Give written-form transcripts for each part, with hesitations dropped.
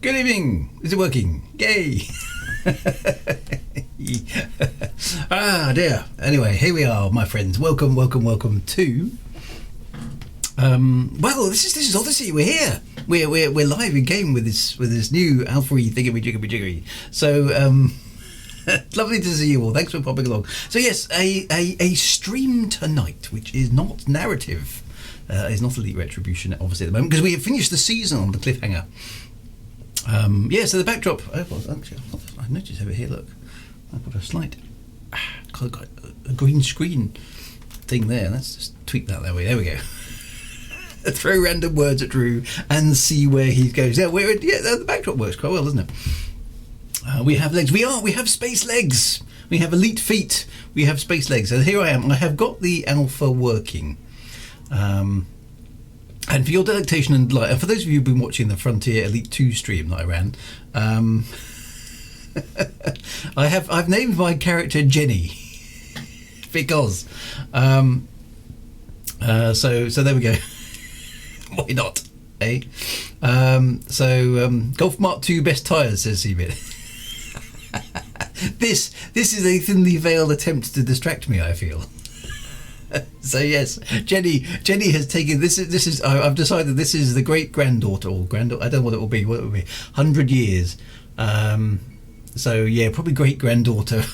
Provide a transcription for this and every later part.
Good evening. Is it working? Yay. Ah dear. Anyway, here we are, my friends. Welcome to well, this is Odyssey. We're here. We're live in game with this new alpha-y thingamajiggy. So lovely to see you all. Thanks for popping along. So yes, a stream tonight, which is not narrative, is not Elite Retribution obviously at the moment, because we have finished the season on the cliffhanger. Yeah, so the backdrop. Actually, I noticed over here. Look, I've got a slight, got a green screen thing there. Let's just tweak that that way. There we go. Throw random words at Drew and see where he goes. Yeah, the backdrop works quite well, doesn't it? We have legs. We have space legs. We have elite feet. We have space legs. And here I am. I have got the alpha working. And for your delectation and delight, and for those of you who've been watching the Frontier Elite 2 stream that I ran, I've named my character Jenny because so there we go. Why not? Eh? Golf Mark 2 best tyres, says Seabit. This is a thinly veiled attempt to distract me, I feel. So yes, Jenny has taken this is I've decided this is the great granddaughter or granddaughter. I don't know what it will be. 100 years. So yeah, probably great granddaughter.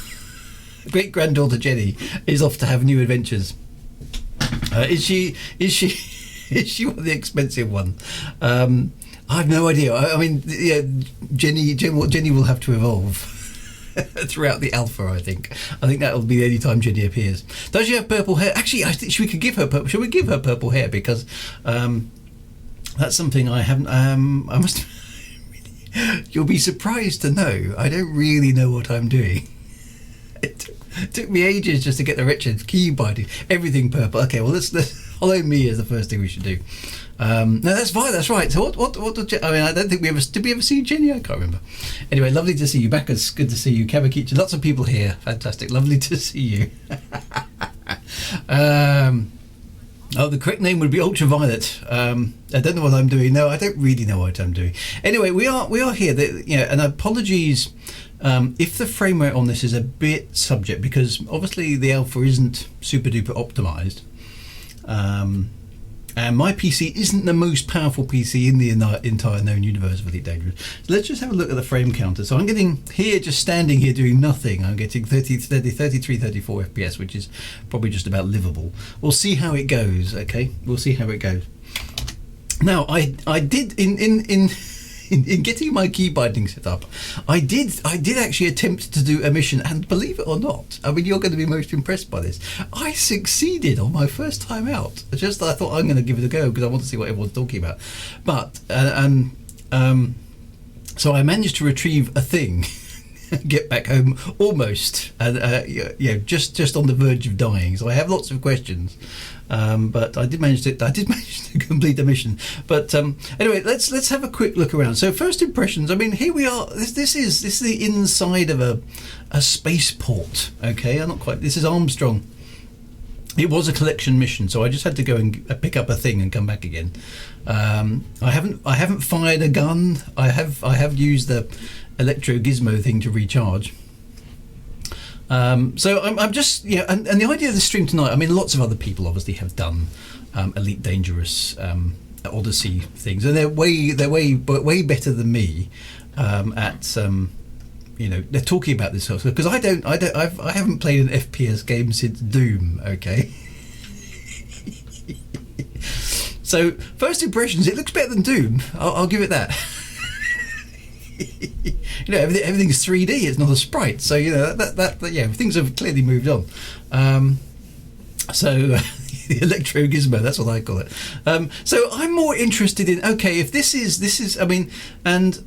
Great granddaughter Jenny is off to have new adventures. Is she one of the expensive ones? I have no idea. I mean, yeah, Jenny will have to evolve throughout the alpha. I think that will be the only time Jenny appears. Does she have purple hair? Actually, I think we could give her purple. Should we give her purple hair? Because that's something I haven't. I must. You'll be surprised to know I don't really know what I'm doing. It took me ages just to get the wretched key binding. Everything purple. Okay, well let's follow me as the first thing we should do. No, that's fine. That's right. So what? I mean, I don't think did we ever see Jenny? I can't remember. Anyway, lovely to see you back. It's good to see you, Kawakichi. Lots of people here. Fantastic. Lovely to see you. The correct name would be Ultraviolet. I don't know what I'm doing. No, I don't really know what I'm doing. Anyway, we are here. And apologies if the frame rate on this is a bit subject, because obviously the alpha isn't super duper optimized. And my PC isn't the most powerful PC in the entire known universe of Elite Dangerous. So let's just have a look at the frame counter. So I'm getting here, just standing here doing nothing, I'm getting 33, 34 FPS, which is probably just about livable. We'll see how it goes, okay? We'll see how it goes. Now, I did, in getting my key binding set up, I did actually attempt to do a mission, and believe it or not, I mean, you're going to be most impressed by this. I succeeded on my first time out. I thought I'm going to give it a go because I want to see what everyone's talking about. But so I managed to retrieve a thing, get back home almost, and just on the verge of dying. So I have lots of questions. But I did manage to complete the mission. But anyway, let's have a quick look around. So first impressions. I mean, here we are. This is the inside of a spaceport. Okay, I'm not quite. This is Armstrong. It was a collection mission, so I just had to go and pick up a thing and come back again. I haven't fired a gun. I have used the electro gizmo thing to recharge. So I'm just, and the idea of the stream tonight, I mean, lots of other people obviously have done Elite Dangerous Odyssey things, and they're way better than me at they're talking about this stuff, because I haven't played an FPS game since Doom. Okay. So first impressions, it looks better than Doom. I'll give it that. Everything's 3D. It's not a sprite, so things have clearly moved on. The electro gizmo, that's what I call it. So I'm more interested in, okay, if this is I mean, and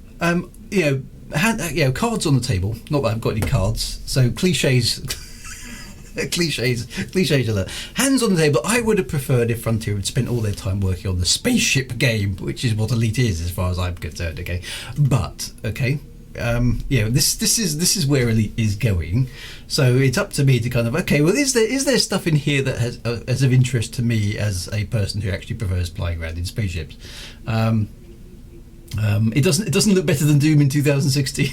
cards on the table. Not that I've got any cards, so cliches alert. Hands on the table. I would have preferred if Frontier had spent all their time working on the spaceship game, which is what Elite is as far as I'm concerned. Okay, but okay, this is where Elite is going. So it's up to me to kind of, okay, well, is there stuff in here that has of interest to me as a person who actually prefers flying around in spaceships? It doesn't look better than Doom in 2016.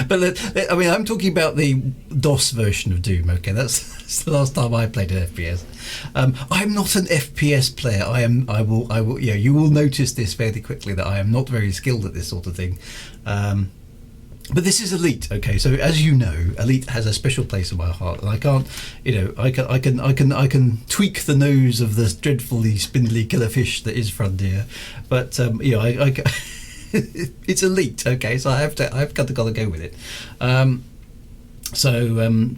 But I mean, I'm talking about the DOS version of Doom. Okay, that's the last time I played an FPS. I'm not an FPS player. I will. Yeah, you will notice this fairly quickly that I am not very skilled at this sort of thing. But this is Elite. Okay, so as you know, Elite has a special place in my heart, and I can't. I can tweak the nose of the dreadfully spindly killer fish that is Frontier, but it's Elite, okay, so I've got to go with it. So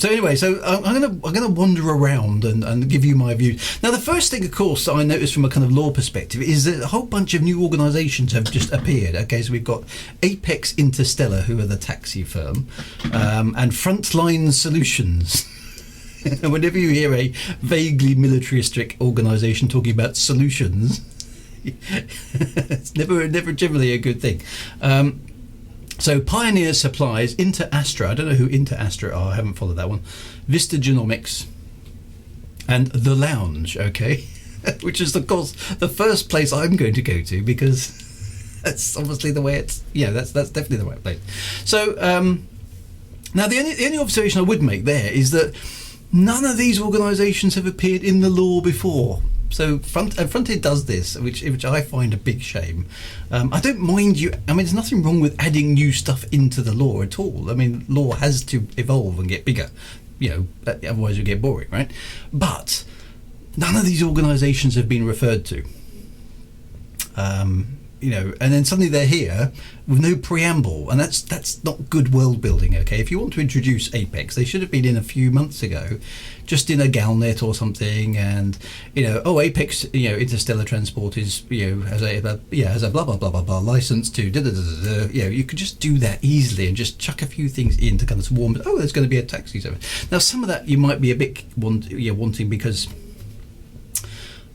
anyway, I'm gonna wander around and give you my view. Now, the first thing, of course, that I noticed from a kind of lore perspective is that a whole bunch of new organisations have just appeared. Okay, so we've got Apex Interstellar, who are the taxi firm, and Frontline Solutions. And whenever you hear a vaguely militaristic organisation talking about solutions, it's never generally a good thing. So Pioneer Supplies, Inter Astra, I don't know who Inter Astra are, I haven't followed that one, Vista Genomics, and The Lounge, okay, which is, of course, the first place I'm going to go to, because that's obviously the way it's, that's definitely the right place. So now the only observation I would make there is that none of these organisations have appeared in the lore before. So Frontier does this, which I find a big shame. I don't mind you. I mean, there's nothing wrong with adding new stuff into the lore at all. I mean, lore has to evolve and get bigger, otherwise you get boring, right? But none of these organisations have been referred to. And then suddenly they're here with no preamble, and that's not good world building. Okay, if you want to introduce Apex, they should have been in a few months ago, just in a Galnet or something, and Apex, interstellar transport is has a blah blah blah blah blah license to you could just do that easily and just chuck a few things in to kind of warm. Oh, there's going to be a taxi service. Now, some of that you might be a bit wanting because.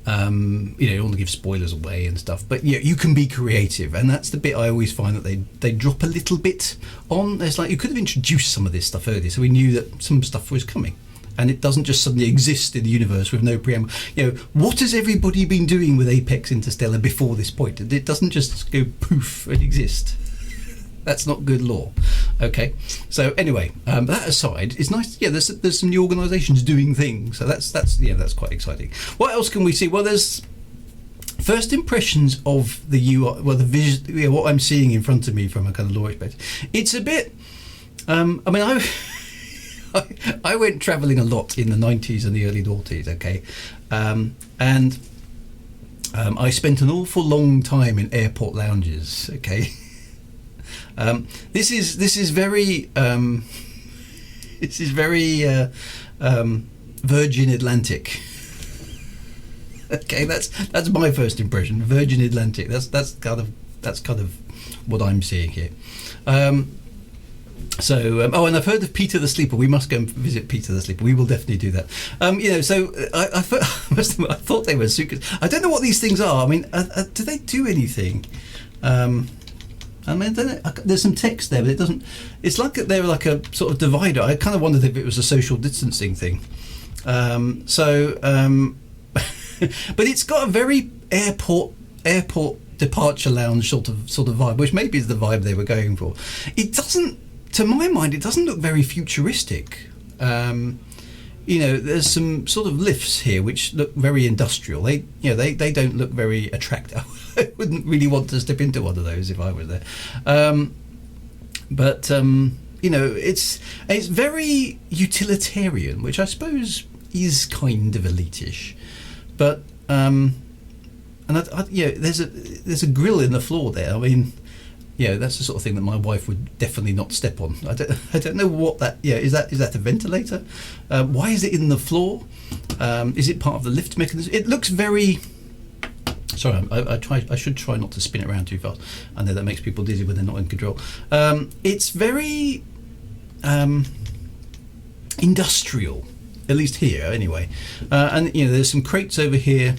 You don't want to give spoilers away and stuff, but you can be creative, and that's the bit I always find that they drop a little bit on. It's like you could have introduced some of this stuff earlier, so we knew that some stuff was coming, and it doesn't just suddenly exist in the universe with no preamble. What has everybody been doing with Apex Interstellar before this point? It doesn't just go poof and exist. That's not good lore. Okay, so anyway, that aside, it's nice. There's some new organisations doing things, so that's quite exciting. What else can we see? Well, there's first impressions of the UI. Well, the vision, what I'm seeing in front of me from a kind of lore perspective. It's a bit. I mean, I went travelling a lot in the 90s and the early 2000s. Okay, and I spent an awful long time in airport lounges. Okay. This is very Virgin Atlantic. Okay, that's my first impression. Virgin Atlantic. That's kind of what I'm seeing here. And I've heard of Peter the Sleeper. We must go and visit Peter the Sleeper. We will definitely do that. So I thought they were suitcases. I don't know what these things are. I mean, do they do anything? I mean, there's some text there, but it doesn't. It's like they're like a sort of divider. I kind of wondered if it was a social distancing thing. But it's got a very airport departure lounge sort of vibe, which maybe is the vibe they were going for. It doesn't, to my mind, it doesn't look very futuristic. There's some sort of lifts here which look very industrial. They don't look very attractive. I wouldn't really want to step into one of those if I were there. It's very utilitarian, which I suppose is kind of elitish. But there's a grill in the floor there. I mean, that's the sort of thing that my wife would definitely not step on. I don't know what that. Is that a ventilator? Why is it in the floor? Is it part of the lift mechanism? It looks very. Sorry, I should try not to spin it around too fast. I know that makes people dizzy when they're not in control. It's very industrial, at least here anyway. And there's some crates over here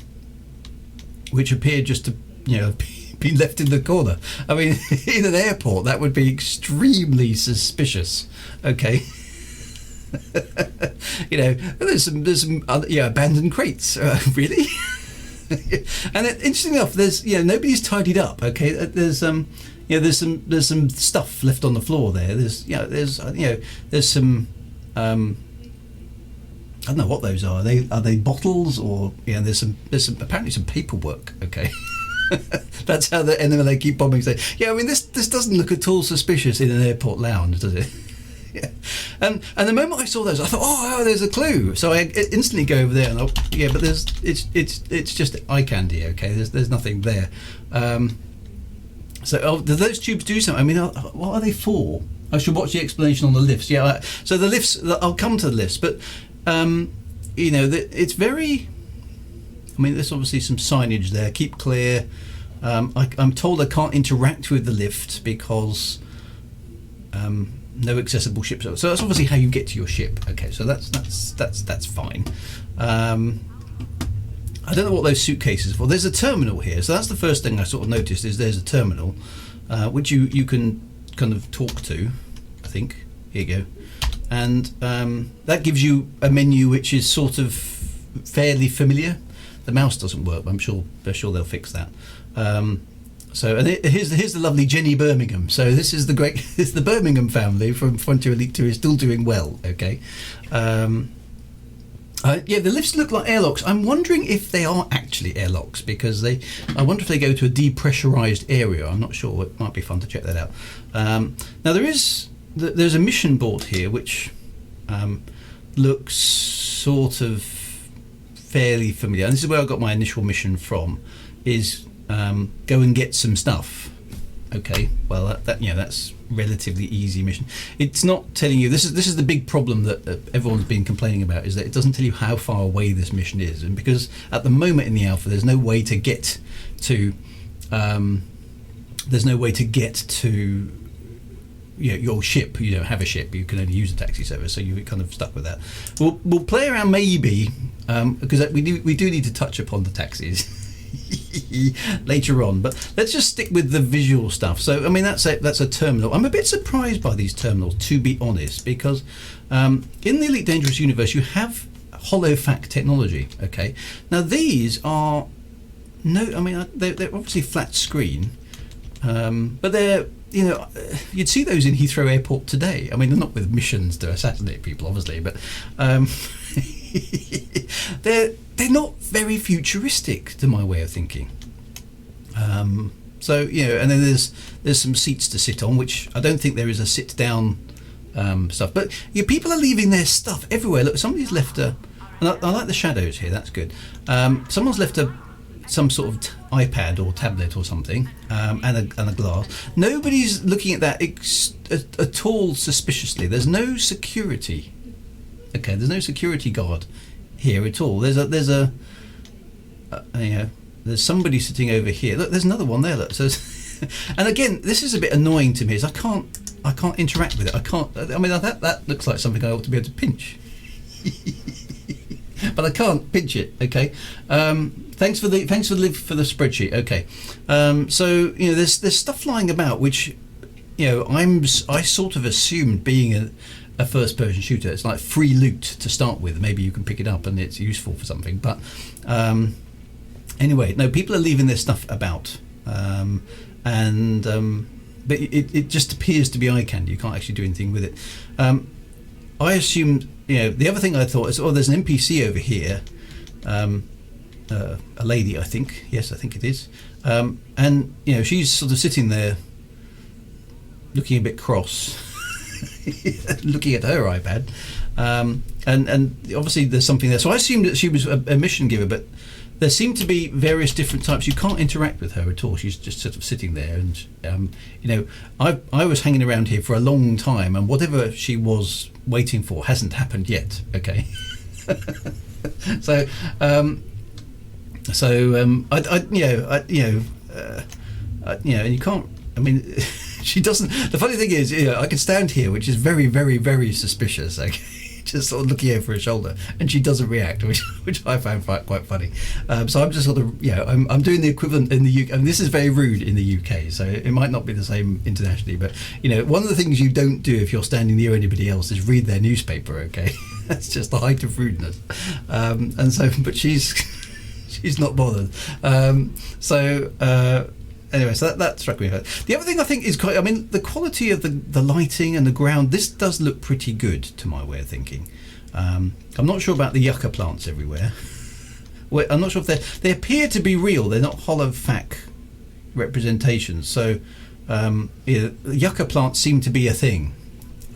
which appear just to be left in the corner. I mean, in an airport that would be extremely suspicious. Okay. There's some abandoned crates. Really? And interestingly enough, there's nobody's tidied up. Okay, there's there's some stuff left on the floor there. There's some I don't know what those are. Are they bottles, or there's some apparently some paperwork. Okay. That's how the NMLA keep bombing. Say, this doesn't look at all suspicious in an airport lounge, does it? Yeah. And the moment I saw those, I thought, oh, there's a clue. So I instantly go over there and but it's just eye candy. Okay, there's nothing there. So do those tubes do something? I mean, what are they for? I should watch the explanation on the lifts. Yeah. So the lifts, I'll come to the lifts, but it's very. I mean, there's obviously some signage there. Keep clear. I'm told I can't interact with the lift because no accessible ships. So that's obviously how you get to your ship. Okay, so that's fine. I don't know what those suitcases are for. There's a terminal here, so that's the first thing I sort of noticed. Is there's a terminal which you can kind of talk to. I think here you go, and that gives you a menu which is sort of fairly familiar. The mouse doesn't work, but I'm sure they'll fix that. Here's the lovely Jenny Birmingham. So this is it's the Birmingham family from Frontier Elite 2 is still doing well. Okay, the lifts look like airlocks. I'm wondering if they are actually airlocks because I wonder if they go to a depressurized area. I'm not sure. It might be fun to check that out. Now there's a mission board here which looks sort of fairly familiar, and this is where I got my initial mission from, is go and get some stuff. Okay, well that's relatively easy mission. It's not telling you, this is the big problem that everyone's been complaining about, is that it doesn't tell you how far away this mission is, and because at the moment in the alpha there's no way to get to your ship. You don't have a ship, you can only use a taxi service, so you're kind of stuck with that. We'll play around maybe because we do need to touch upon the taxis later on, but let's just stick with the visual stuff. So I mean that's a terminal. I'm a bit surprised by these terminals, to be honest, because in the Elite Dangerous universe you have holofac technology. Okay, now these are they're obviously flat screen, but they're you'd see those in Heathrow Airport today. I mean, they're not with missions to assassinate people, obviously, but they're not very futuristic to my way of thinking. And then there's some seats to sit on, which I don't think there is a sit down stuff. But people are leaving their stuff everywhere. Look, somebody's left and I like the shadows here. That's good. Someone's left some sort of iPad or tablet or something, and a glass. Nobody's looking at that at all suspiciously. There's no security. Okay, there's no security guard here at all. There's somebody sitting over here. Look, there's another one there. Look, so and again, this is a bit annoying to me. Is I can't interact with it. I can't. I mean, that looks like something I ought to be able to pinch. But I can't pinch it. Okay. Thanks for the spreadsheet. Okay. So there's stuff lying about which I sort of assumed, being a first person shooter, it's like free loot to start with. Maybe you can pick it up and it's useful for something. But anyway, no, people are leaving their stuff about, but it just appears to be eye candy. You can't actually do anything with it. I assumed. The other thing I thought is, there's an NPC over here, a lady, I think. Yes, I think it is. And she's sort of sitting there, looking a bit cross, looking at her iPad, and obviously there's something there. So I assumed that she was a mission giver, but there seem to be various different types. You can't interact with her at all. She's just sort of sitting there, and I was hanging around here for a long time, and whatever she was waiting for hasn't happened yet. Okay. And you can't. I mean, she doesn't. The funny thing is, I can stand here, which is very, very, very suspicious. Okay. Just sort of looking over her shoulder, and she doesn't react, which I found quite funny. So I'm just sort of, I'm doing the equivalent in the UK. And this is very rude in the UK, so it might not be the same internationally. But one of the things you don't do if you're standing near anybody else is read their newspaper. Okay, that's just the height of rudeness. And so, but she's she's not bothered. Anyway, so that struck me. The other thing I think is quite, I mean, the quality of the lighting and the ground, this does look pretty good to my way of thinking. I'm not sure about the yucca plants everywhere. Well, I'm not sure if they appear to be real. They're not hollow fac representations. So yucca plants seem to be a thing.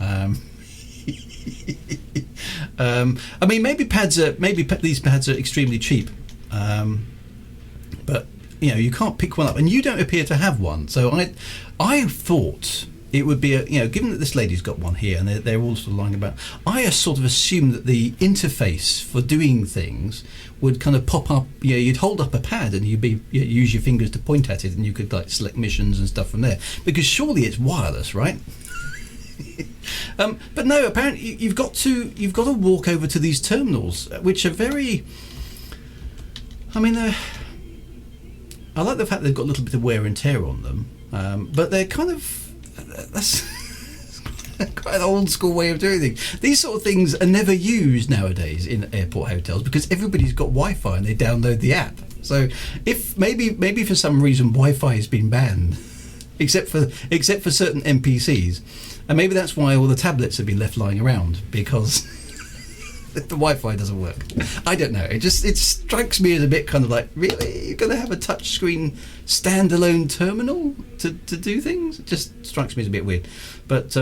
I mean, maybe these pads are extremely cheap, but you know, you can't pick one up, and you don't appear to have one. So I thought it would be given that this lady's got one here, and they're all sort of lying about. I sort of assumed that the interface for doing things would kind of pop up. You'd hold up a pad and you'd use your fingers to point at it, and you could like select missions and stuff from there. Because surely it's wireless, right? But no, apparently you've got to walk over to these terminals, which are very. I mean, I like the fact they've got a little bit of wear and tear on them, but they're kind of. That's quite an old school way of doing things. These sort of things are never used nowadays in airport hotels because everybody's got Wi-Fi and they download the app. So if maybe for some reason Wi-Fi has been banned, except for certain NPCs, and maybe that's why all the tablets have been left lying around, because the Wi-Fi doesn't work. I don't know. It strikes me as a bit kind of like, really, you're going to have a touchscreen standalone terminal to do things? It just strikes me as a bit weird. But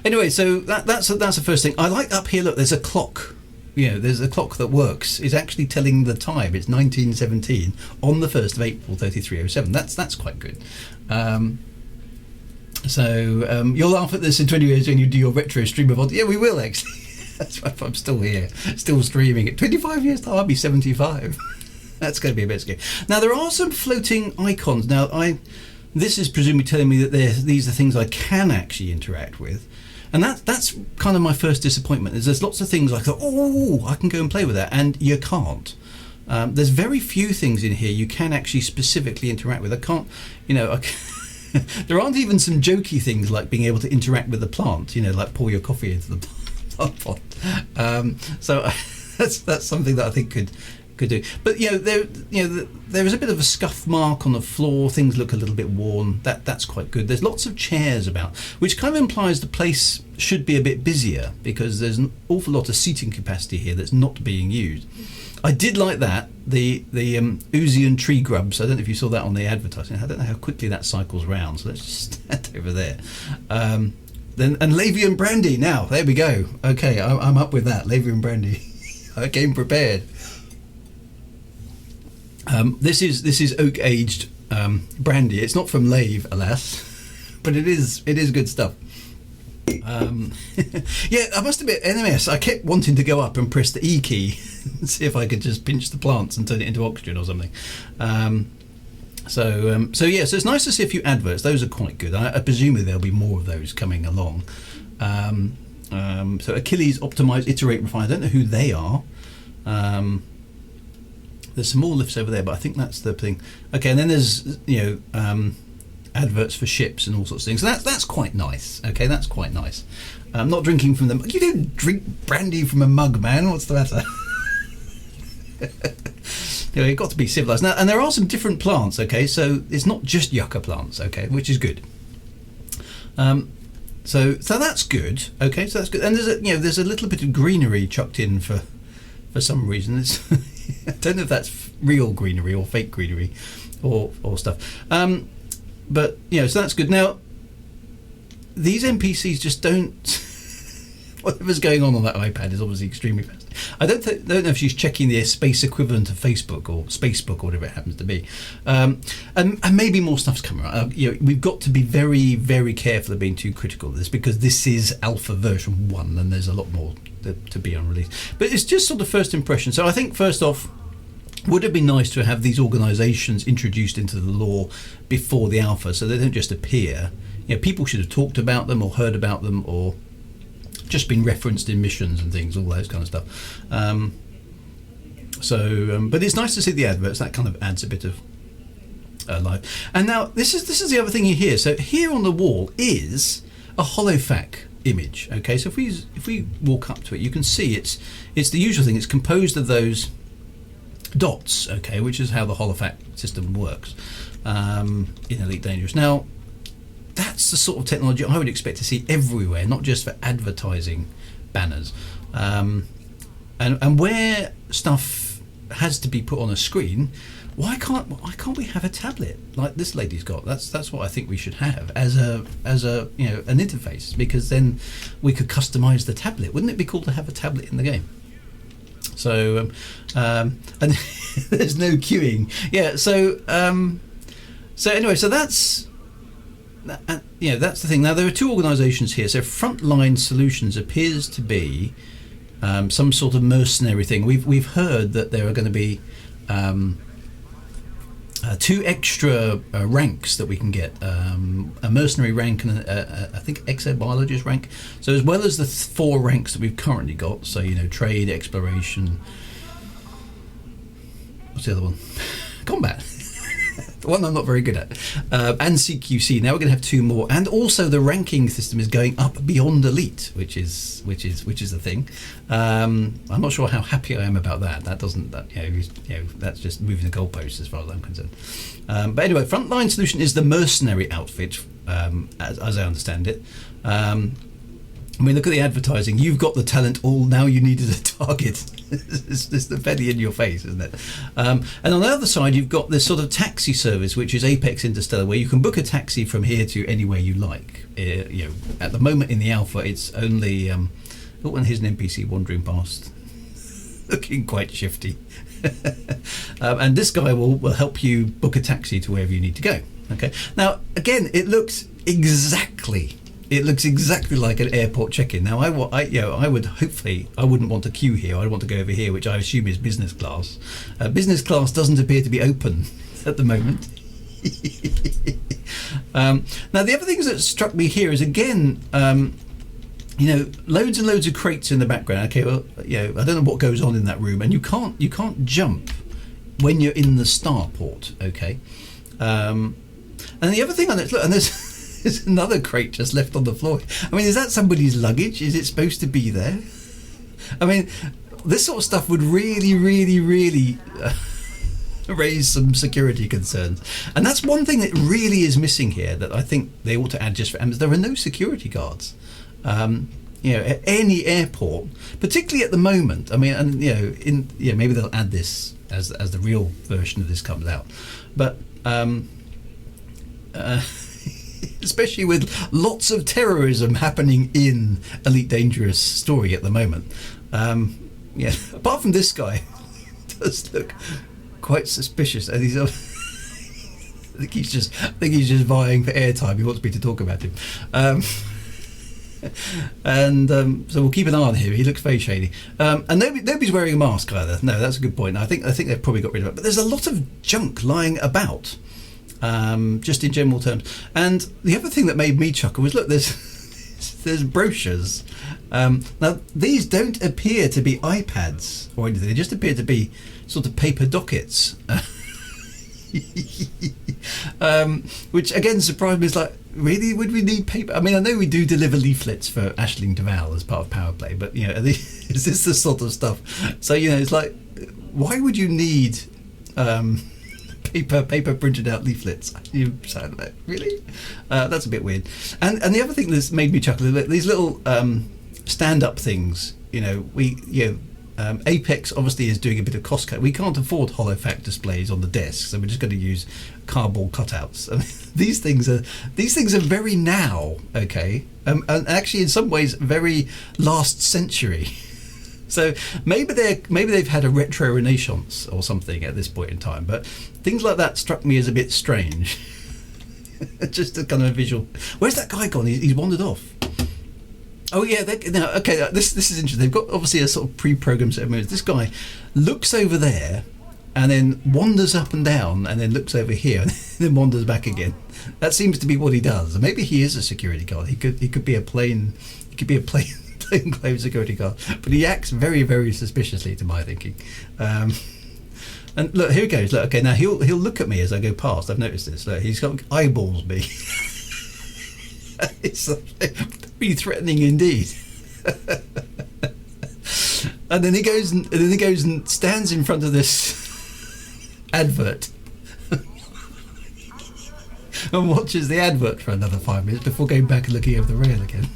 anyway, so that's the first thing. I like up here. Look, there's a clock. There's a clock that works. It's actually telling the time. It's 1917 on the 1st of April 3307. That's quite good. So you'll laugh at this in 20 years when you do your retro stream of odd. Yeah, we will actually. That's why I'm still here, still streaming. At 25 years time, I'll be 75. That's going to be a bit scary. Now, there are some floating icons. Now, this is presumably telling me that these are things I can actually interact with. And that's kind of my first disappointment, is there's lots of things I thought, I can go and play with that, and you can't. There's very few things in here you can actually specifically interact with. I can't, there aren't even some jokey things like being able to interact with the plant, like pour your coffee into the plant. So that's something that I think could do. But there is a bit of a scuff mark on the floor. Things look a little bit worn. That's quite good. There's lots of chairs about, which kind of implies the place should be a bit busier, because there's an awful lot of seating capacity here that's not being used. I did like that, the Uzian tree grubs. I don't know if you saw that on the advertising. I don't know how quickly that cycles round. So let's just stand over there. And Lavian brandy. Now there we go. Okay, I'm up with that. Lavian brandy. I came prepared. This is oak aged brandy. It's not from Lave, alas, but it is good stuff. Yeah, I must admit, NMS, I kept wanting to go up and press the E key and see if I could just pinch the plants and turn it into oxygen or something. So it's nice to see a few adverts. Those are quite good. I presumably there'll be more of those coming along. So Achilles, optimize, iterate, refine. I don't know who they are. There's some more lifts over there, but I think that's the thing. Okay, and then there's adverts for ships and all sorts of things. So that's quite nice. Okay, that's quite nice. I'm not drinking from them. You don't drink brandy from a mug, man. What's the matter? You've got to be civilized now, and there are some different plants. Okay, so it's not just yucca plants. Okay, which is good. So that's good. Okay, so that's good. And there's a little bit of greenery chucked in for some reason. It's I don't know if that's real greenery or fake greenery or stuff. But so that's good. Now these NPCs just don't. Whatever's going on that iPad is obviously extremely fast. I don't know if she's checking the space equivalent of Facebook or Spacebook or whatever it happens to be, and maybe more stuff's coming around. We've got to be very, very careful of being too critical of this, because this is alpha version 1 and there's a lot more to be unreleased. But it's just sort of first impression. So I think first off, would it be nice to have these organisations introduced into the lore before the alpha, so they don't just appear? People should have talked about them or heard about them or just been referenced in missions and things, all those kind of stuff. But it's nice to see the adverts. That kind of adds a bit of life. And now this is the other thing you hear. So here on the wall is a holofac image. Okay, so if we walk up to it, you can see it's the usual thing. It's composed of those dots, okay, which is how the holofact system works in Elite Dangerous. Now, that's the sort of technology I would expect to see everywhere, not just for advertising banners. And where stuff has to be put on a screen, why can't we have a tablet like this lady's got? That's what I think we should have as a an interface, because then we could customize the tablet. Wouldn't it be cool to have a tablet in the game? So and there's no queuing. Yeah. So anyway, so that's that's the thing. Now there are two organisations here. So Frontline Solutions appears to be some sort of mercenary thing. We've heard that there are going to be two extra ranks that we can get, a mercenary rank and I think exobiologist rank. So as well as the 4 ranks that we've currently got, so trade, exploration, what's the other one? Combat. The one I'm not very good at, and CQC. Now we're going to have 2 more, and also the ranking system is going up beyond elite, which is the thing. I'm not sure how happy I am about that. That's just moving the goalposts as far as I'm concerned. But anyway, Frontline Solution is the mercenary outfit, as I understand it. I mean, look at the advertising. You've got the talent. All now you need is a target. It's fairly in your face, isn't it? And on the other side, you've got this sort of taxi service, which is Apex Interstellar, where you can book a taxi from here to anywhere you like. At the moment in the alpha, it's only here's an NPC wandering past, looking quite shifty. And this guy will help you book a taxi to wherever you need to go. Okay. Now, again, it looks exactly like an airport check-in. Now, I wouldn't want to queue here. I'd want to go over here, which I assume is business class. Business class doesn't appear to be open at the moment. Now, the other things that struck me here is, again, loads and loads of crates in the background. Okay, well, I don't know what goes on in that room, and you can't jump when you're in the starport. Okay, and the other thing on it, look, and there's another crate just left on the floor. I mean, is that somebody's luggage? Is it supposed to be there? I mean, this sort of stuff would really, really, really raise some security concerns. And that's one thing that really is missing here that I think they ought to add just for Amazon. There are no security guards. At any airport, particularly at the moment. I mean, and maybe they'll add this as the real version of this comes out. But especially with lots of terrorism happening in Elite Dangerous story at the moment. Apart from this guy, does look quite suspicious, and he's I think he's just vying for airtime. He wants me to talk about him. So we'll keep an eye on him. He looks very shady. And nobody's wearing a mask either. No, that's a good point. I think they've probably got rid of it. But there's a lot of junk lying about. Just in general terms. And the other thing that made me chuckle was, look, there's brochures. Now, these don't appear to be iPads or anything. They just appear to be sort of paper dockets. Which again surprised me. It's like, really, would we need paper? I mean, I know we do deliver leaflets for Aisling Duval as part of Power Play, but is this the sort of stuff? So it's like, why would you need paper printed out leaflets? You sound like, really? That's a bit weird. And the other thing that's made me chuckle is these little stand-up things. Apex obviously is doing a bit of cost cut. We can't afford holofact displays on the desk, so we're just going to use cardboard cutouts. I mean, these things are very now, okay, and actually in some ways very last century. So maybe they've had a retro renaissance or something at this point in time. But things like that struck me as a bit strange. Just a kind of visual. Where's that guy gone? He's wandered off. Oh yeah, okay. This is interesting. They've got obviously a sort of pre-programmed set of moves. This guy looks over there, and then wanders up and down, and then looks over here, and then wanders back again. That seems to be what he does. Maybe he is a security guard. He could be a plain plainclothes security guard, but he acts very, very suspiciously to my thinking. And look, here he goes. Look, okay, now he'll look at me as I go past. I've noticed this. Look, he's got eyeballs me. It's pretty threatening indeed. And then he goes and stands in front of this advert and watches the advert for another 5 minutes before going back and looking over the rail again.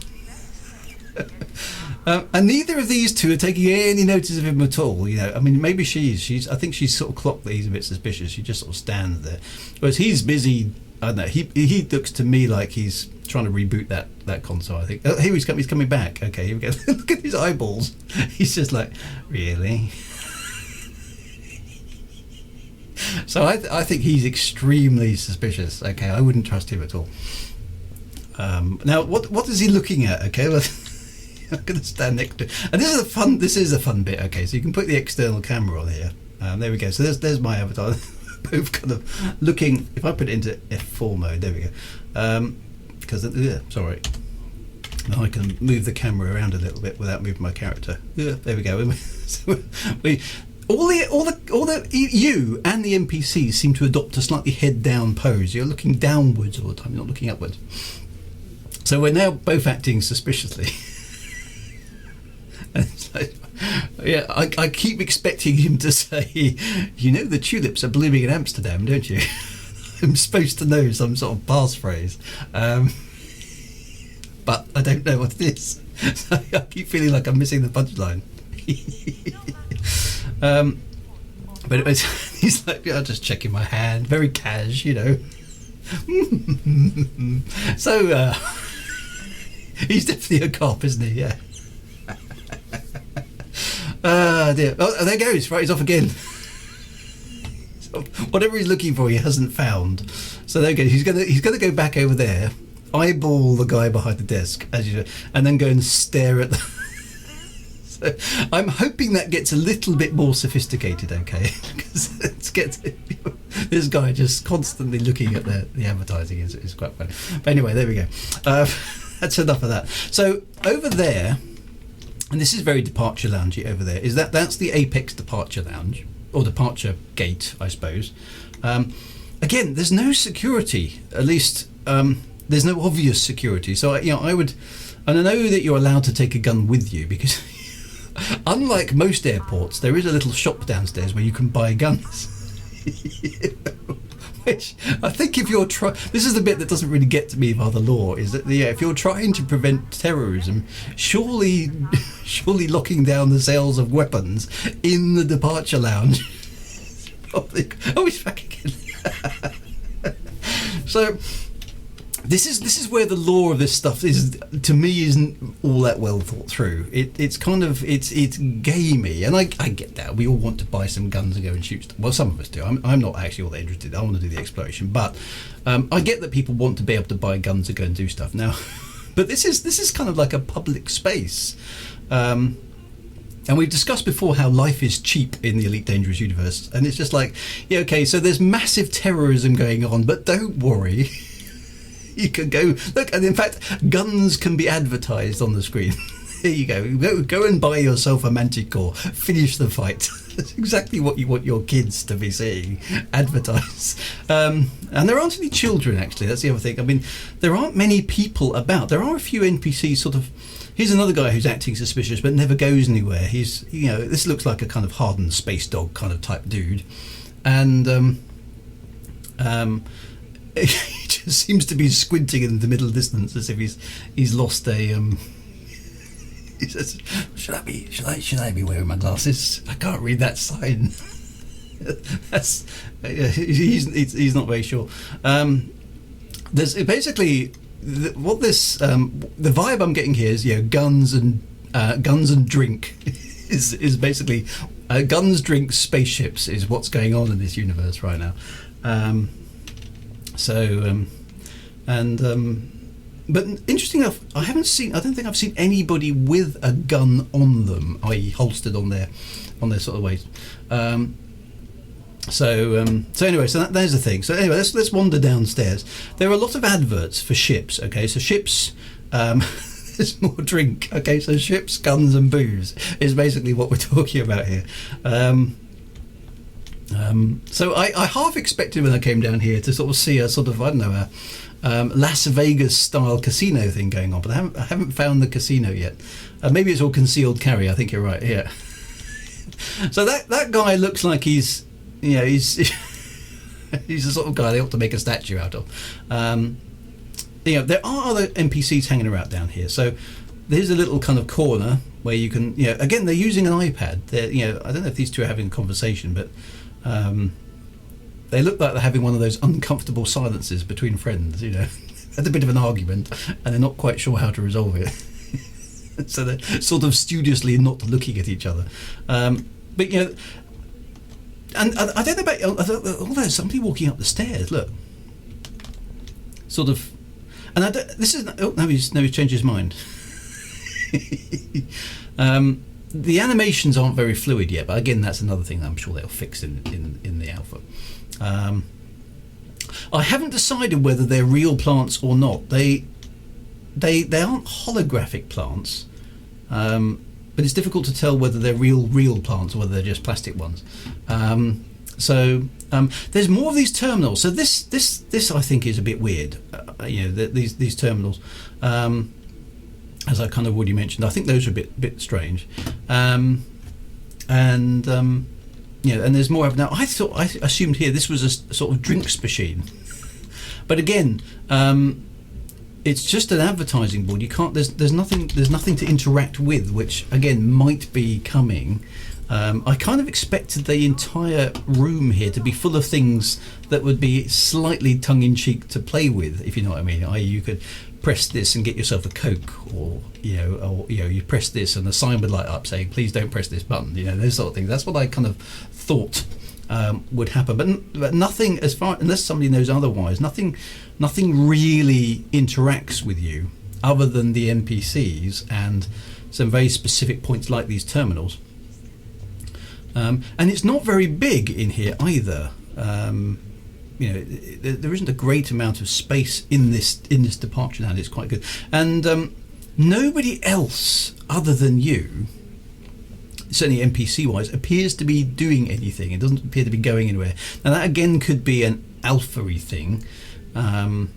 And neither of these two are taking any notice of him at all. You know, I mean, maybe she's. I think she's sort of clocked that he's a bit suspicious. She just sort of stands there, whereas he's busy. I don't know. He looks to me like he's trying to reboot that console. I think. Oh, here he's coming back. Okay, here we go. Look at his eyeballs. He's just like, really. So I think he's extremely suspicious. Okay, I wouldn't trust him at all. Now, what is he looking at? Okay, well, I'm going to stand next to. And this is a fun bit. Okay, so you can put the external camera on here. There we go. So there's my avatar. Both kind of looking. If I put it into F4 mode, there we go. Because sorry, now I can move the camera around a little bit without moving my character. There we go. So all the you and the NPCs seem to adopt a slightly head down pose. You're looking downwards all the time, not looking upwards. So we're now both acting suspiciously. And it's like, yeah, I keep expecting him to say, you know, the tulips are blooming in Amsterdam, don't you? I'm supposed to know some sort of passphrase, but I don't know what it is. So I keep feeling like I'm missing the punchline. But it was, he's like, I'm just checking my hand, very cash, you know. So he's definitely a cop, isn't he? Yeah. Dear. Oh, there goes. Right, he's off again. So whatever he's looking for, he hasn't found. So there goes. He's gonna go back over there, eyeball the guy behind the desk, as you do, and then go and stare at the. So I'm hoping that gets a little bit more sophisticated, okay? Because this guy just constantly looking at the advertising is quite funny. But anyway, there we go. That's enough of that. So over there. And this is very departure loungy over there. That's the Apex departure lounge, or departure gate, I suppose. Again, there's no security. At least there's no obvious security. So I would, and I know that you're allowed to take a gun with you because, unlike most airports, there is a little shop downstairs where you can buy guns. Which I think if you're this is the bit that doesn't really get to me by the law, is that if you're trying to prevent terrorism, surely locking down the sales of weapons in the departure lounge. Oh, he's back again. So this is where the law of this stuff is, to me, isn't all that well thought through. It's kind of it's gamey, and I get that we all want to buy some guns and go and shoot stuff. Well, some of us do. I'm not actually all that interested. I want to do the exploration, but I get that people want to be able to buy guns and go and do stuff now. But this is kind of like a public space, and we've discussed before how life is cheap in the Elite Dangerous universe, and it's just like, yeah, okay, so there's massive terrorism going on, but don't worry. You can go look, and in fact, guns can be advertised on the screen. There you go and buy yourself a Manticore. Finish the fight. That's exactly what you want your kids to be seeing advertised. And there aren't any children, actually. That's the other thing. I mean, there aren't many people about. There are a few NPCs. Sort of. Here's another guy who's acting suspicious but never goes anywhere. He's, this looks like a kind of hardened space dog kind of type dude, and he just seems to be squinting in the middle distance as if he's lost a. He says, "Should I be wearing my glasses? I can't read that sign." That's he's not very sure. There's basically the vibe I'm getting here is guns and drink is basically guns, drinks, spaceships is what's going on in this universe right now. But interesting enough, I don't think I've seen anybody with a gun on them, i.e. holstered on their sort of waist. So anyway, there's the thing. So anyway, let's wander downstairs. There are a lot of adverts for ships. Okay, so ships. There's more drink. Okay, so ships, guns, and booze is basically what we're talking about here. So I half expected when I came down here to sort of see a sort of, I don't know, a Las Vegas style casino thing going on, but I haven't found the casino yet. Maybe it's all concealed carry. I think you're right here. So that guy looks like he's he's he's the sort of guy they ought to make a statue out of. There are other NPCs hanging around down here. So there's a little kind of corner where you can, again, they're using an iPad. I don't know if these two are having a conversation, but they look like they're having one of those uncomfortable silences between friends. Had a bit of an argument, and they're not quite sure how to resolve it. So they're sort of studiously not looking at each other. And I don't know about. There's somebody walking up the stairs. Look, sort of, and this is. Oh, no, he's changed his mind. The animations aren't very fluid yet, but again, that's another thing I'm sure they'll fix in the alpha. I haven't decided whether they're real plants or not. They aren't holographic plants, but it's difficult to tell whether they're real plants or whether they're just plastic ones. There's more of these terminals. So this I think is a bit weird. These terminals. As I kind of already mentioned, I think those are a bit strange, and there's more of now. I assumed here this was a sort of drinks machine, but again, it's just an advertising board. You can't. There's nothing to interact with, which again might be coming. I kind of expected the entire room here to be full of things that would be slightly tongue-in-cheek to play with, if you know what I mean. You could press this and get yourself a Coke, or you press this and the sign would light up saying please don't press this button, those sort of things. That's what I kind of thought would happen, but nothing, unless somebody knows otherwise, nothing really interacts with you other than the NPCs and some very specific points like these terminals, and it's not very big in here either. There isn't a great amount of space in this departure now. It's quite good, and nobody else other than you, certainly NPC wise, appears to be doing anything. It doesn't appear to be going anywhere. Now that again could be an alpha-y thing, mission,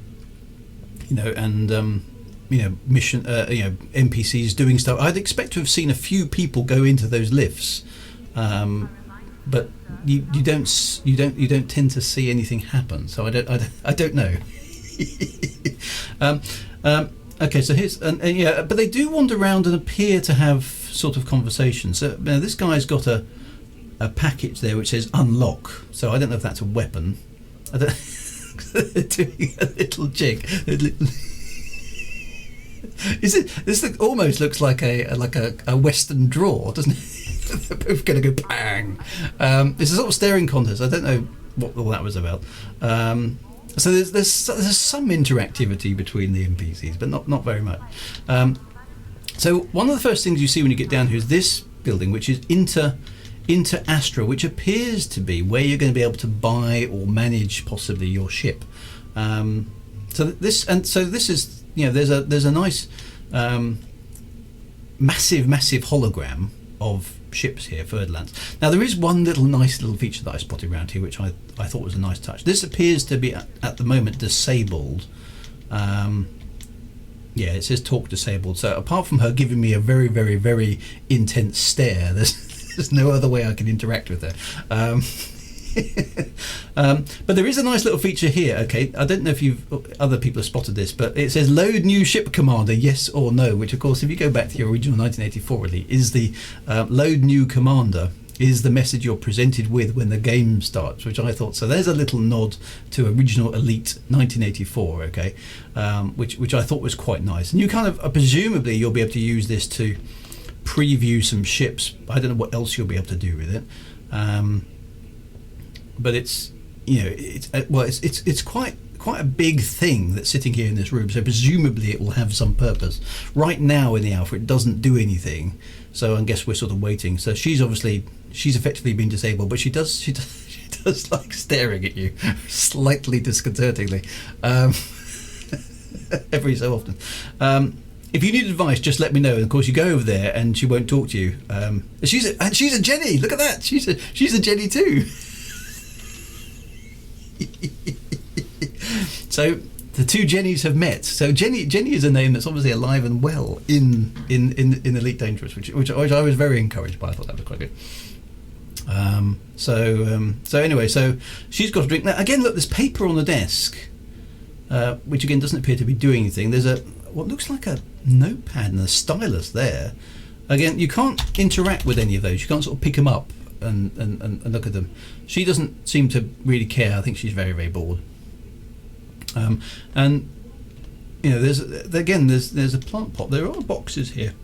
NPCs doing stuff. I'd expect to have seen a few people go into those lifts, but you don't tend to see anything happen. So I don't know. Okay, so here's but they do wander around and appear to have sort of conversations. So now this guy's got a package there which says unlock. So I don't know if that's a weapon. I don't. They're doing a little jig. Is it? This almost looks like a Western draw, doesn't it? They're both going to go bang. It's a sort of staring contest. I don't know what all that was about. So there's some interactivity between the NPCs, but not very much. So one of the first things you see when you get down here is this building, which is Inter Astra, which appears to be where you're going to be able to buy or manage possibly your ship. So this is there's a nice massive hologram of ships here, Ferdlands. Now there is one nice little feature that I spotted around here, which I thought was a nice touch. This appears to be at the moment disabled. It says talk disabled. So apart from her giving me a very, very, very intense stare, there's no other way I can interact with her. But there is a nice little feature here. Okay, I don't know if other people have spotted this, but it says load new ship commander, yes or no, which of course if you go back to your original 1984 release is the load new commander is the message you're presented with when the game starts, which I thought, so there's a little nod to original Elite 1984, okay, which I thought was quite nice. And you kind of presumably you'll be able to use this to preview some ships. I don't know what else you'll be able to do with it. But it's quite a big thing that's sitting here in this room, so presumably it will have some purpose. Right now in the alpha it doesn't do anything, so I guess we're sort of waiting. So she's effectively been disabled, but she does like staring at you slightly disconcertingly every so often. If you need advice, just let me know. And of course, you go over there, and she won't talk to you. She's a Jenny. Look at that. She's a Jenny too. So the two Jennies have met. So Jenny is a name that's obviously alive and well in Elite Dangerous, which I was very encouraged by. I thought that was quite good. So anyway, so she's got a drink. Now again, look, there's paper on the desk, which again doesn't appear to be doing anything. There's what looks like a notepad and a stylus there. Again, you can't interact with any of those. You can't sort of pick them up and look at them. She doesn't seem to really care. I think she's very, very bored. And you know, there's a plant pot. There are boxes here.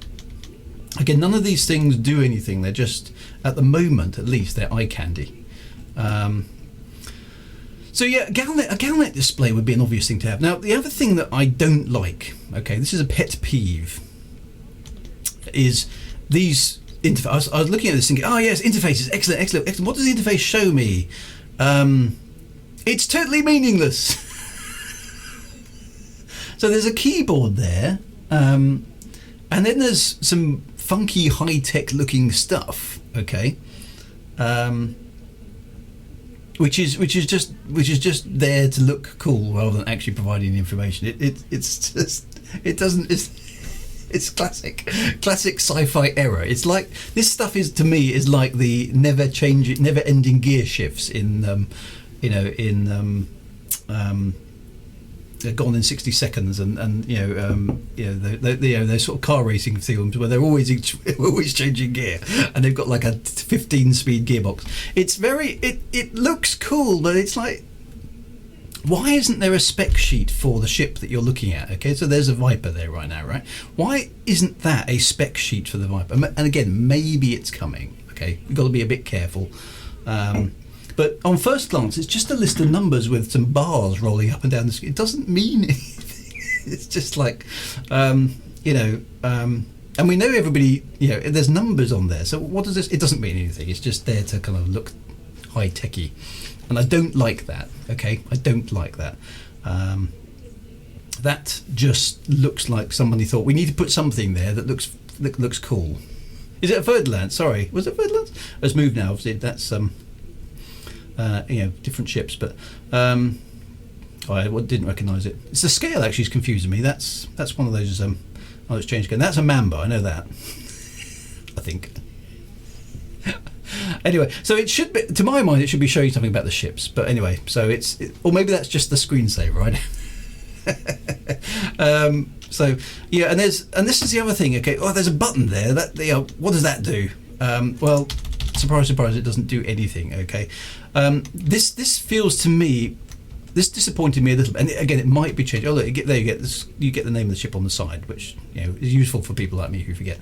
Again, none of these things do anything. They're just, at the moment at least, they're eye candy. So yeah, a Galnet display would be an obvious thing to have. Now, the other thing that I don't like, okay, this is a pet peeve, is these interfaces. I was looking at this thinking, oh yes, interfaces, excellent. What does the interface show me? It's totally meaningless. So there's a keyboard there, and then there's some funky high-tech looking stuff, okay, which is just there to look cool rather than actually providing the information. It's classic sci-fi error. It's like, this stuff is, to me, is like the never ending gear shifts in Gone in 60 Seconds and those sort of car racing films where they're always changing gear and they've got like a 15-speed gearbox. It looks cool, but it's like, why isn't there a spec sheet for the ship that you're looking at? Okay, so there's a Viper there right now, right? Why isn't that a spec sheet for the Viper? And again, maybe it's coming. Okay, you've got to be a bit careful. But on first glance, it's just a list of numbers with some bars rolling up and down the screen. It doesn't mean anything. It's just like, and we know everybody, there's numbers on there. So what does this? It doesn't mean anything. It's just there to kind of look high-techy. And I don't like that, okay? I don't like that. That just looks like somebody thought, we need to put something there that looks cool. Is it a Ferdinand? Sorry. Was it Ferdinand? It's moved now, obviously. That's... different ships, but I didn't recognise it. It's the scale actually is confusing me. That's one of those. It's changed again. That's a Mamba. I know that. I think. Anyway, so it should be, to my mind, it should be showing something about the ships. But anyway, so or maybe that's just the screensaver, right? So yeah, and this is the other thing. Okay, there's a button there. That what does that do? Well, surprise, it doesn't do anything. Okay. This feels to me, this disappointed me a little bit, and again, it might be changed. Oh look, you get the name of the ship on the side, which is useful for people like me who forget.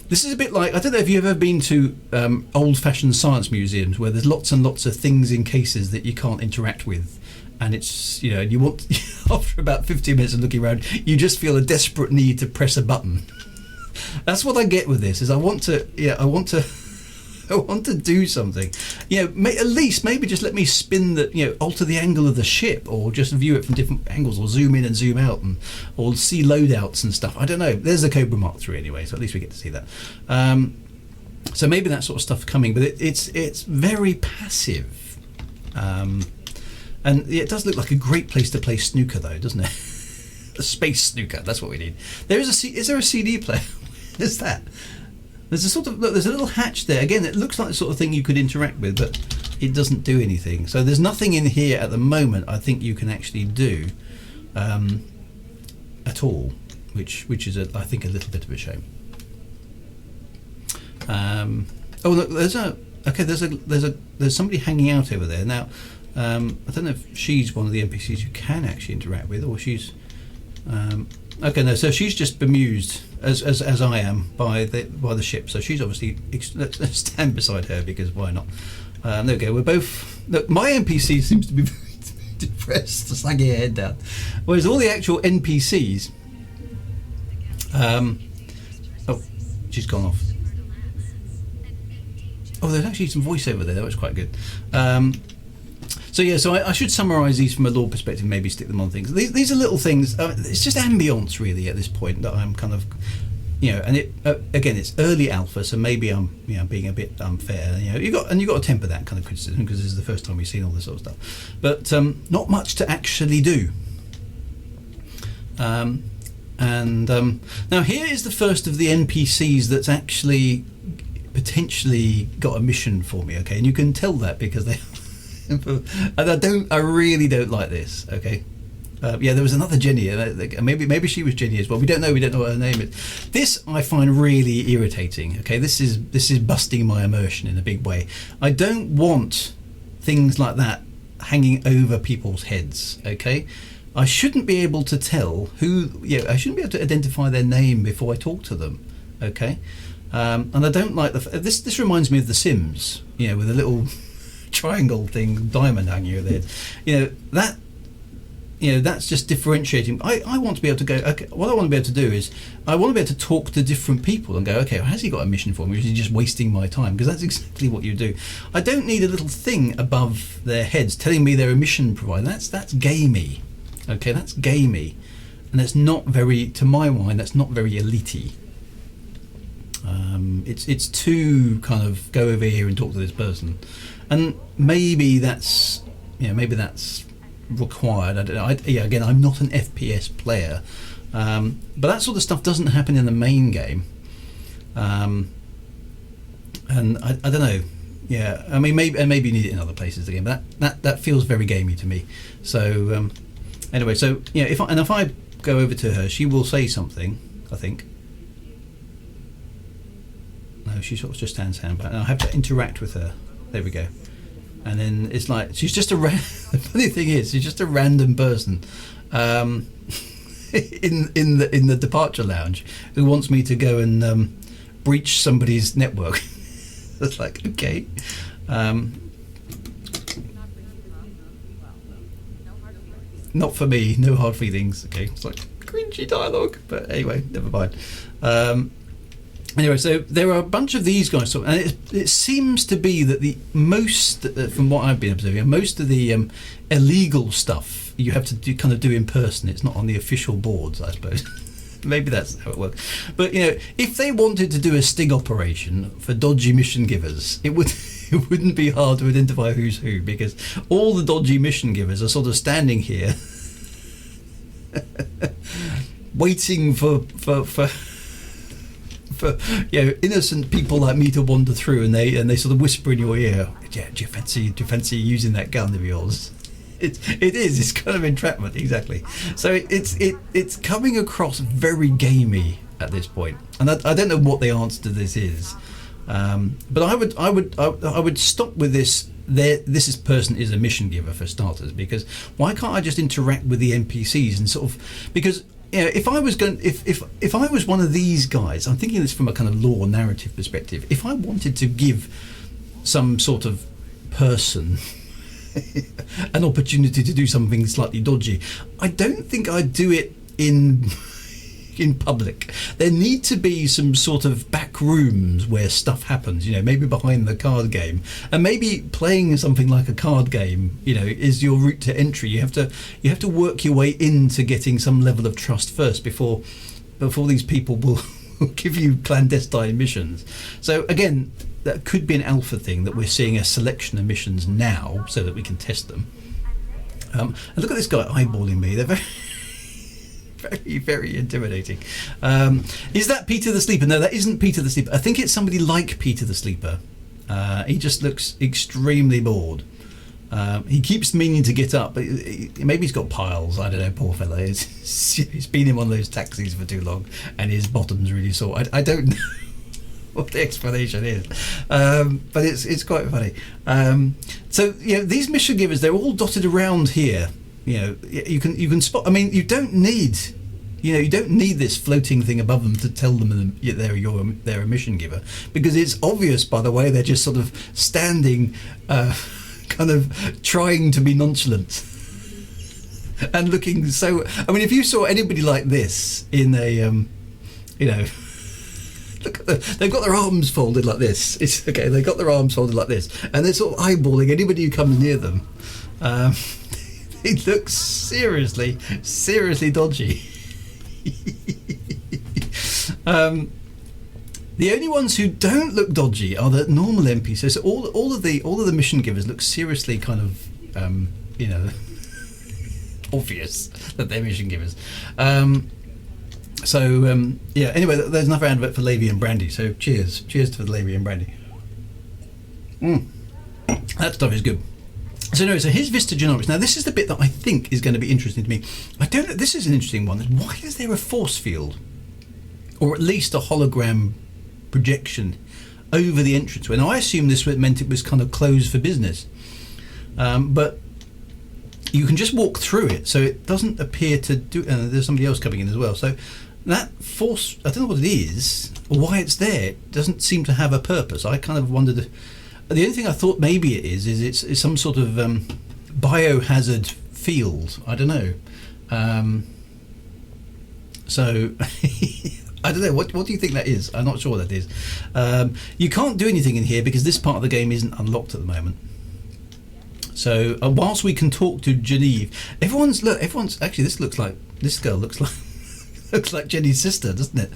This is a bit like, I don't know if you've ever been to old-fashioned science museums where there's lots and lots of things in cases that you can't interact with, and it's you want after about 15 minutes of looking around, you just feel a desperate need to press a button. That's what I get with this. Is I want to do something. At least maybe just let me spin alter the angle of the ship, or just view it from different angles, or zoom in and zoom out, or see loadouts and stuff. I don't know. There's the Cobra Mark III anyway, so at least we get to see that. So maybe that sort of stuff coming, but it's very passive. And it does look like a great place to play snooker, though, doesn't it? A space snooker. That's what we need. Is there a CD player? What is that? There's there's a little hatch there. Again, it looks like the sort of thing you could interact with, but it doesn't do anything. So there's nothing in here at the moment I think you can actually do at all, which is I think a little bit of a shame. Look, there's somebody hanging out over there now. I don't know if she's one of the NPCs you can actually interact with, or she's okay. No, so she's just bemused as I am by the ship. So she's obviously let's stand beside her, because why not? There we go. We're both. Look, my NPC seems to be very depressed, slagging her head down, whereas all the actual NPCs. She's gone off. There's actually some voiceover there. That was quite good. So I should summarise these from a lore perspective, maybe stick them on things. These are little things. It's just ambience really at this point that I'm kind of, and it again, it's early alpha, so maybe I'm being a bit unfair. You got to temper that kind of criticism, because this is the first time we've seen all this sort of stuff. But not much to actually do. Now here is the first of the NPCs that's actually potentially got a mission for me. Okay, and you can tell that because they. And I really don't like this. Okay. Yeah, there was another Jenny. Maybe she was Jenny as well. We don't know. We don't know what her name is. This I find really irritating. Okay, this is busting my immersion in a big way. I don't want things like that hanging over people's heads. Okay, I shouldn't be able to tell who. Yeah, I shouldn't be able to identify their name before I talk to them. Okay, and I don't like this. This reminds me of The Sims. You know, with a little triangle thing, diamond hanging over their head. That's just differentiating. I want to be able to go, okay, what I want to be able to do is I want to be able to talk to different people and go, okay, well, has he got a mission for me, or is he just wasting my time? Because that's exactly what you do. I don't need a little thing above their heads telling me they're a mission provider. That's gamey. Okay, that's gamey. And that's not very, to my mind, that's not very elite-y. It's too kind of go over here and talk to this person. And maybe that's required. I don't know. Again, I'm not an FPS player, but that sort of stuff doesn't happen in the main game. And I don't know. Yeah, I mean, maybe you need it in other places again, but that feels very gamey to me. So anyway, so yeah, if I go over to her, she will say something, I think. No, she sort of just stands hand back, and I have to interact with her. There we go. And then it's like she's just the funny thing is she's just a random person in the departure lounge who wants me to go and breach somebody's network. That's like, okay. Not for me, no hard feelings. Okay, it's like cringy dialogue, but anyway, never mind. Anyway, so there are a bunch of these guys, and it seems to be that the most, from what I've been observing, most of the illegal stuff you have to do in person. It's not on the official boards, I suppose. Maybe that's how it works. But if they wanted to do a sting operation for dodgy mission givers, it wouldn't be hard to identify who's who, because all the dodgy mission givers are sort of standing here, waiting for innocent people like me to wander through, and they sort of whisper in your ear, yeah, do you fancy using that gun of yours? It's kind of entrapment, exactly. So it's coming across very gamey at this point, and I don't know what the answer to this is, but I would stop with this. This person is a mission giver for starters, because why can't I just interact with the NPCs and sort of, because if I was if I was one of these guys, I'm thinking this from a kind of lore narrative perspective. If I wanted to give some sort of person an opportunity to do something slightly dodgy, I don't think I'd do it in public. There need to be some sort of back rooms where stuff happens, maybe behind the card game, and maybe playing something like a card game, is your route to entry. You have to work your way into getting some level of trust first before these people will give you clandestine missions. So again, that could be an alpha thing, that we're seeing a selection of missions now so that we can test them. And look at this guy eyeballing me. They're very very, very intimidating. Is that Peter the Sleeper? No, that isn't Peter the Sleeper. I think it's somebody like Peter the Sleeper. He just looks extremely bored. He keeps meaning to get up, but maybe he's got piles. I don't know, poor fellow. He's been in one of those taxis for too long, and his bottom's really sore. I don't know what the explanation is, but it's quite funny. So these mission givers, they're all dotted around here. You can spot. I mean, you don't need this floating thing above them to tell them they're a mission giver, because it's obvious by the way they're just sort of standing, kind of trying to be nonchalant and looking so. I mean, if you saw anybody like this in a, look at they've got their arms folded like this. It's okay. They've got their arms folded like this, and they're sort of eyeballing anybody who comes near them. It looks seriously dodgy. The only ones who don't look dodgy are the normal NPCs. So all of the mission givers look seriously kind of obvious that they're mission givers. Yeah. Anyway, there's another advert for Lavian brandy. So cheers to the Lavian brandy. That stuff is good. So anyway, so here's Vista Genomics. Now this is the bit that I think is going to be interesting to me. I don't know. This is an interesting one. Why is there a force field, or at least a hologram projection over the entranceway? Now I assume this meant it was kind of closed for business, but you can just walk through it, so it doesn't appear to do. There's somebody else coming in as well. So that force, I don't know what it is or why it's there. It doesn't seem to have a purpose. I kind of wondered. The only thing I thought maybe it is it's some sort of biohazard field. I don't know. So I don't know. What do you think that is? I'm not sure what that is. You can't do anything in here because this part of the game isn't unlocked at the moment. So whilst we can talk to Genevieve, everyone's actually this girl looks like Jenny's sister, doesn't it?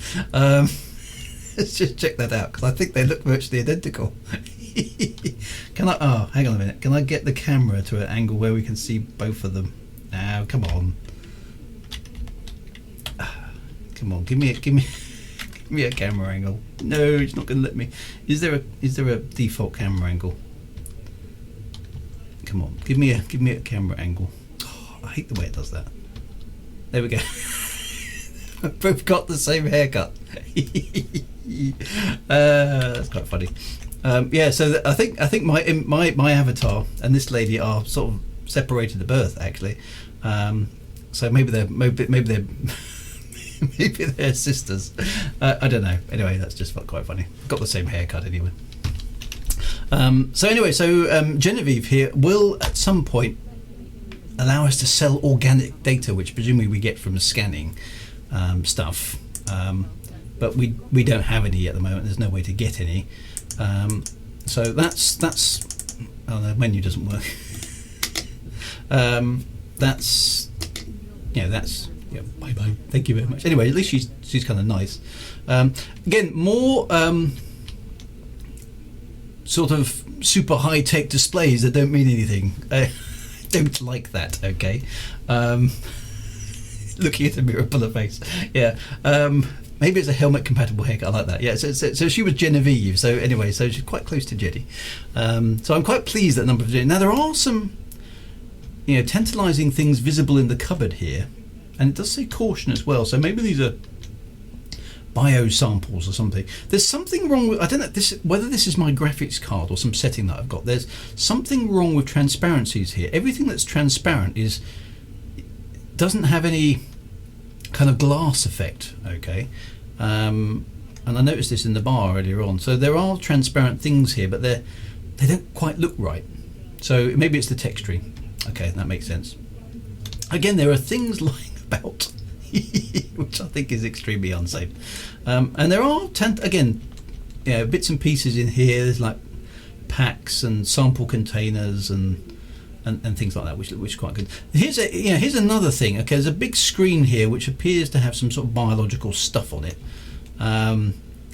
Let's just check that out because I think they look virtually identical. Can I? Oh, hang on a minute. Can I get the camera to an angle where we can see both of them? Now, come on, give me a camera angle. No, it's not going to let me. Is there a default camera angle? Come on, give me a camera angle. Oh, I hate the way it does that. There we go. We've both got the same haircut. That's quite funny. Yeah, so I think my avatar and this lady are sort of separated at birth, actually. So maybe they're maybe they're sisters. I don't know. Anyway, that's just quite funny. Got the same haircut anyway. So Genevieve here will at some point allow us to sell organic data, which presumably we get from scanning stuff. But we don't have any at the moment. There's no way to get any. So that's oh, the menu doesn't work. Bye bye. Thank you very much. Anyway, at least she's kind of nice. Again, more sort of super high tech displays that don't mean anything. I don't like that. Okay. Looking at the mirror, pull her face. Yeah. Maybe it's a helmet compatible haircut. I like that. Yeah. So she was Genevieve. So anyway, so she's quite close to Jenny. So I'm quite pleased that number of Jenny. Now there are some, tantalising things visible in the cupboard here, and it does say caution as well. So maybe these are bio samples or something. There's something wrong with, I don't know whether this is my graphics card or some setting that I've got. There's something wrong with transparencies here. Everything that's transparent doesn't have any kind of glass effect. Okay. And I noticed this in the bar earlier on. So there are transparent things here, but they don't quite look right. So maybe it's the texturing. Okay, that makes sense. Again, there are things lying about, which I think is extremely unsafe. And there are bits and pieces in here. There's like packs and sample containers and things like that, which is quite good. Here's another thing. Okay, there's a big screen here which appears to have some sort of biological stuff on it.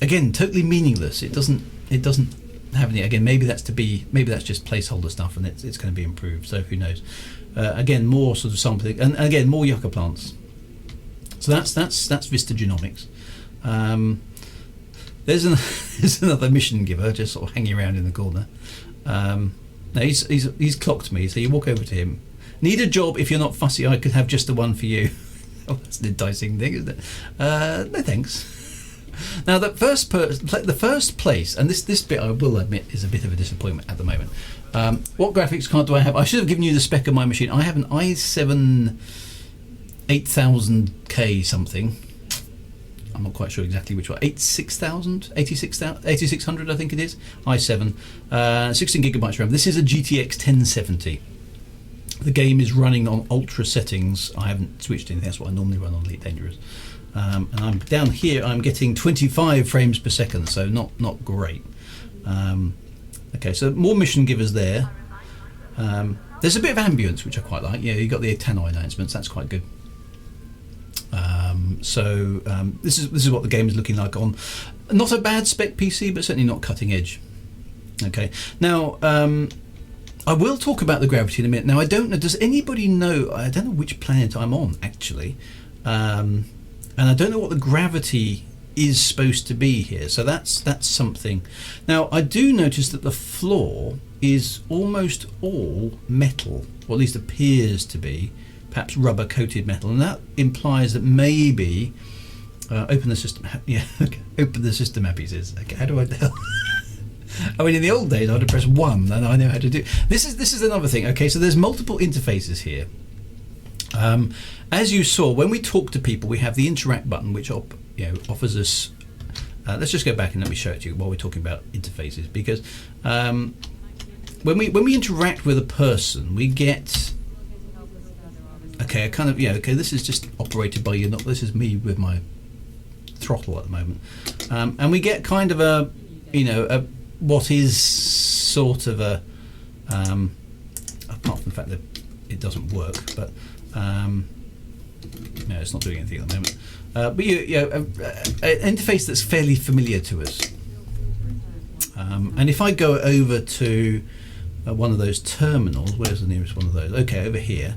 Again, totally meaningless. It doesn't have any. Again, maybe that's just placeholder stuff, and it's going to be improved. So who knows? Again, more sort of sampling, and again more yucca plants. So that's Vista Genomics. There's another mission giver just sort of hanging around in the corner. Now he's clocked me, so you walk over to him. Need a job? If you're not fussy, I could have just the one for you. Oh, that's an enticing thing, isn't it? No thanks. Now the first place, and this bit I will admit is a bit of a disappointment at the moment. What graphics card do I have? I should have given you the spec of my machine. I have an i7 8000K something. I'm not quite sure exactly which one. 8600 I think it is. i7, 16 gigabytes RAM. This is a GTX 1070. The game is running on ultra settings. I haven't switched anything. That's what I normally run on Elite Dangerous. And I'm down here. I'm getting 25 frames per second, so not great. Okay, so more mission givers there. There's a bit of ambience which I quite like. Yeah, you got the tannoy announcements. That's quite good. This is what the game is looking like on not a bad spec PC, but certainly not cutting edge. Okay, now I will talk about the gravity in a minute. Now I don't know. Does anybody know? I don't know which planet I'm on actually. and I don't know what the gravity is supposed to be here, so that's something. Now I do notice that the floor is almost all metal, or at least appears to be, perhaps rubber coated metal, and that implies that maybe open the system. Yeah, okay. Open the system app, he says. Okay, how do I tell? I mean, in the old days, I'd have pressed 1, and I know how to do. This is another thing. Okay, so there's multiple interfaces here. As you saw, when we talk to people, we have the interact button, which offers us. Let's just go back and let me show it to you while we're talking about interfaces, because when we interact with a person, we get. Okay, I kind of okay. This is just operated by you. Not this is me with my throttle at the moment, and we get kind of a what is sort of a apart from the fact that it doesn't work, but no, it's not doing anything at the moment. But an interface that's fairly familiar to us. And if I go over to one of those terminals, where's the nearest one of those? Okay, over here.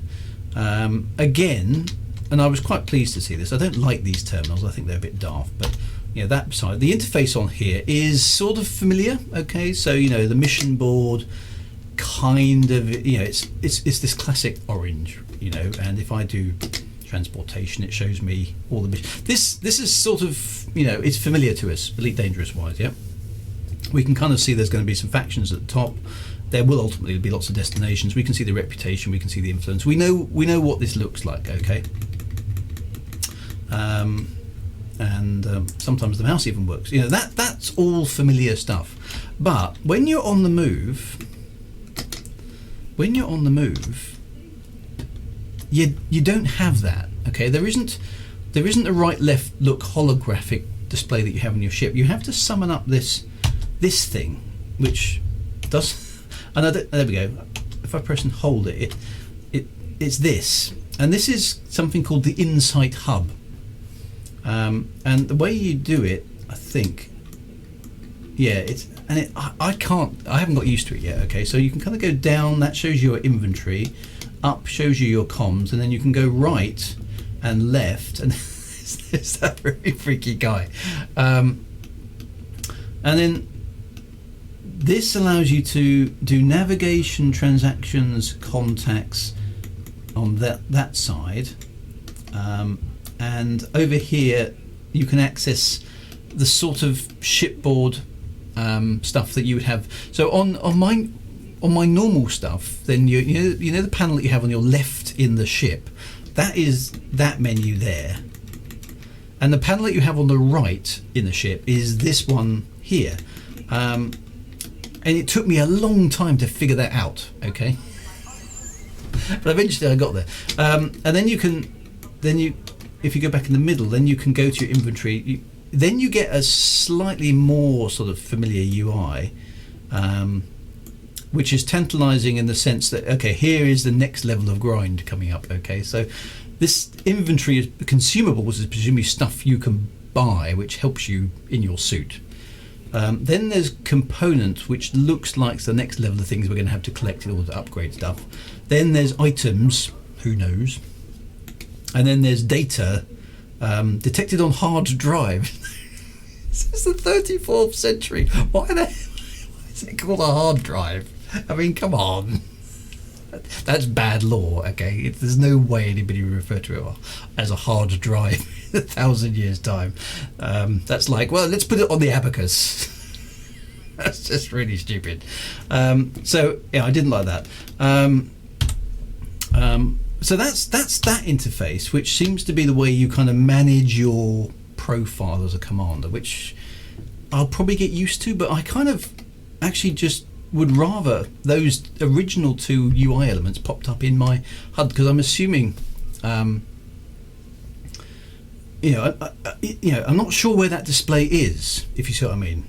Again, and I was quite pleased to see this. I don't like these terminals. I think they're a bit daft, but that side, the interface on here is sort of familiar. Okay, so the mission board, kind of, it's this classic orange, and if I do transportation, it shows me all the mission. This is sort of, it's familiar to us, Elite Dangerous wise. Yeah, we can kind of see there's going to be some factions at the top. There will ultimately be lots of destinations. We can see the reputation, we can see the influence. We know what this looks like. Okay. Sometimes the mouse even works. That's all familiar stuff. But when you're on the move, you don't have that. Okay, there isn't a right left look holographic display that you have on your ship. You have to summon up this thing, which does. And there we go. If I press and hold it's this, and this is something called the Insight Hub. And the way you do it, I think, I haven't got used to it yet. Okay, so you can kind of go down. That shows you your inventory. Up shows you your comms, and then you can go right and left, and there's that really freaky guy. And then this allows you to do navigation, transactions, contacts on that side, and over here you can access the sort of shipboard stuff that you would have. So on my normal stuff, then you know the panel that you have on your left in the ship, that is that menu there, and the panel that you have on the right in the ship is this one here. And it took me a long time to figure that out, okay? But eventually I got there. And then if you go back in the middle, then you can go to your inventory. Then you get a slightly more sort of familiar UI, which is tantalizing in the sense that, okay, here is the next level of grind coming up, okay? So this inventory is consumables, is presumably stuff you can buy, which helps you in your suit. Then there's components, which looks like the next level of things we're going to have to collect in order to upgrade stuff. Then there's items, who knows? And then there's data detected on hard drive. This is the 34th century. Why is it called a hard drive? I mean, come on. That's bad law, okay? There's no way anybody would refer to it as a hard drive in 1,000 years' time. That's like, well, let's put it on the abacus. That's just really stupid. So, yeah, I didn't like that. So that's that interface, which seems to be the way you kind of manage your profile as a commander, which I'll probably get used to, but I kind of actually just would rather those original two UI elements popped up in my HUD, because I'm assuming, I'm not sure where that display is, if you see what I mean.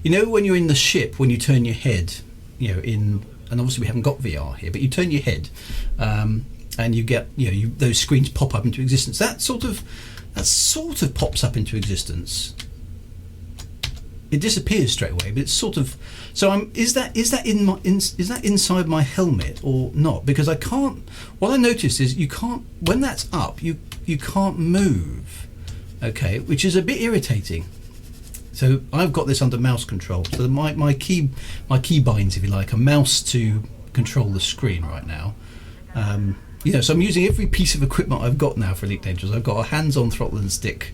When you're in the ship, when you turn your head, and obviously we haven't got VR here, but you turn your head, and you get, those screens pop up into existence. That sort of pops up into existence. It disappears straight away, but it's sort of. So is that inside my helmet or not? Because I can't. What I noticed is you can't, when that's up, you can't move. okay, which is a bit irritating. So I've got this under mouse control. So my key binds, if you like, a mouse to control the screen right now. So I'm using every piece of equipment I've got now for Elite Dangerous. I've got a hands-on throttle and stick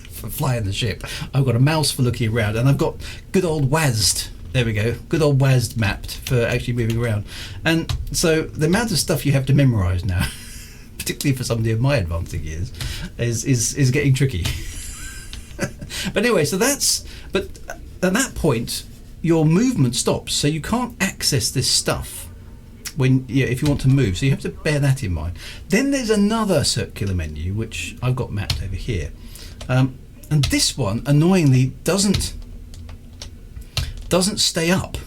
for flying the ship. I've got a mouse for looking around, and I've got good old WASD. There we go. Good old WASD mapped for actually moving around. And so the amount of stuff you have to memorise now, particularly for somebody of my advancing years, is getting tricky. But anyway, but at that point, your movement stops, so you can't access this stuff if you want to move. So you have to bear that in mind. Then there's another circular menu which I've got mapped over here, and this one annoyingly doesn't stay up,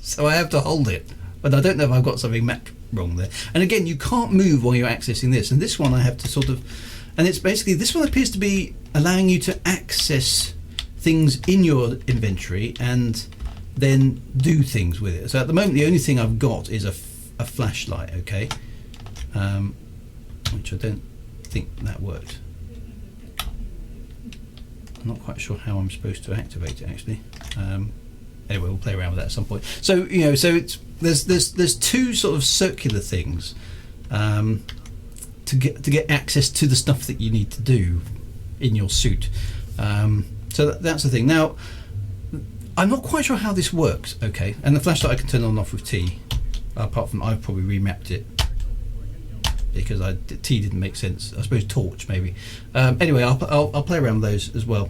so I have to hold it. But I don't know if I've got something mapped wrong there. And again, you can't move while you're accessing this. And this one I have to sort of, and it's basically, this one appears to be allowing you to access things in your inventory and then do things with it. So at the moment, the only thing I've got is a flashlight, okay, which I don't think that worked. I'm not quite sure how I'm supposed to activate it actually. Anyway, we'll play around with that at some point. So so it's there's two sort of circular things to get access to the stuff that you need to do in your suit. So that's the thing. Now, I'm not quite sure how this works. Okay, and the flashlight I can turn on and off with T. Apart from I've probably remapped it because T didn't make sense. I suppose torch maybe. Anyway, I'll play around with those as well.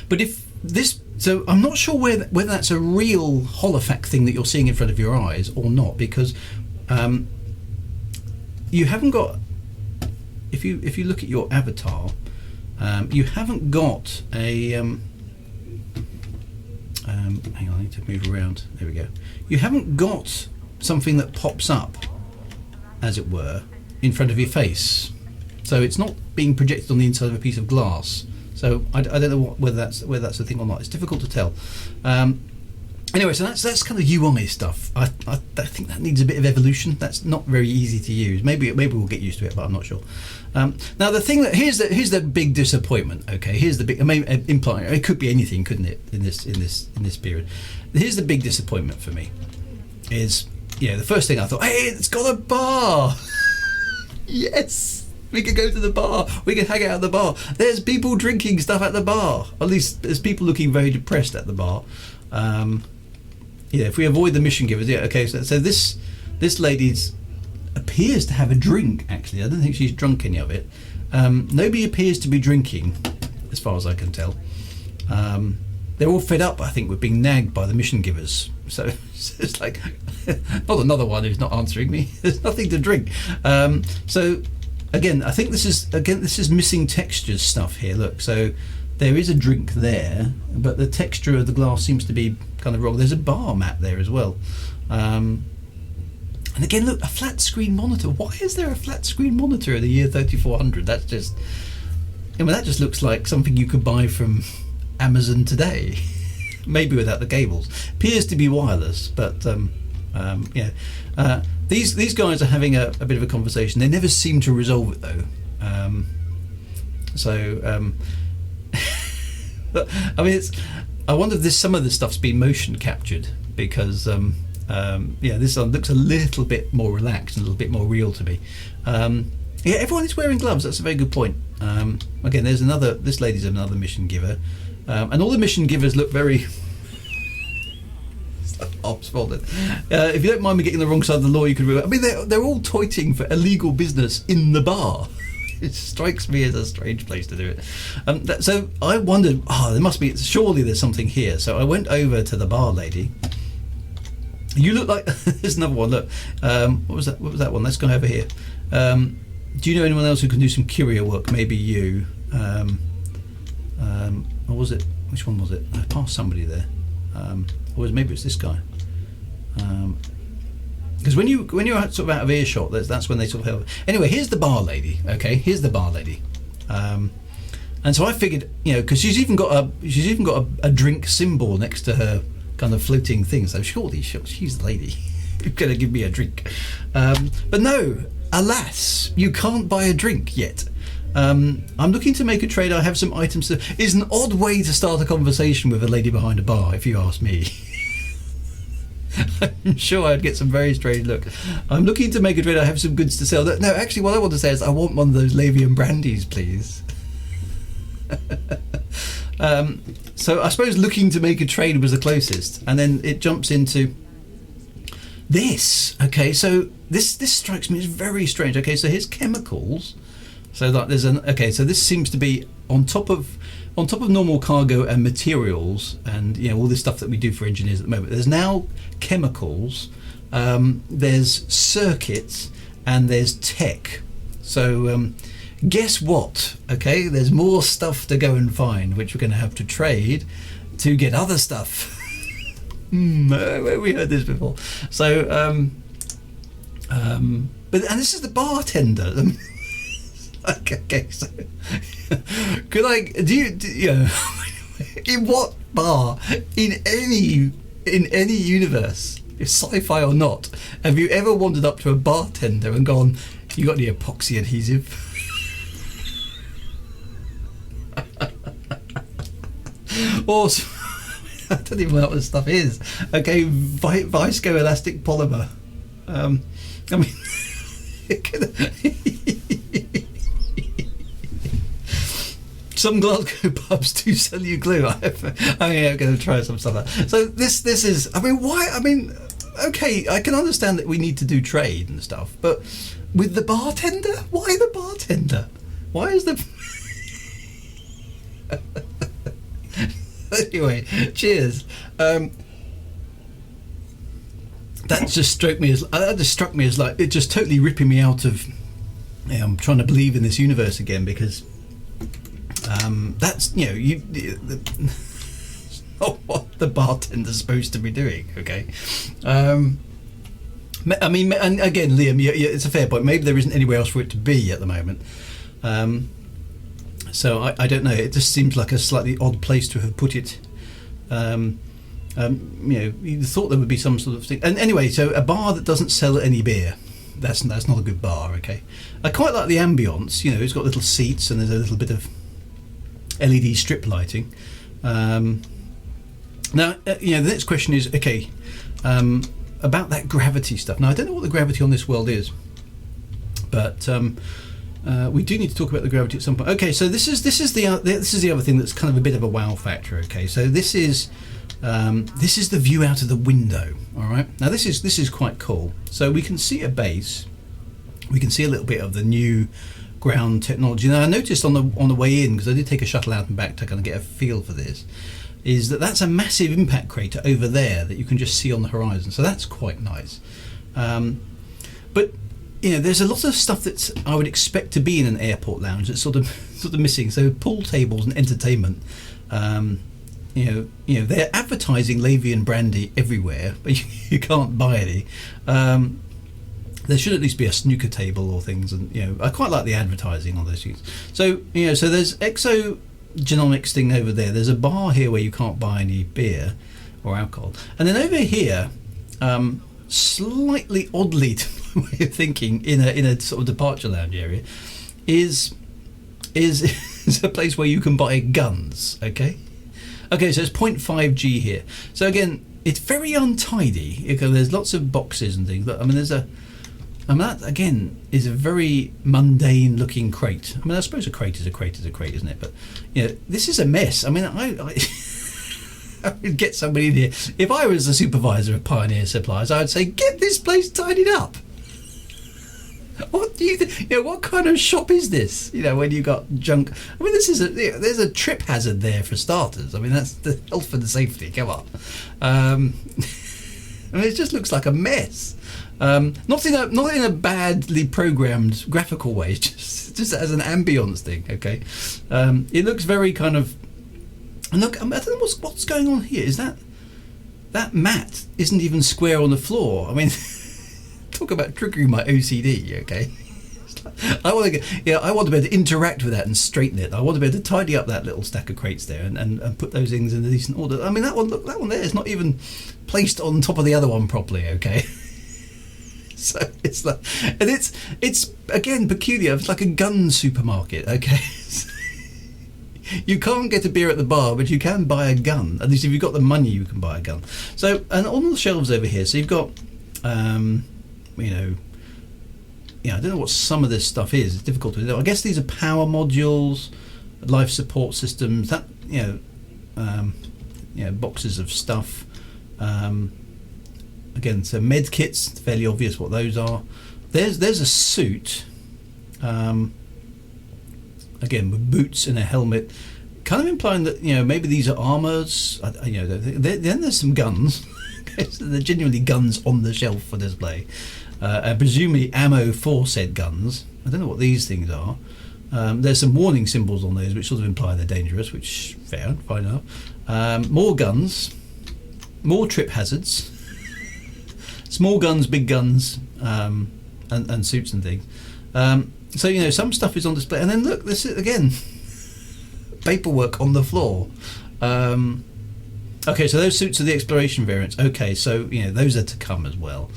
But if this, so I'm not sure whether that's a real holofact thing that you're seeing in front of your eyes or not, because you haven't got. If you look at your avatar, you haven't got a. Hang on, I need to move around. There we go. You haven't got something that pops up, as it were, in front of your face. So it's not being projected on the inside of a piece of glass. So I don't know whether that's a thing or not. It's difficult to tell. Anyway, so that's kind of UI stuff. I think that needs a bit of evolution. That's not very easy to use. Maybe we'll get used to it, but I'm not sure. Now the thing that here's the big disappointment. Okay, here's the big. I mean, implying it could be anything, couldn't it? In this period, here's the big disappointment for me. Is the first thing I thought, hey, it's got a bar. Yes, we could go to the bar. We can hang out at the bar. There's people drinking stuff at the bar. At least there's people looking very depressed at the bar. If we avoid the mission givers, okay. So this lady appears to have a drink. Actually, I don't think she's drunk any of it. Nobody appears to be drinking, as far as I can tell. They're all fed up, I think, with being nagged by the mission givers. So it's like, not another one who's not answering me. There's nothing to drink. So again, I think this is missing textures stuff here. Look, so there is a drink there, but the texture of the glass seems to be kind of wrong. There's a bar map there as well. And again, look, a flat screen monitor. Why is there a flat screen monitor in the year 3400? That's just, that just looks like something you could buy from Amazon today. Maybe without the cables. Appears to be wireless, but these guys are having a bit of a conversation. They never seem to resolve it though. But, I mean, I wonder if some of this stuff's been motion captured, because this one looks a little bit more relaxed and a little bit more real to me. Everyone is wearing gloves. That's a very good point. Again, this lady's another mission giver, and all the mission givers look very if you don't mind me getting the wrong side of the law, you could. I mean, they're all toiting for illegal business in the bar. It strikes me as a strange place to do it. So I wondered, surely there's something here. So I went over to the bar lady. You look like, there's another one, look. What was that one? Let's go over here. Do you know anyone else who can do some curio work? Maybe you. Or was it, which one was it? I passed somebody there. Or maybe it's this guy. Because when you're sort of out of earshot, that's when they sort of help. Anyway, here's the bar lady. Okay, here's the bar lady. And so I figured, because she's even got a drink symbol next to her kind of floating thing. So surely she's the lady who's going to give me a drink. But no, alas, you can't buy a drink yet. I'm looking to make a trade. I have some items to... It's an odd way to start a conversation with a lady behind a bar, if you ask me. I'm sure I'd get some very strange look. I'm looking to make a trade. I have some goods to sell. No, actually, what I want to say is I want one of those Lavian brandies, please. So I suppose looking to make a trade was the closest, and then it jumps into this. Okay, so this strikes me as very strange. Okay, so here's chemicals. So that there's an so this seems to be on top of normal cargo and materials, and all this stuff that we do for engineers at the moment. There's now chemicals, there's circuits, and there's tech. So guess what? Okay, there's more stuff to go and find, which we're going to have to trade to get other stuff. We heard this before. So and this is the bartender. Okay, so could I in what bar in any universe, if sci-fi or not, have you ever wandered up to a bartender and gone, "You got any epoxy adhesive?" Or I don't even know what this stuff is. Okay, viscoelastic polymer. I mean, some Glasgow pubs do sell you glue. I'm going to try some stuff like that. So this is. I mean, why? I mean, okay, I can understand that we need to do trade and stuff, but with the bartender, why the bartender? Why is the? Anyway, cheers. That just struck me as like it just totally ripping me out of. I'm trying to believe in this universe again, because that's not what the bartender's supposed to be doing. Okay. I mean, and again, Liam, it's a fair point. Maybe there isn't anywhere else for it to be at the moment. So I don't know. It just seems like a slightly odd place to have put it. You thought there would be some sort of thing. And anyway, so a bar that doesn't sell any beer, that's not a good bar. Okay. I quite like the ambience. It's got little seats and there's a little bit of LED strip lighting. Now, the next question is about that gravity stuff. Now, I don't know what the gravity on this world is, but we do need to talk about the gravity at some point. Okay, so this is the other thing that's kind of a bit of a wow factor. Okay, so this is the view out of the window. All right, now this is quite cool. So we can see a base, we can see a little bit of the new ground technology. Now I noticed on the way in, because I did take a shuttle out and back to kind of get a feel for this, is that's a massive impact crater over there that you can just see on the horizon. So that's quite nice. But there's a lot of stuff that I would expect to be in an airport lounge that's sort of missing. So pool tables and entertainment. They're advertising Lavian brandy everywhere, but you can't buy any. There should at least be a snooker table or things, and I quite like the advertising on those things. So so there's exogenomics thing over there. There's a bar here where you can't buy any beer or alcohol, and then over here, slightly oddly to my way of thinking, in a sort of departure lounge area, is a place where you can buy guns. Okay, so it's 0.5 G here. So again, it's very untidy. There's lots of boxes and things, but that again is a very mundane looking crate. I suppose a crate is a crate, isn't it? But this is a mess. I would get somebody in here. If I was the supervisor of Pioneer Supplies, I would say, get this place tidied up. What do you think? What kind of shop is this? When you got junk. This is there's a trip hazard there for starters. That's the health and the safety. Come on. It just looks like a mess. Not in a badly programmed graphical way, just as an ambience thing. Okay, it looks very kind of. And look, I don't know what's going on here. Is that mat isn't even square on the floor? Talk about triggering my OCD. Okay, I want to be able to interact with that and straighten it. I want to be able to tidy up that little stack of crates there and put those things in a decent order. That one there is not even placed on top of the other one properly. Okay. So it's like, and it's again peculiar. It's like a gun supermarket. Okay, you can't get a beer at the bar, but you can buy a gun. At least if you've got the money, you can buy a gun. So, and on the shelves over here, so you've got, I don't know what some of this stuff is. It's difficult to know. I guess these are power modules, life support systems. That boxes of stuff. Again, so med kits, fairly obvious what those are. There's a suit, again with boots and a helmet, kind of implying that maybe these are armors. Then there's some guns. So they're genuinely guns on the shelf for display, and presumably ammo for said guns. I don't know what these things are. There's some warning symbols on those which sort of imply they're dangerous, which fine enough. More guns, more trip hazards. Small guns, big guns, and suits and things. So some stuff is on display, and then look, this is again paperwork on the floor. Okay, so those suits are the exploration variants. Okay, so those are to come as well.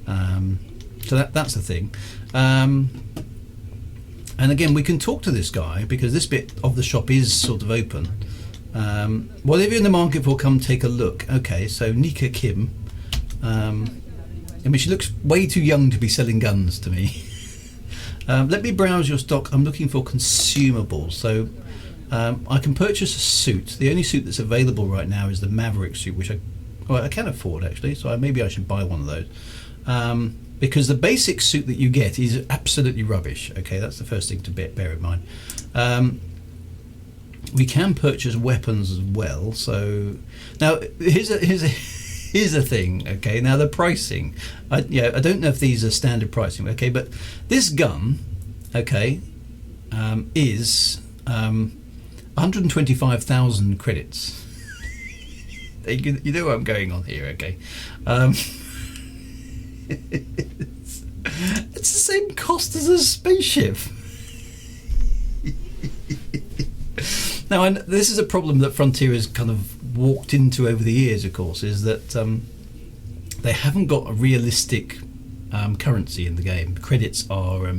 So that's the thing. And again, we can talk to this guy because this bit of the shop is sort of open. Whatever you're in the market for, come take a look. Okay, so Nika Kim. She looks way too young to be selling guns to me. Let me browse your stock. I'm looking for consumables. So I can purchase a suit. The only suit that's available right now is the Maverick suit, which I can afford actually. So maybe I should buy one of those. Because the basic suit that you get is absolutely rubbish. Okay, that's the first thing to bear in mind. We can purchase weapons as well. So now here's a thing. Okay, now the pricing. I don't know if these are standard pricing. Okay, but this gun, okay, is 125,000 credits. You know where I'm going on here. Okay. It's the same cost as a spaceship. Now, and this is a problem that Frontier has kind of walked into over the years, of course, is that they haven't got a realistic currency in the game. Credits are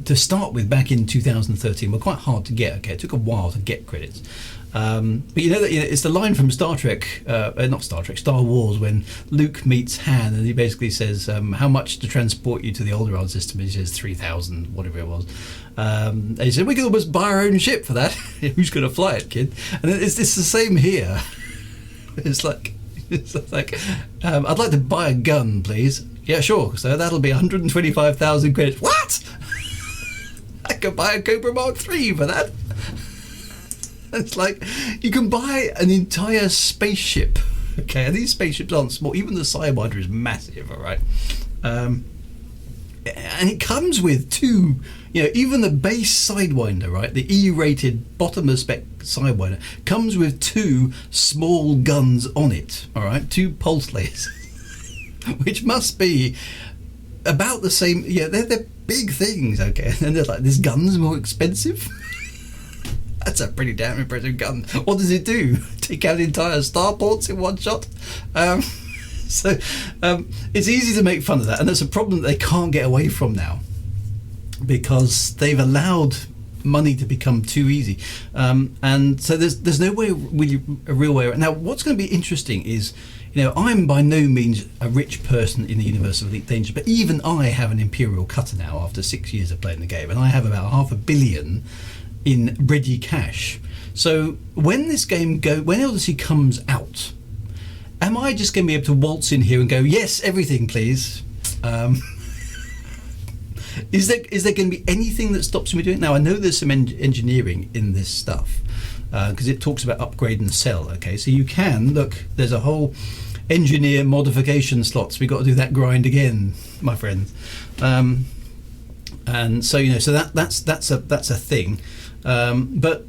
to start with, back in 2013, were quite hard to get. Okay, it took a while to get credits. But it's the line from Star Wars, when Luke meets Han and he basically says, how much to transport you to the Alderaan system? He says 3,000, whatever it was. And he said, we could almost buy our own ship for that. Who's going to fly it, kid? And it's the same here. It's like I'd like to buy a gun, please. Yeah, sure. So that'll be 125,000 credits. What? I could buy a Cobra Mark III for that. It's like you can buy an entire spaceship. Okay, and these spaceships aren't small. Even the Sidewinder is massive. All right, and it comes with two. Even the base Sidewinder, right? The E-rated bottom of spec Sidewinder comes with two small guns on it. All right, two pulse lasers, which must be about the same. Yeah, they're big things. Okay, and they're like, this gun's more expensive. That's a pretty damn impressive gun. What does it do? Take out entire starports in one shot? So it's easy to make fun of that, and that's a problem that they can't get away from now, because they've allowed money to become too easy. And so there's no way, really, a real way around. Now, what's going to be interesting is, I'm by no means a rich person in the universe of Elite Dangerous, but even I have an Imperial cutter now after 6 years of playing the game, and I have about $500 million in ready cash. So when this game when Odyssey comes out, am I just going to be able to waltz in here and go, yes, everything, please? Is there going to be anything that stops me doing it? Now, I know there's some engineering in this stuff, because it talks about upgrading the cell. Okay, so you can look. There's a whole engineer modification slots. We've got to do that grind again, my friends. And so so that's a thing. But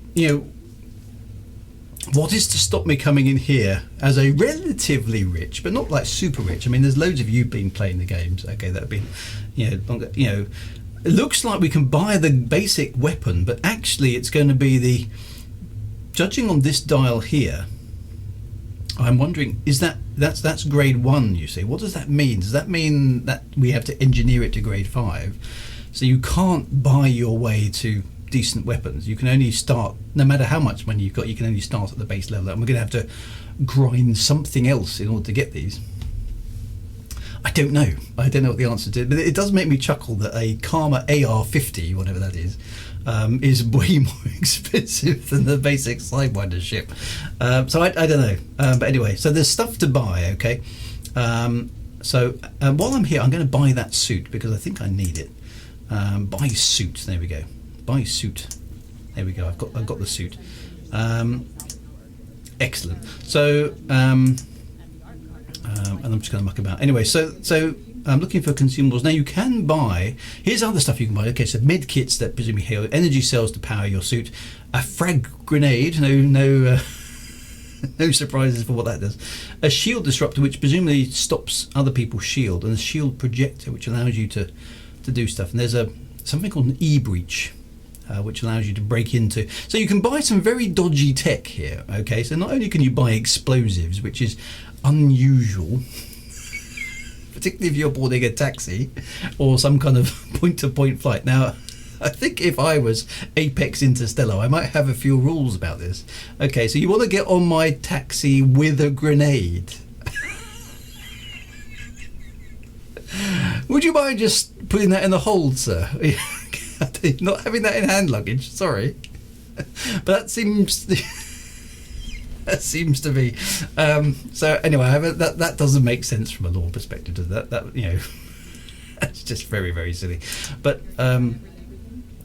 what is to stop me coming in here as a relatively rich, but not like super rich? I mean, there's loads of you been playing the games, okay, that have been, longer. It looks like we can buy the basic weapon, but actually it's going to be judging on this dial here, I'm wondering, is that's grade 1, you see? What does that mean? Does that mean that we have to engineer it to grade 5? So you can't buy your way to decent weapons. You can only start, no matter how much money you've got, you can only start at the base level. And we're going to have to grind something else in order to get these. I don't know what the answer to, but it does make me chuckle that a Karma AR-50, whatever that is way more expensive than the basic Sidewinder ship. So I don't know. But anyway, so there's stuff to buy, okay? So while I'm here, I'm going to buy that suit because I think I need it. Buy suit, there we go. Buy suit. There we go, I've got the suit. Excellent. So, and I'm just going to muck about. Anyway, so I'm looking for consumables. Now you can buy, here's other stuff you can buy. Okay, so med kits that presumably heal, energy cells to power your suit, a frag grenade, no surprises for what that does, a shield disruptor which presumably stops other people's shield, and a shield projector which allows you to do stuff. And there's something called an e-breach, which allows you to break into. So you can buy some very dodgy tech here, okay? So not only can you buy explosives, which is unusual, particularly if you're boarding a taxi or some kind of point-to-point flight. Now, I think if I was Apex Interstellar, I might have a few rules about this. Okay, so you want to get on my taxi with a grenade. Would you mind just putting that in the hold, sir? Not having that in hand luggage, sorry. But that seems to be so anyway, that doesn't make sense from a law perspective, does that you know. That's just very, very silly, but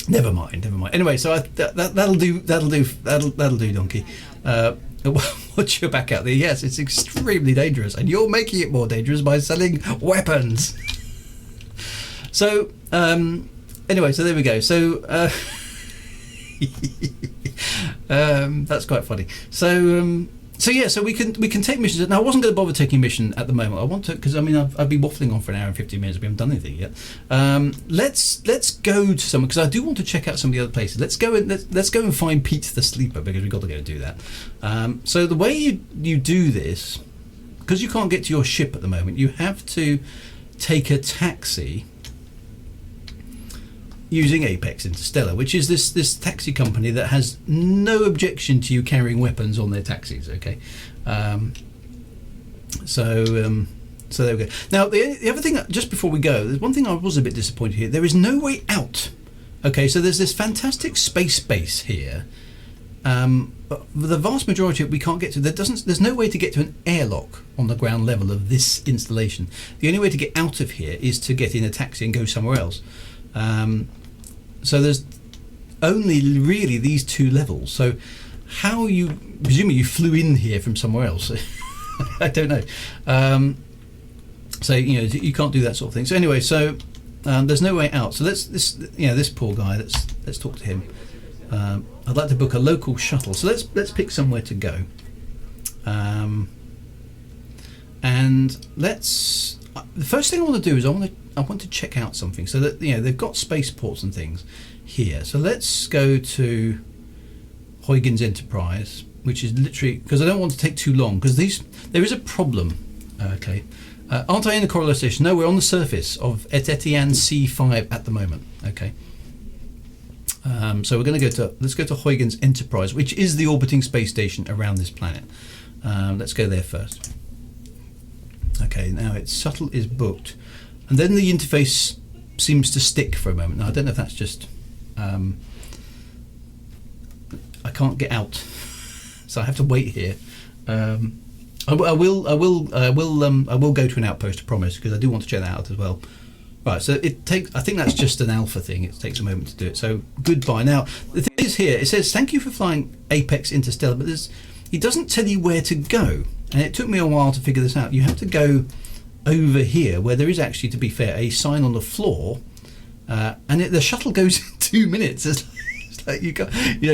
never mind. Anyway, so that'll do, donkey. Watch your back out there. Yes, it's extremely dangerous, and you're making it more dangerous by selling weapons. So anyway, so there we go. So that's quite funny. So yeah, so we can take missions. Now I wasn't going to bother taking a mission at the moment. I want to, because I mean I've been waffling on for an hour and 15 minutes. We haven't done anything yet. Let's go to somewhere, because I do want to check out some of the other places. Let's go and find Pete the Sleeper, because we've got to go do that. So the way you do this, because you can't get to your ship at the moment, you have to take a taxi using Apex Interstellar, which is this taxi company that has no objection to you carrying weapons on their taxis. Okay, so there we go. Now the other thing, just before we go, there's one thing I was a bit disappointed here. There is no way out. Okay, so there's this fantastic space base here, but the vast majority of it we can't get to. There's no way to get to an airlock on the ground level of this installation. The only way to get out of here is to get in a taxi and go somewhere else. So there's only really these two levels. So how presumably you flew in here from somewhere else. I don't know. So you know, you can't do that sort of thing. So anyway, so there's no way out. So this poor guy. Let's talk to him. I'd like to book a local shuttle. So let's pick somewhere to go. And the first thing I want to do is I want to check out something, so that they've got spaceports and things here. So let's go to Huygens Enterprise, which is literally, because I don't want to take too long, because there is a problem. Okay, aren't I in the Coriolis station? No, we're on the surface of Etienne C5 at the moment. Okay, so we're going to let's go to Huygens Enterprise, which is the orbiting space station around this planet. Let's go there first. Okay, now its shuttle is booked, and then the interface seems to stick for a moment. Now I don't know if that's just I can't get out, so I have to wait here. I will go to an outpost, I promise, because I do want to check that out as well. Right, so it takes, I think that's just an alpha thing. It takes a moment to do it. So goodbye. Now the thing is here, it says thank you for flying Apex Interstellar, but it doesn't tell you where to go. And it took me a while to figure this out. You have to go over here, where there is actually, to be fair, a sign on the floor, and the shuttle goes in 2 minutes. It's like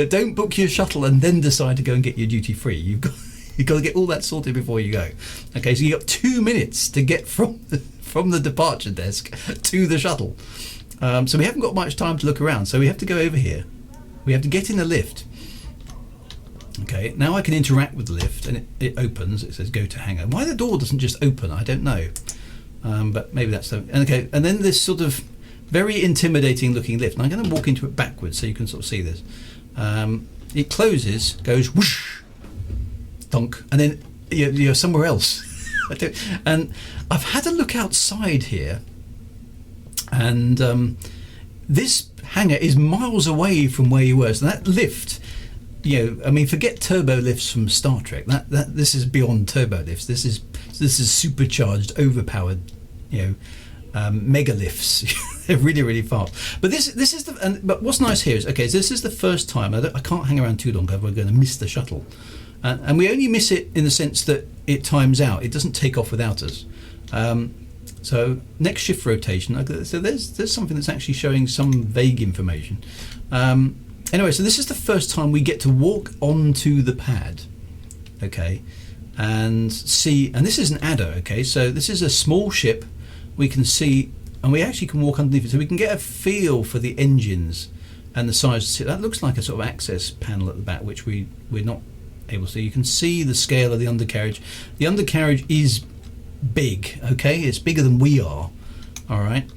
don't book your shuttle and then decide to go and get your duty free. You've got to get all that sorted before you go. Okay, so you've got 2 minutes to get from the departure desk to the shuttle. So we haven't got much time to look around. So we have to go over here. We have to get in the lift. Okay, now I can interact with the lift, and it opens. It says go to hangar. Why the door doesn't just open, I don't know. But maybe that's the... Okay, and then this sort of very intimidating looking lift. And I'm going to walk into it backwards so you can sort of see this. It closes, goes whoosh, donk, and then you're somewhere else. And I've had a look outside here, and this hangar is miles away from where you were. So that lift, I mean, forget turbo lifts from Star Trek. This is beyond turbo lifts. This is supercharged, overpowered, mega lifts. They're really, really fast. But this is but what's nice here is, okay, so this is the first time I can't hang around too long because we're going to miss the shuttle, and we only miss it in the sense that it times out. It doesn't take off without us. So next shift rotation. So there's something that's actually showing some vague information. Anyway, so this is the first time we get to walk onto the pad, okay, and see. And this is an adder, okay. So this is a small ship. We can see, and we actually can walk underneath it, so we can get a feel for the engines and the size. That looks like a sort of access panel at the back, which we're not able to see. You can see the scale of the undercarriage. The undercarriage is big, okay. It's bigger than we are. All right.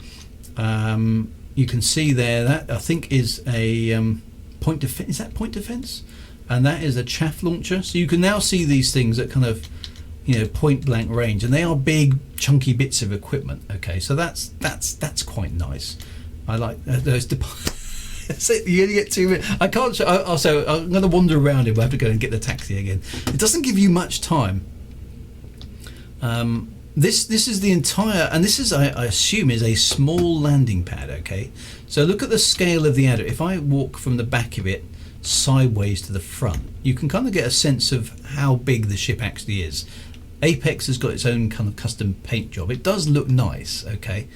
You can see there that I think is a point defense. Is that point defense? And that is a chaff launcher. So you can now see these things at kind of point blank range, and they are big chunky bits of equipment. Okay, so that's quite nice. I like those. So you only get 2 minutes. I can't. Also, I'm going to wander around it. We'll have to go and get the taxi again. It doesn't give you much time. This is the entire, and this is I assume is a small landing pad. Okay, so look at the scale of the adder. If I walk from the back of it sideways to the front, you can kind of get a sense of how big the ship actually is. Apex has got its own kind of custom paint job. It does look nice. Okay,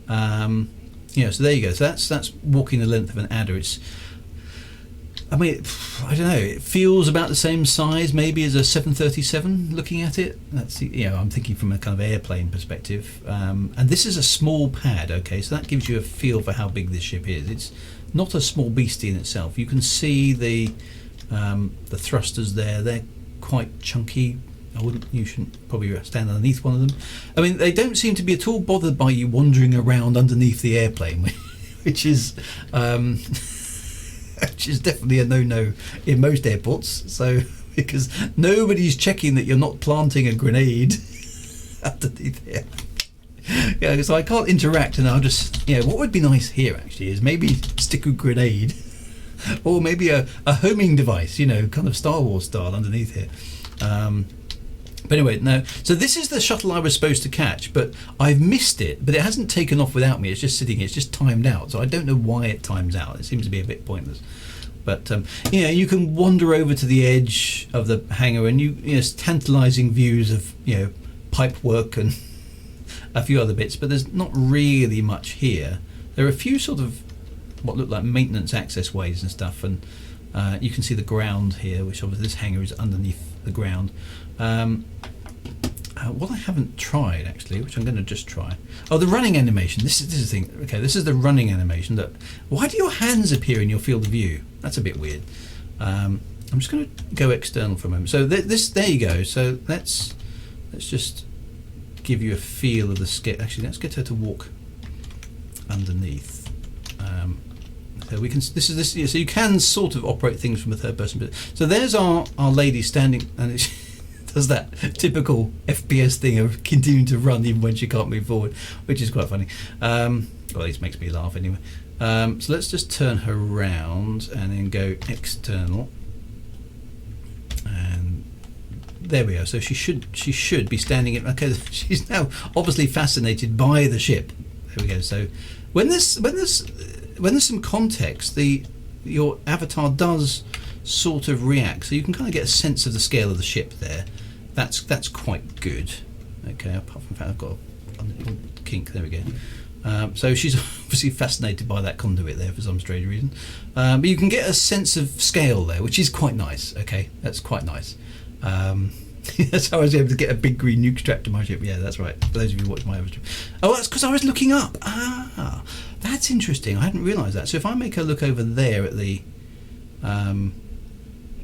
so there you go. So that's walking the length of an adder. I mean, I don't know. It feels about the same size, maybe, as a 737. Looking at it, I'm thinking from a kind of airplane perspective. And this is a small pad. Okay, so that gives you a feel for how big this ship is. It's not a small beastie in itself. You can see the thrusters there. They're quite chunky. You shouldn't probably stand underneath one of them. I mean, they don't seem to be at all bothered by you wandering around underneath the airplane, which is definitely a no-no in most airports. So because nobody's checking that you're not planting a grenade underneath here. So I can't interact, and I'll just what would be nice here actually is maybe stick a grenade, or maybe a homing device, kind of Star Wars style underneath here. But anyway, no. So this is the shuttle I was supposed to catch, but I've missed it. But it hasn't taken off without me. It's just sitting here. It's just timed out. So I don't know why it times out. It seems to be a bit pointless. But you can wander over to the edge of the hangar, and it's tantalising views of pipe work and a few other bits. But there's not really much here. There are a few sort of what look like maintenance access ways and stuff, and you can see the ground here, which obviously this hangar is underneath the ground. What I haven't tried actually, which I'm going to just try. Oh, the running animation. This is the thing. Okay, this is the running animation. Why do your hands appear in your field of view? That's a bit weird. I'm just going to go external for a moment. So there you go. So let's just give you a feel of the skit. Actually, let's get her to walk underneath. So we can. This. So you can sort of operate things from a third person. So there's our lady standing, and it does that typical FPS thing of continuing to run even when she can't move forward, which is quite funny. Well, at least makes me laugh anyway. So let's just turn her around and then go external, and there we are. So she should be standing in. Okay, she's now obviously fascinated by the ship. There we go. So when there's some context, your avatar does sort of react, so you can kind of get a sense of the scale of the ship there. That's quite good. Okay, apart from the fact I've got a little kink. There we go. So she's obviously fascinated by that conduit there for some strange reason. But you can get a sense of scale there, which is quite nice. Okay, that's quite nice. That's how I was able to get a big green nuke strapped to my ship. Yeah, that's right. For those of you who watch my other stream. Oh, that's because I was looking up. Ah, that's interesting. I hadn't realised that. So if I make her look over there at the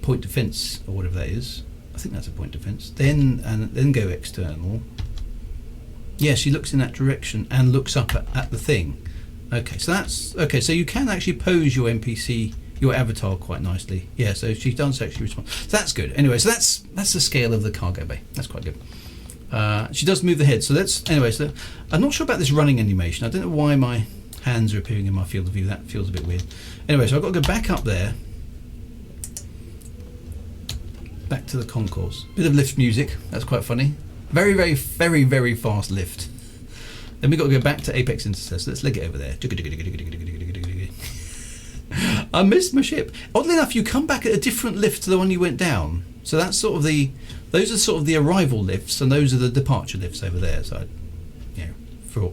point defense or whatever that is. I think that's a point defense. Then go external. Yeah, she looks in that direction and looks up at the thing. Okay, so that's okay. So you can actually pose your NPC, your avatar, quite nicely. Yeah, so she does actually respond. So that's good. Anyway, so that's the scale of the cargo bay. That's quite good. She does move the head. So anyway. So I'm not sure about this running animation. I don't know why my hands are appearing in my field of view. That feels a bit weird. Anyway, so I've got to go back up there. Back to the concourse. Bit of lift music. That's quite funny. Very, very, very, very fast lift. Then we've got to go back to Apex Intercessor. Let's leg it over there. I missed my ship. Oddly enough, you come back at a different lift to the one you went down. So that's sort of those are sort of the arrival lifts, and those are the departure lifts over there. So, for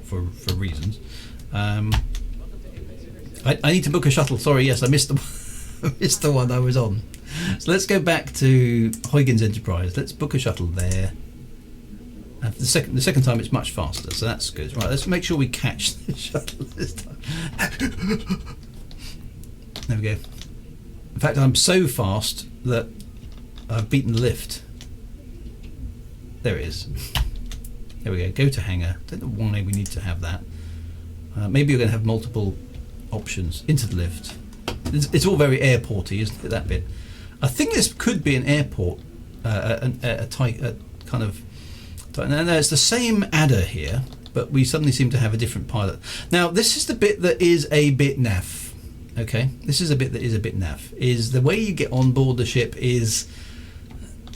reasons. I need to book a shuttle. Sorry, yes, I missed the one I was on. So let's go back to Huygens Enterprise. Let's book a shuttle there. The second time it's much faster, so that's good. Right, let's make sure we catch the shuttle this time. There we go. In fact, I'm so fast that I've beaten the lift. There it is. There we go. Go to hangar. Don't know why we need to have that. Maybe you're going to have multiple options. Into the lift. It's all very airporty, isn't it, that bit? I think this could be an airport, a kind of. No, it's the same adder here, but we suddenly seem to have a different pilot. Now, this is the bit that is a bit naff. Okay, this is a bit that is a bit naff. Is the way you get on board the ship is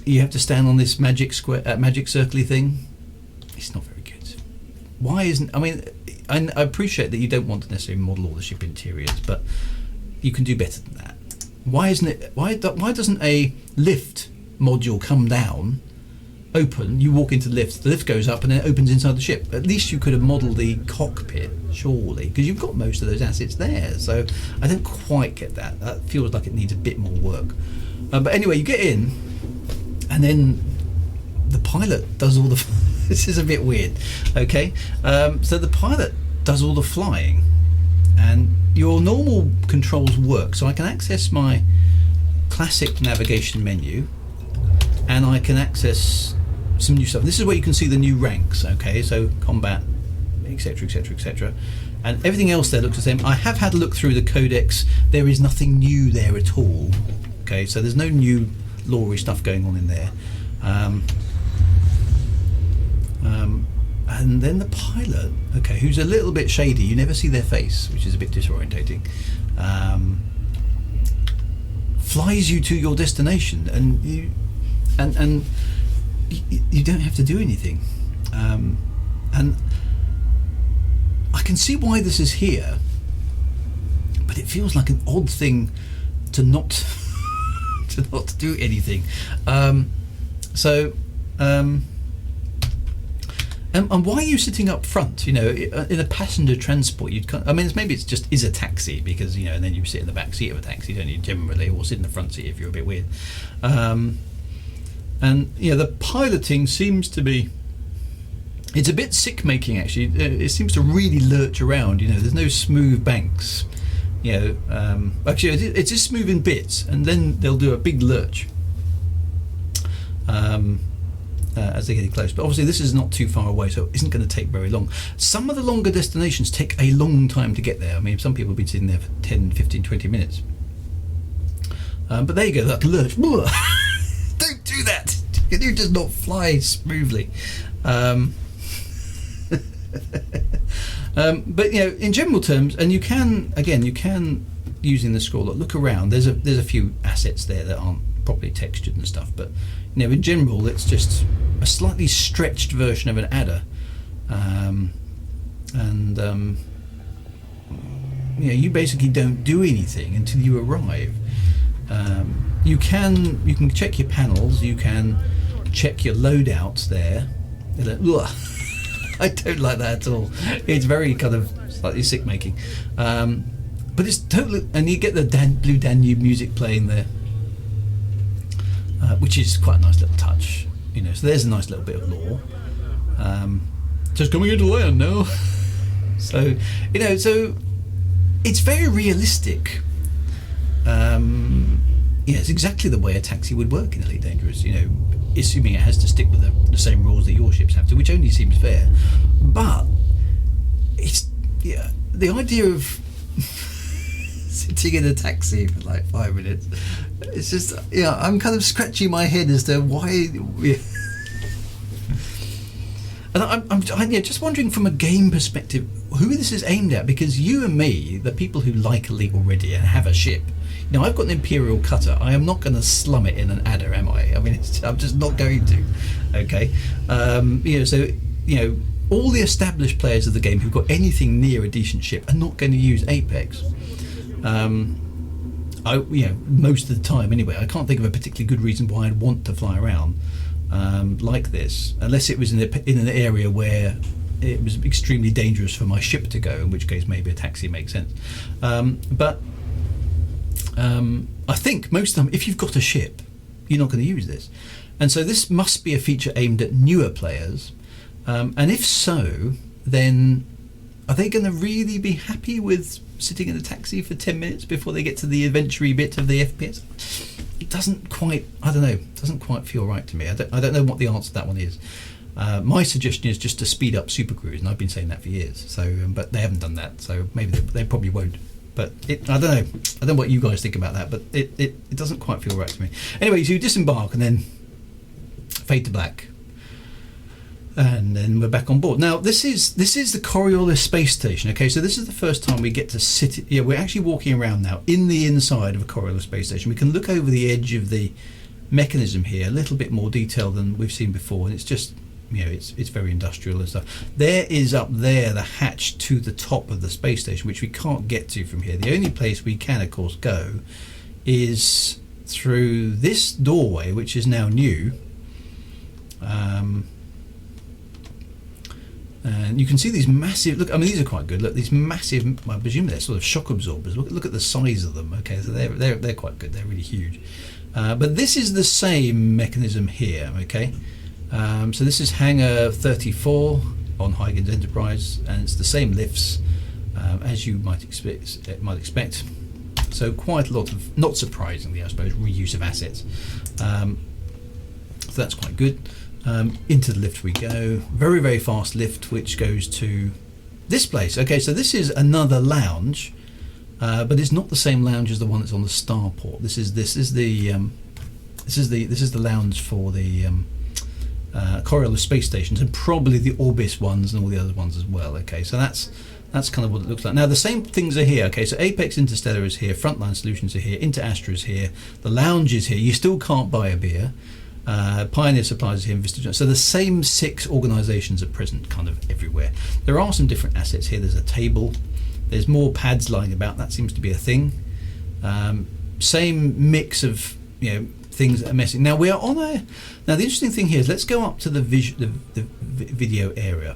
you have to stand on this magic circly thing. It's not very good. Why isn't? I mean, I appreciate that you don't want to necessarily model all the ship interiors, but you can do better than that. Why isn't it? Why doesn't a lift module come down? Open, you walk into the lift goes up and then it opens inside the ship. At least you could have modelled the cockpit, surely, because you've got most of those assets there. So I don't quite get that. That feels like it needs a bit more work. But anyway, you get in and then the pilot does all the this is a bit weird. Okay, so the pilot does all the flying and your normal controls work. So I can access my classic navigation menu and I can access some new stuff. This is where you can see the new ranks, okay, so combat, etc, etc, etc, and everything else there looks the same. I have had a look through the codex. There is nothing new there at all, okay, so there's no new lore-y stuff going on in there. And then the pilot, okay, who's a little bit shady, you never see their face, which is a bit disorientating, flies you to your destination, and you don't have to do anything, and I can see why this is here, but it feels like an odd thing to not do anything. And why are you sitting up front? You know, in a passenger transport, I mean, maybe it's just is a taxi because and then you sit in the back seat of a taxi, don't you? Generally, or sit in the front seat if you're a bit weird. And the piloting seems to be, it's a bit sick making actually. It seems to really lurch around, there's no smooth banks. Actually it's just smooth in bits and then they'll do a big lurch as they're getting close. But obviously this is not too far away, so it isn't going to take very long. Some of the longer destinations take a long time to get there. I mean, some people have been sitting there for 10, 15, 20 minutes. But there you go, that lurch. Don't do that. You just not fly smoothly. But in general terms, and you can using the scroll look around. There's a few assets there that aren't properly textured and stuff, but in general, it's just a slightly stretched version of an adder, you basically don't do anything until you arrive. You can check your panels, you can check your loadouts there. I don't like that at all. It's very kind of slightly sick making, but it's totally, and you get the Blue Danube music playing there, which is quite a nice little touch. So there's a nice little bit of lore. Just coming into land now. So so it's very realistic. yeah, it's exactly the way a taxi would work in Elite Dangerous. You know, assuming it has to stick with the same rules that your ships have to, which only seems fair. But it's the idea of sitting in a taxi for like 5 minutes. It's just I'm kind of scratching my head as to why. And I'm just wondering from a game perspective who this is aimed at, because you and me, the people who like Elite already and have a ship, I've got an Imperial cutter. I am not going to slum it in an adder, am I? I mean, I'm just not going to. Okay, so all the established players of the game who've got anything near a decent ship are not going to use Apex. Most of the time anyway. I can't think of a particularly good reason why I'd want to fly around like this, unless it was in an area where it was extremely dangerous for my ship to go, in which case maybe a taxi makes sense. But I think most of the time, if you've got a ship, you're not going to use this. And so this must be a feature aimed at newer players. And if so, then are they going to really be happy with sitting in a taxi for 10 minutes before they get to the adventure-y bit of the FPS? It doesn't quite, doesn't quite feel right to me. I don't know what the answer to that one is. My suggestion is just to speed up Super Cruise, and I've been saying that for years. So, but they haven't done that, so maybe they probably won't. But I don't know. I don't know what you guys think about that, but it doesn't quite feel right to me. Anyway, so you disembark and then fade to black. And then we're back on board. Now, this is the Coriolis space station. Okay, so this is the first time we get to sit. Yeah, we're actually walking around now in the inside of a Coriolis space station. We can look over the edge of the mechanism here, a little bit more detail than we've seen before, and it's just, it's very industrial and stuff. There is up there the hatch to the top of the space station, which we can't get to from here. The only place we can, of course, go is through this doorway, which is now new. And you can see these massive, look, I mean, these are quite good. Look, these massive, I presume they're sort of shock absorbers. Look at the size of them. Okay, so they're quite good. They're really huge. But this is the same mechanism here. Okay, so this is hangar 34 on Hygiene Enterprise, and it's the same lifts as you might expect. So quite a lot of, not surprisingly, I suppose, reuse of assets. So that's quite good. Into the lift we go. Very, very fast lift, which goes to this place. Okay, so this is another lounge, but it's not the same lounge as the one that's on the starport. This is the lounge for the Coriolis space stations, and probably the Orbis ones and all the other ones as well. Okay, so that's kind of what it looks like. Now the same things are here. Okay, so Apex Interstellar is here, Frontline Solutions are here, Inter Astra is here, the lounge is here. You still can't buy a beer. Pioneer Supplies is here, Vista. So the same 6 organisations are present kind of everywhere. There are some different assets here. There's a table. There's more pads lying about. That seems to be a thing. Same mix of things that are messing. Now we are on a. Now the interesting thing here is let's go up to the video area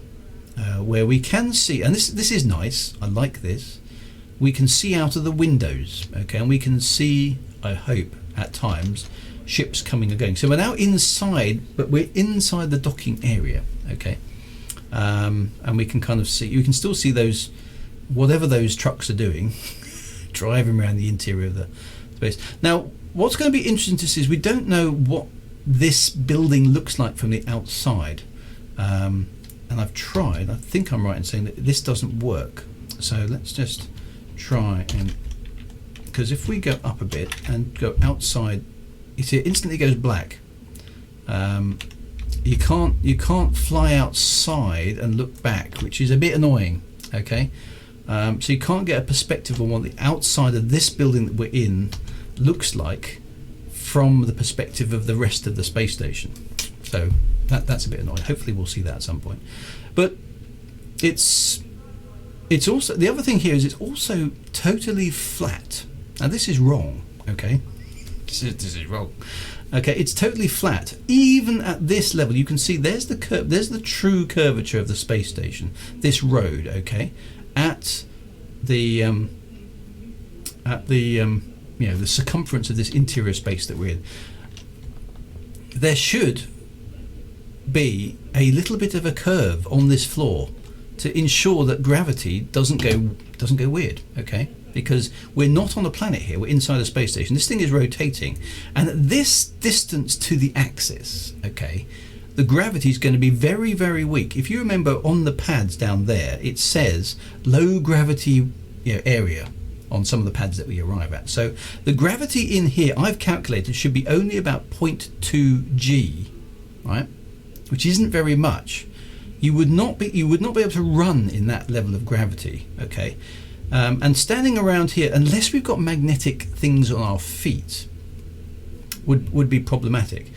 where we can see, and this is nice. I like this. We can see out of the windows. Okay, and we can see, I hope, at times, ships coming and going. So we're now inside, but we're inside the docking area. Okay, and we can kind of see. You can still see those, whatever those trucks are doing, driving around the interior of the space. Now, what's going to be interesting to see is we don't know what this building looks like from the outside, and I've tried. I think I'm right in saying that this doesn't work. So let's just try, and because if we go up a bit and go outside, you see it instantly goes black. You can't fly outside and look back, which is a bit annoying. Okay, so you can't get a perspective on what the outside of this building that we're in looks like from the perspective of the rest of the space station. So that's a bit annoying. Hopefully we'll see that at some point. But it's also, the other thing here is it's also totally flat. Now this is wrong. Okay, this is wrong. Okay, it's totally flat. Even at this level, you can see there's the curve. There's the true curvature of the space station. This road. Okay, at the the circumference of this interior space that we're in, there should be a little bit of a curve on this floor to ensure that gravity doesn't go weird. Okay, because we're not on a planet here, we're inside a space station. This thing is rotating, and at this distance to the axis, okay, the gravity is going to be very, very weak. If you remember on the pads down there, it says low gravity, area on some of the pads that we arrive at. So the gravity in here, I've calculated, should be only about 0.2 G, right? Which isn't very much. You would not be able to run in that level of gravity, okay? And standing around here, unless we've got magnetic things on our feet, would be problematic.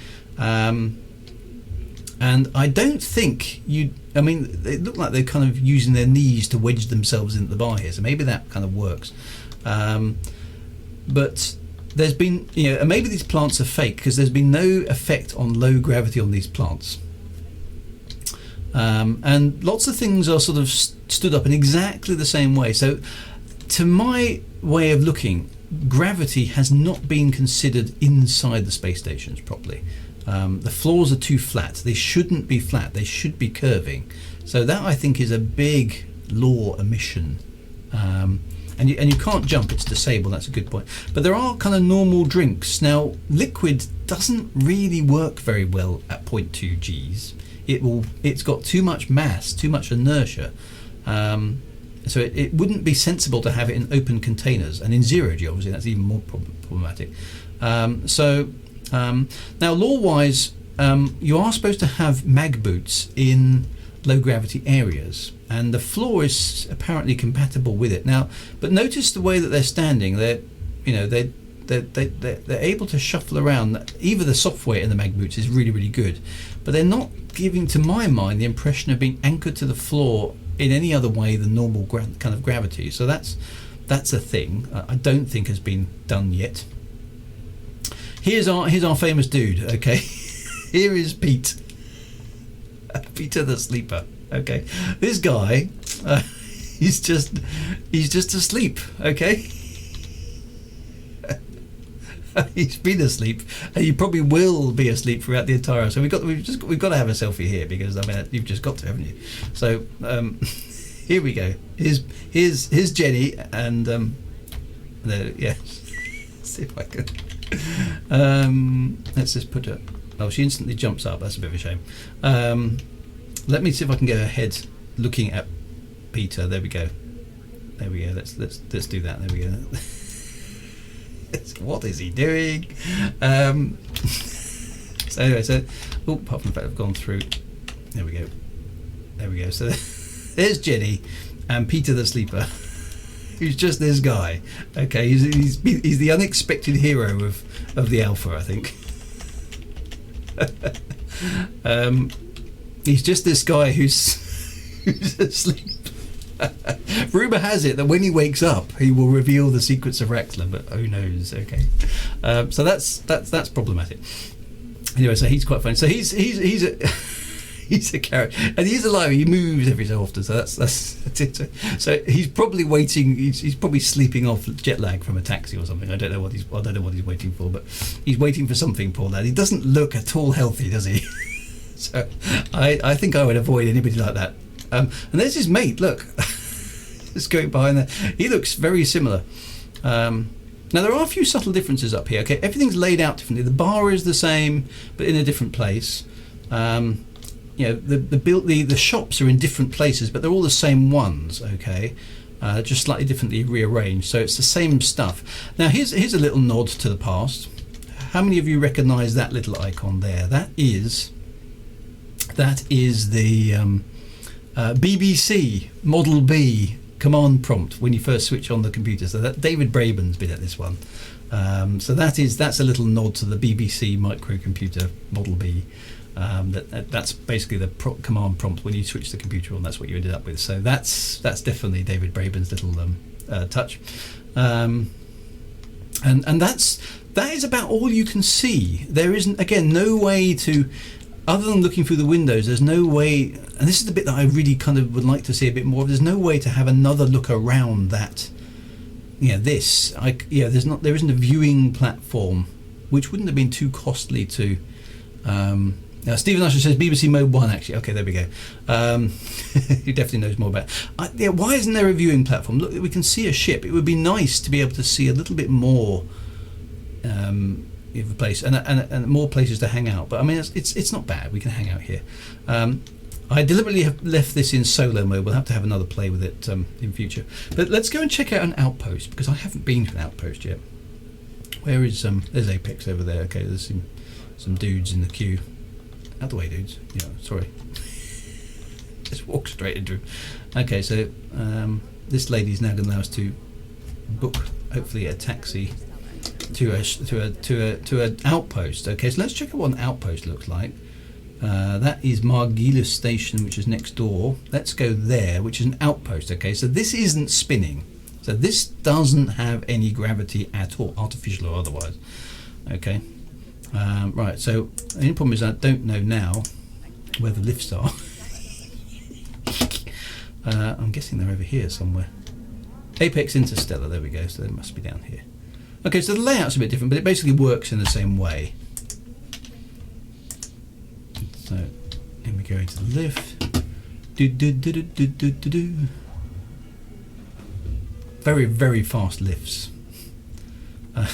And I don't think they look like they're kind of using their knees to wedge themselves into the bar here, so maybe that kind of works. But there's been, and maybe these plants are fake because there's been no effect on low gravity on these plants. And lots of things are sort of stood up in exactly the same way. So to my way of looking, gravity has not been considered inside the space stations properly. The floors are too flat. They shouldn't be flat. They should be curving. So that, I think, is a big law omission. And you can't jump. It's disabled. That's a good point. But there are kind of normal drinks. Now, liquid doesn't really work very well at 0.2 Gs. It's got too much mass, too much inertia. So it wouldn't be sensible to have it in open containers. And in 0G, obviously, that's even more problematic. Now, law-wise, you are supposed to have mag boots in low gravity areas, and the floor is apparently compatible with it. Now, but notice the way that they're standing. They're able to shuffle around. Either the software in the mag boots is really, really good, but they're not giving, to my mind, the impression of being anchored to the floor in any other way than normal kind of gravity. So that's a thing I don't think has been done yet. Here's our famous dude, okay? Here is Pete. Peter the Sleeper, okay? This guy, he's just asleep, okay? He's been asleep, and he probably will be asleep throughout the entire. So we've got to have a selfie here, because you've just got to, haven't you? So here we go. Here's Jenny, and yeah. Let's see if I can. Let's just put her. Oh, she instantly jumps up. That's a bit of a shame. Let me see if I can get her head looking at Peter. There we go. Let's do that. There we go. What is he doing? So anyway, apart from the fact I've gone through. There we go. So there's Jenny and Peter the Sleeper, who's just this guy. Okay, he's the unexpected hero of the Alpha, I think. He's just this guy who's asleep. Rumour has it that when he wakes up, he will reveal the secrets of Rexler, but who knows? Okay, so that's problematic. Anyway, so he's quite funny. So he's a he's a character, and he's alive. He moves every so often, so that's it. So he's probably waiting. He's probably sleeping off jet lag from a taxi or something. I don't know what he's waiting for, but he's waiting for something. Poor lad. He doesn't look at all healthy, does he? So I think I would avoid anybody like that. And there's his mate. Look, just going behind there. He looks very similar. Now there are a few subtle differences up here. Okay, everything's laid out differently. The bar is the same, but in a different place. The shops are in different places, but they're all the same ones. Okay, just slightly differently rearranged. So it's the same stuff. Now here's a little nod to the past. How many of you recognise that little icon there? That is the BBC Model B command prompt when you first switch on the computer. So that David Braben's been at this one. So that's a little nod to the BBC microcomputer Model B. That's basically the command prompt when you switch the computer on. That's what you ended up with. So that's definitely David Braben's little touch. And that is about all you can see. There isn't, again, no way to, other than looking through the windows, there's no way, and this is the bit that I really kind of would like to see a bit more of, there's no way to have another look around that. There isn't a viewing platform, which wouldn't have been too costly to Now, Stephen Usher says BBC Mode 1, actually. Okay, there we go. He definitely knows more about it. Yeah, why isn't there a viewing platform? Look, we can see a ship. It would be nice to be able to see a little bit more of a place and more places to hang out. But I mean, it's not bad. We can hang out here. I deliberately have left this in solo mode. We'll have to have another play with it in future. But let's go and check out an outpost, because I haven't been to an outpost yet. Where is there's Apex over there. Okay, there's some dudes in the queue. Out the way, dudes. Yeah, sorry. Just walk straight into him. Okay, so this lady's now going to allow us to book, hopefully, a taxi to an outpost. Okay, so let's check out what an outpost looks like. That is Margilis Station, which is next door. Let's go there, which is an outpost. Okay, so this isn't spinning. So this doesn't have any gravity at all, artificial or otherwise. Okay. Right, so the only problem is I don't know now where the lifts are. I'm guessing they're over here somewhere. Apex Interstellar, there we go, so they must be down here. Okay, so the layout's a bit different, but it basically works in the same way. So, here we go into the lift. Very, very fast lifts. And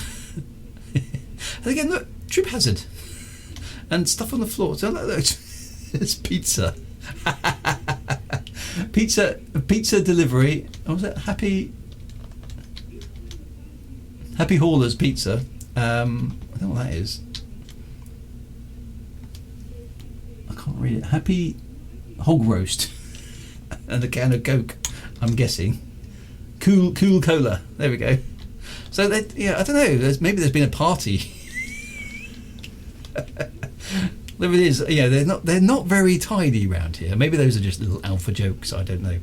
again, look, trip hazard. And stuff on the floor. So look, it's pizza. Pizza delivery. What was it? Happy Haulers Pizza. I don't know what that is. I can't read it. Happy Hog Roast. And a can of Coke, I'm guessing. Cool Cola. There we go. So yeah, I don't know. Maybe there's been a party. There it is. Yeah, they're not very tidy around here. Maybe those are just little alpha jokes. I don't know.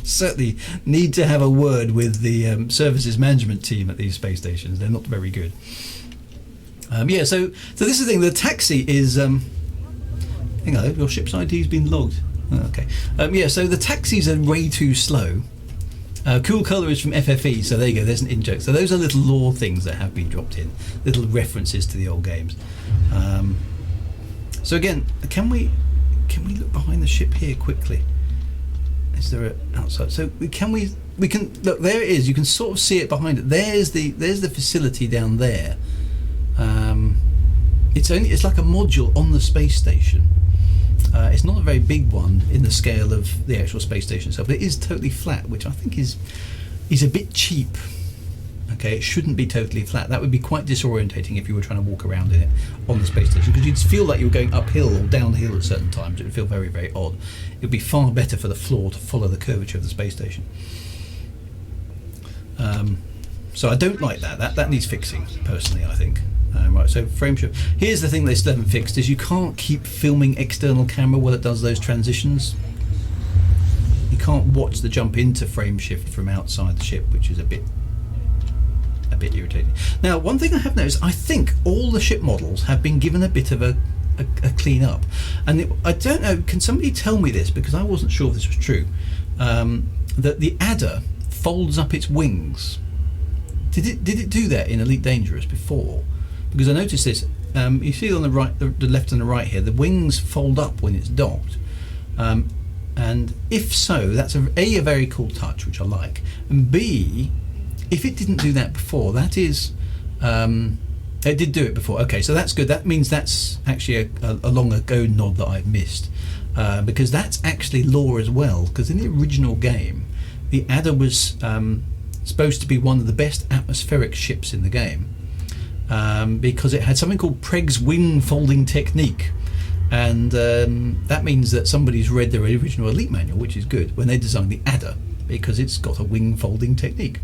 Certainly need to have a word with the services management team at these space stations. They're not very good. Yeah. So this is the thing. The taxi is. Hang on, your ship's ID's been logged. Oh, okay. Yeah. So the taxis are way too slow. Cool Colour is from FFE, so there you go, there's an in-joke. So those are little lore things that have been dropped in, little references to the old games. So again, can we look behind the ship here quickly? Is there an outside? So we can look, there it is, you can sort of see it behind it. There's the facility down there. It's like a module on the space station. It's not a very big one in the scale of the actual space station itself, but it is totally flat, which I think is a bit cheap. Okay, it shouldn't be totally flat. That would be quite disorientating if you were trying to walk around in it on the space station, because you'd feel like you were going uphill or downhill at certain times. It would feel very, very odd. It would be far better for the floor to follow the curvature of the space station. So I don't like that. That needs fixing, personally, I think. Right, so frame shift. Here's the thing they still haven't fixed, is you can't keep filming external camera while it does those transitions. You can't watch the jump into frame shift from outside the ship, which is a bit irritating. Now, one thing I have noticed, I think all the ship models have been given a bit of a clean up. And I don't know, can somebody tell me this, because I wasn't sure if this was true, that the Adder folds up its wings. Did it do that in Elite Dangerous before? Because I noticed this, you see on the right, the left and the right here, the wings fold up when it's docked. And if so, that's a very cool touch, which I like. And B, if it didn't do that before, that is, it did do it before. Okay, so that's good. That means that's actually a long ago nod that I've missed. Because that's actually lore as well, because in the original game, the Adder was supposed to be one of the best atmospheric ships in the game. Because it had something called Preg's wing folding technique, and that means that somebody's read their original Elite manual, which is good, when they designed the Adder, because it's got a wing folding technique.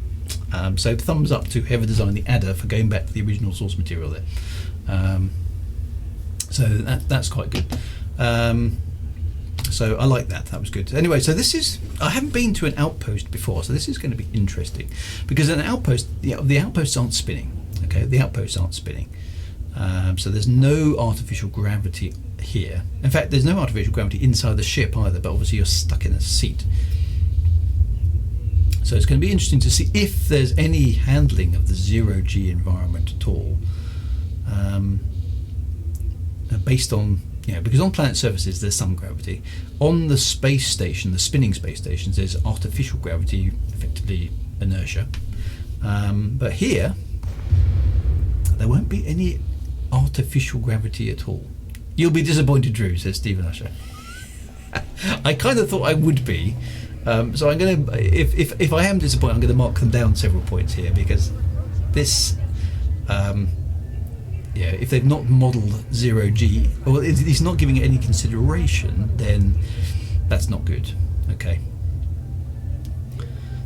So thumbs up to whoever designed the Adder for going back to the original source material there. So that's quite good. So I like that. That was good. Anyway, so this is, I haven't been to an outpost before, so this is going to be interesting, because an outpost, the outposts aren't spinning. Okay, the outposts aren't spinning. So there's no artificial gravity here. In fact, there's no artificial gravity inside the ship either, but obviously you're stuck in a seat. So it's going to be interesting to see if there's any handling of the zero-G environment at all. based on, because on planet surfaces there's some gravity. On the space station, the spinning space stations, there's artificial gravity, effectively inertia. But here, there won't be any artificial gravity at all. You'll be disappointed, Drew, says Stephen Usher. I kind of thought I would be. So I'm going to, if I am disappointed, I'm going to mark them down several points here, because this, if they've not modelled zero G, or it's not giving it any consideration, then that's not good. Okay.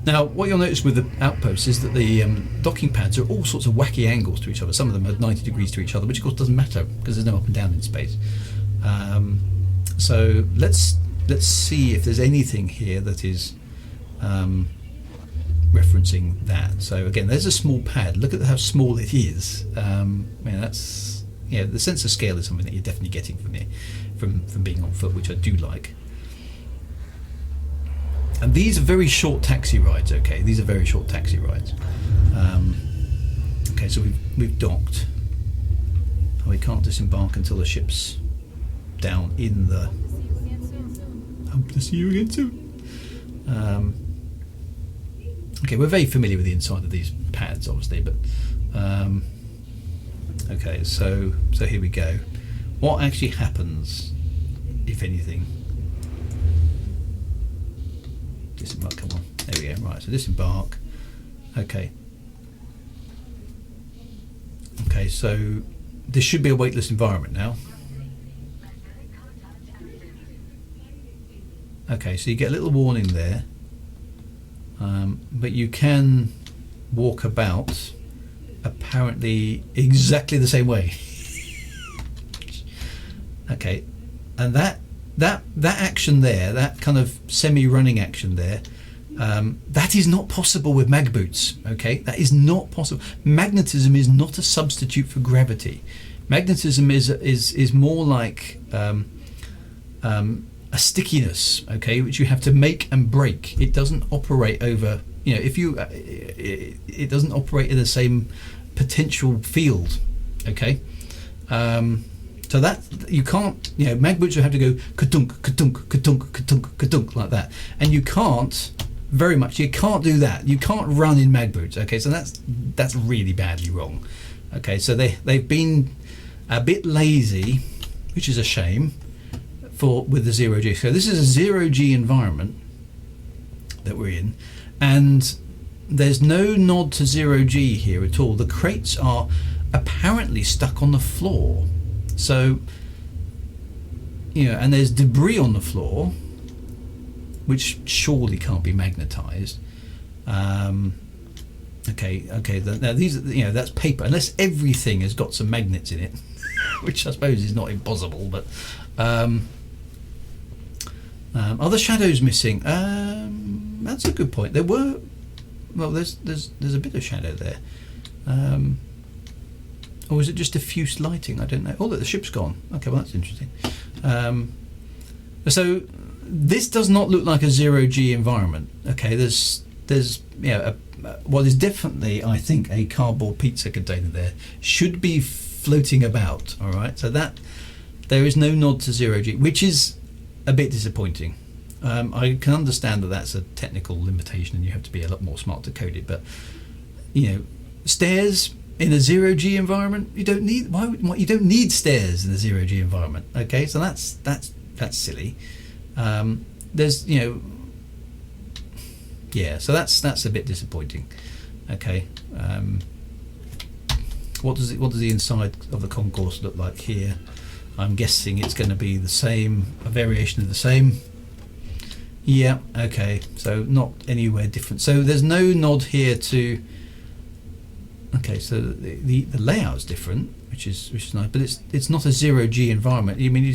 Now, what you'll notice with the outposts is that the docking pads are all sorts of wacky angles to each other. Some of them are 90 degrees to each other, which of course doesn't matter because there's no up and down in space. So let's see if there's anything here that is referencing that. So again, there's a small pad. Look at how small it is. That's the sense of scale is something that you're definitely getting from here, from being on foot, which I do like. And these are very short taxi rides. Okay, these are very short taxi rides. Okay, so we've docked. We can't disembark until the ship's down in the. Hope to see you again soon. Okay, we're very familiar with the inside of these pads, obviously, but okay. So here we go. What actually happens, if anything? Disembark. Come on. There we go. Right. So disembark. Okay. Okay. So this should be a weightless environment now. Okay, so you get a little warning there, but you can walk about apparently exactly the same way. Okay, and that action there, that kind of semi-running action there, that is not possible with mag boots. Okay, that is not possible. Magnetism is not a substitute for gravity. Magnetism is more like a stickiness, okay, which you have to make and break. It doesn't operate over, it doesn't operate in the same potential field, okay. So that you can't, mag boots will have to go ka-dunk, ka-dunk, ka-dunk, ka-dunk, ka-dunk like that, and you can't do that. You can't run in mag boots, okay. So that's really badly wrong, okay. So they've been a bit lazy, which is a shame. With the zero G. So this is a zero G environment that we're in, and there's no nod to zero G here at all. The crates are apparently stuck on the floor. So, and there's debris on the floor, which surely can't be magnetized. Okay. Now these are, that's paper, unless everything has got some magnets in it, which I suppose is not impossible, but. Are the shadows missing? That's a good point. There were, well, there's a bit of shadow there, or is it just diffuse lighting? I don't know. Oh, look, the ship's gone. Okay, well that's interesting. So this does not look like a zero G environment. Okay, there's what is definitely, I think, a cardboard pizza container there should be floating about. All right, so that there is no nod to zero G, which is a bit disappointing. I can understand that that's a technical limitation and you have to be a lot more smart to code it, but stairs in a zero G environment, you don't need you don't need stairs in a zero G environment. Okay, so that's silly. There's so that's a bit disappointing. Okay, what does the inside of the concourse look like here? I'm guessing it's going to be the same, a variation of the same. Yeah, okay, so not anywhere different. So there's no nod here to. Okay, so the layout's different, which is nice, but it's not a zero G environment. You mean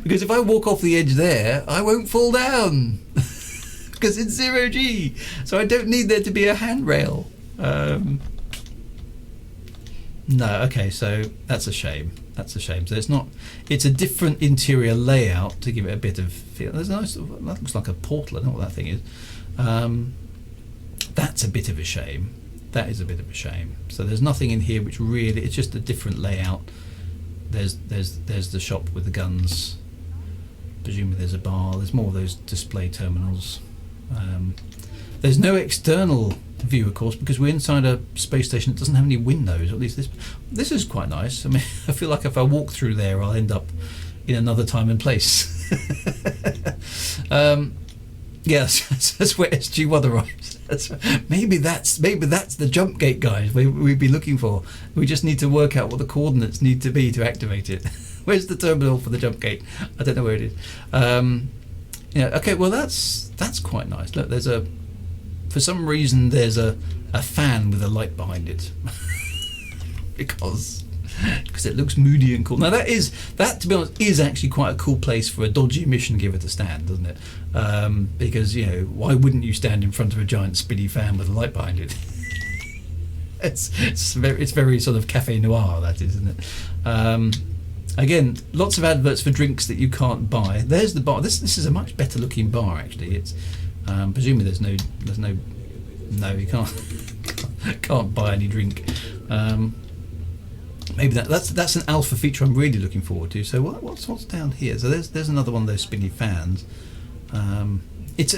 because if I walk off the edge there, I won't fall down because it's zero G. So I don't need there to be a handrail. No, okay, so that's a shame. That's a shame. So it's a different interior layout to give it a bit of feel. There's a nice, that looks like a portal. I don't know what that thing is. That's a bit of a shame. That is a bit of a shame. So there's nothing in here which really, it's just a different layout there's the shop with the guns. Presumably there's a bar. There's more of those display terminals. There's no external view, of course, because we're inside a space station that doesn't have any windows. Or at least this is quite nice. I mean, I feel like if I walk through there, I'll end up in another time and place. Yes, that's where SG-1 arrives. Maybe that's the jump gate, guys. We'd be looking for. We just need to work out what the coordinates need to be to activate it. Where's the terminal for the jump gate? I don't know where it is. Yeah. Okay. Well, that's quite nice. Look, for some reason there's a fan with a light behind it. because it looks moody and cool. Now that to be honest is actually quite a cool place for a dodgy mission giver to stand, doesn't it? Because why wouldn't you stand in front of a giant spinny fan with a light behind it? it's very sort of cafe noir, that is, isn't it? Again, lots of adverts for drinks that you can't buy. There's the bar. This is a much better looking bar actually. It's presumably there's no you can't buy any drink. Maybe that's an alpha feature I'm really looking forward to. So what's down here? So there's another one of those spinny fans. It's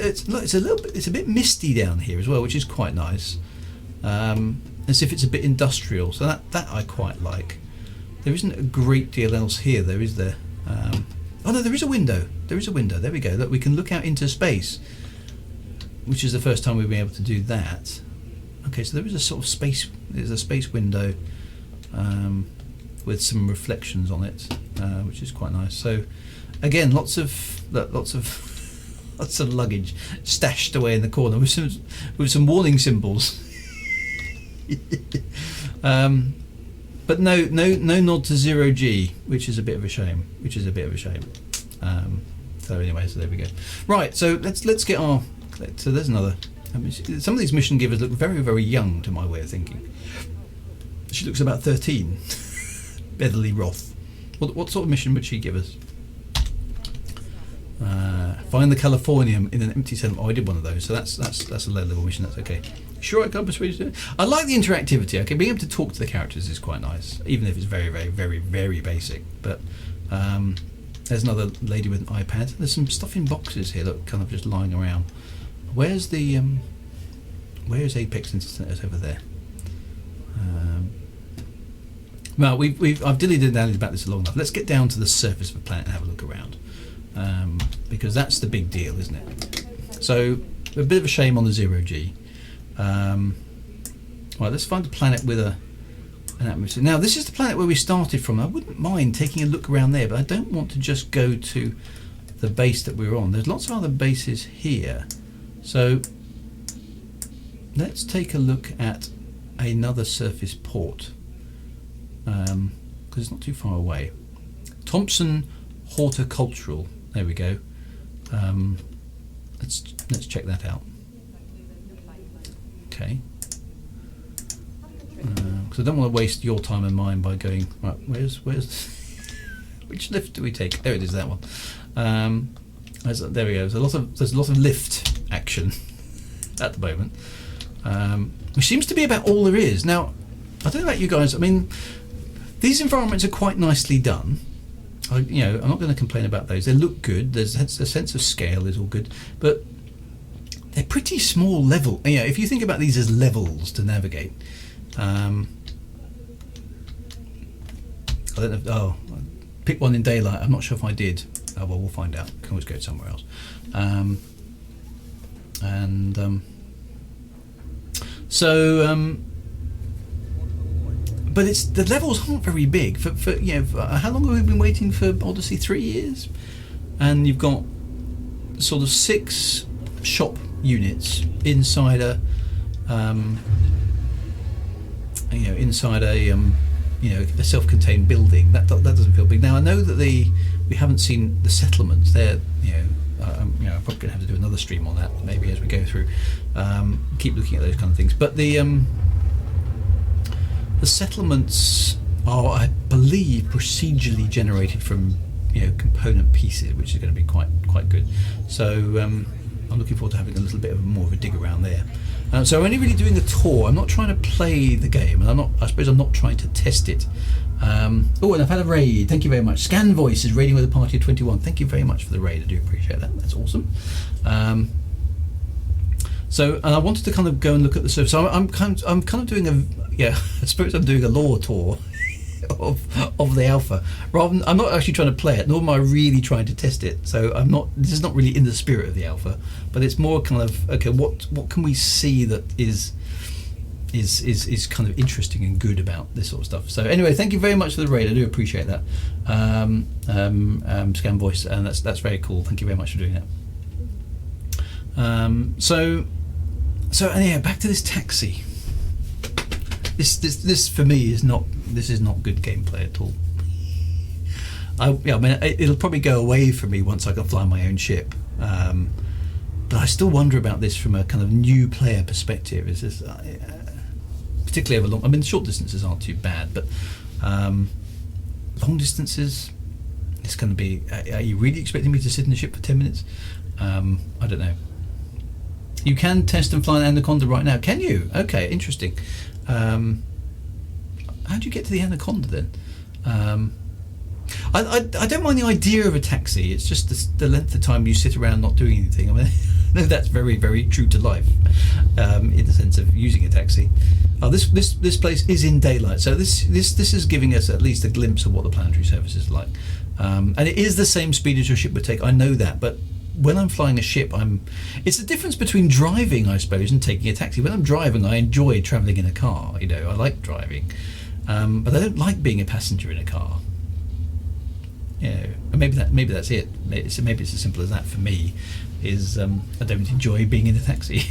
a bit misty down here as well, which is quite nice. As if it's a bit industrial. So that I quite like. There isn't a great deal else here, though, is there? Oh no, there is a window. There is a window. There we go. Look, we can look out into space, which is the first time we've been able to do that. Okay, so there is a sort of space. There's a space window with some reflections on it, which is quite nice. So, again, lots of luggage stashed away in the corner with some warning symbols. But no nod to 0G, which is a bit of a shame. So anyway, so there we go. Right, so let's get our. So there's another. Some of these mission givers look very, very young to my way of thinking. She looks about 13. Beverly Roth. What sort of mission would she give us? Find the Californium in an empty settlement. Oh, I did one of those, so that's a low level mission. That's okay. Sure, I can't persuade you. I like the interactivity. Okay, being able to talk to the characters is quite nice, even if it's very, very, very, very basic. But there's another lady with an iPad. There's some stuff in boxes here that kind of just lying around. Where's Apex Internet over there? Well, I've dilly-dallied about this long enough. Let's get down to the surface of the planet and have a look around, because that's the big deal, isn't it? So a bit of a shame on the 0G. Right, let's find a planet with an atmosphere. Now, this is the planet where we started from. I wouldn't mind taking a look around there, but I don't want to just go to the base that we're on. There's lots of other bases here. So let's take a look at another surface port, because it's not too far away. Thompson Horticultural. There we go. Let's check that out. Okay. Because I don't want to waste your time and mine by going right. Where's which lift do we take? There it is. That one. There we go. There's a lot of lift action at the moment, which seems to be about all there is. Now, I don't know about you guys. I mean, these environments are quite nicely done. I'm not going to complain about those. They look good. There's a sense of scale is all good, but they're pretty small level. If you think about these as levels to navigate, I don't know. Oh, pick one in daylight. I'm not sure if I did. Oh well, we'll find out. Can always go somewhere else. But the levels aren't very big. For how long have we been waiting for Odyssey? 3 years, and you've got sort of 6 shop units inside a a self-contained building. That doesn't feel big. Now I know that we haven't seen the settlements. They're I'm probably going to have to do another stream on that maybe as we go through. Keep looking at those kind of things. But the settlements are, I believe, procedurally generated from component pieces, which is going to be quite good. So I'm looking forward to having a little bit more of a dig around there. So I'm only really doing a tour. I'm not trying to play the game, and I suppose I'm not trying to test it Oh, and I've had a raid. Thank you very much. Scan Voice is raiding with a party of 21. Thank you very much for the raid. I do appreciate that. That's awesome. So, and I wanted to kind of go and look at the server. So I'm kind of doing I suppose I'm doing a lore tour of the alpha. Rather than, I'm not actually trying to play it, nor am I really trying to test it. So I'm not. This is not really in the spirit of the alpha, but it's more kind of okay. What can we see that is kind of interesting and good about this sort of stuff. So anyway, thank you very much for the raid. I do appreciate that. Scan Voice, and that's very cool. Thank you very much for doing that. So anyhow, back to this taxi. This for me is not good gameplay at all. I mean, it'll probably go away from me once I can fly my own ship. But I still wonder about this from a kind of new player perspective. Is this particularly over long? I mean, short distances aren't too bad, but long distances, it's going to be. Are you really expecting me to sit in the ship for 10 minutes? I don't know. You can test and fly an Anaconda right now. Can you? Okay, interesting. How do you get to the Anaconda then? I don't mind the idea of a taxi. It's just the length of time you sit around not doing anything. I mean, no, that's very, very true to life, in the sense of using a taxi. Oh, this place is in daylight, so this is giving us at least a glimpse of what the planetary surface is like. And it is the same speed as your ship would take. I know that, but when I'm flying a ship, it's the difference between driving, I suppose, and taking a taxi. When I'm driving, I enjoy travelling in a car. You know, I like driving, but I don't like being a passenger in a car. You know, and maybe that's it. Maybe it's as simple as that for me. Is I don't enjoy being in a taxi.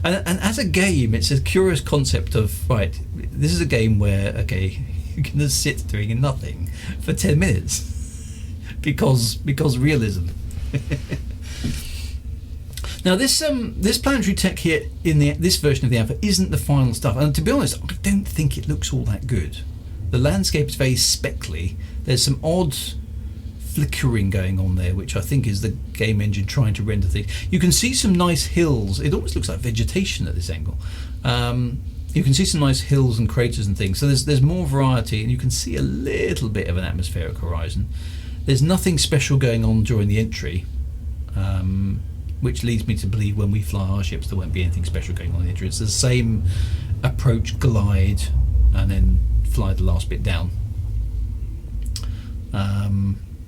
and as a game, it's a curious concept of, right, this is a game where, okay, you're going to sit doing nothing for 10 minutes because realism. Now this planetary tech here in this version of the Alpha isn't the final stuff, and to be honest, I don't think it looks all that good. The landscape is very speckly. There's some odd flickering going on there, which I think is the game engine trying to render things. You can see some nice hills. It almost looks like vegetation at this angle. You can see some nice hills and craters and things. So there's more variety, and you can see a little bit of an atmospheric horizon. There's nothing special going on during the entry, which leads me to believe when we fly our ships there won't be anything special going on in the entry. It's the same approach, glide, and then fly the last bit down.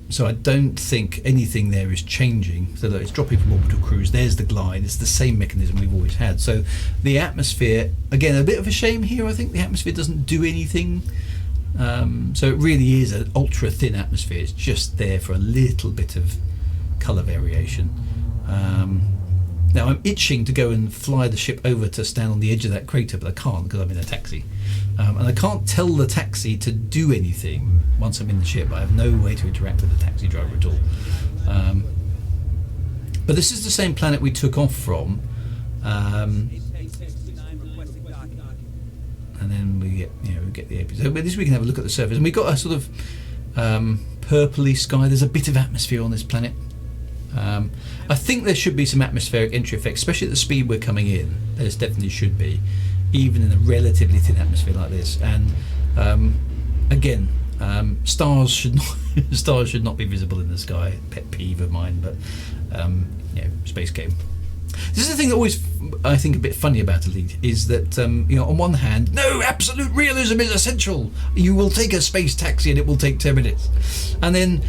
So I don't think anything there is changing. So that it's dropping from orbital cruise, there's the glide, it's the same mechanism we've always had. So the atmosphere, again, a bit of a shame here. I think the atmosphere doesn't do anything. So it really is an ultra thin atmosphere. It's just there for a little bit of colour variation. Now I'm itching to go and fly the ship over to stand on the edge of that crater, but I can't because I'm in a taxi. And I can't tell the taxi to do anything once I'm in the ship. I have no way to interact with the taxi driver at all. But this is the same planet we took off from. And then we get the AP. So at least we can have a look at the surface. And we've got a sort of purpley sky. There's a bit of atmosphere on this planet. I think there should be some atmospheric entry effects, especially at the speed we're coming in. There definitely should be, even in a relatively thin atmosphere like this. And again, stars should not be visible in the sky. Pet peeve of mine, but space game. This is the thing that always I think a bit funny about Elite is that on one hand, no, absolute realism is essential. You will take a space taxi and it will take 10 minutes, and then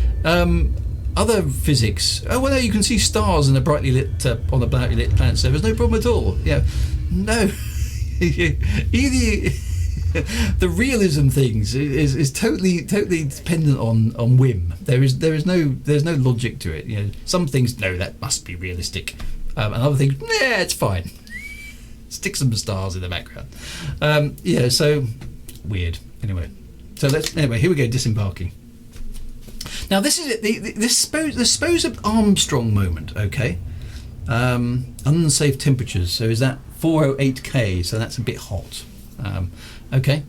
other physics. Oh well, no, you can see stars in a brightly lit on a brightly lit planet surface. No problem at all. Yeah, no. Either the realism things is totally dependent on whim. There's no logic to it. Some things, no, that must be realistic, and other things, yeah, it's fine. Stick some stars in the background. So weird. Anyway, here we go, disembarking. Now this is it. The suppose of Armstrong moment. Okay, unsafe temperatures. So is that 408K? So that's a bit hot. Okay,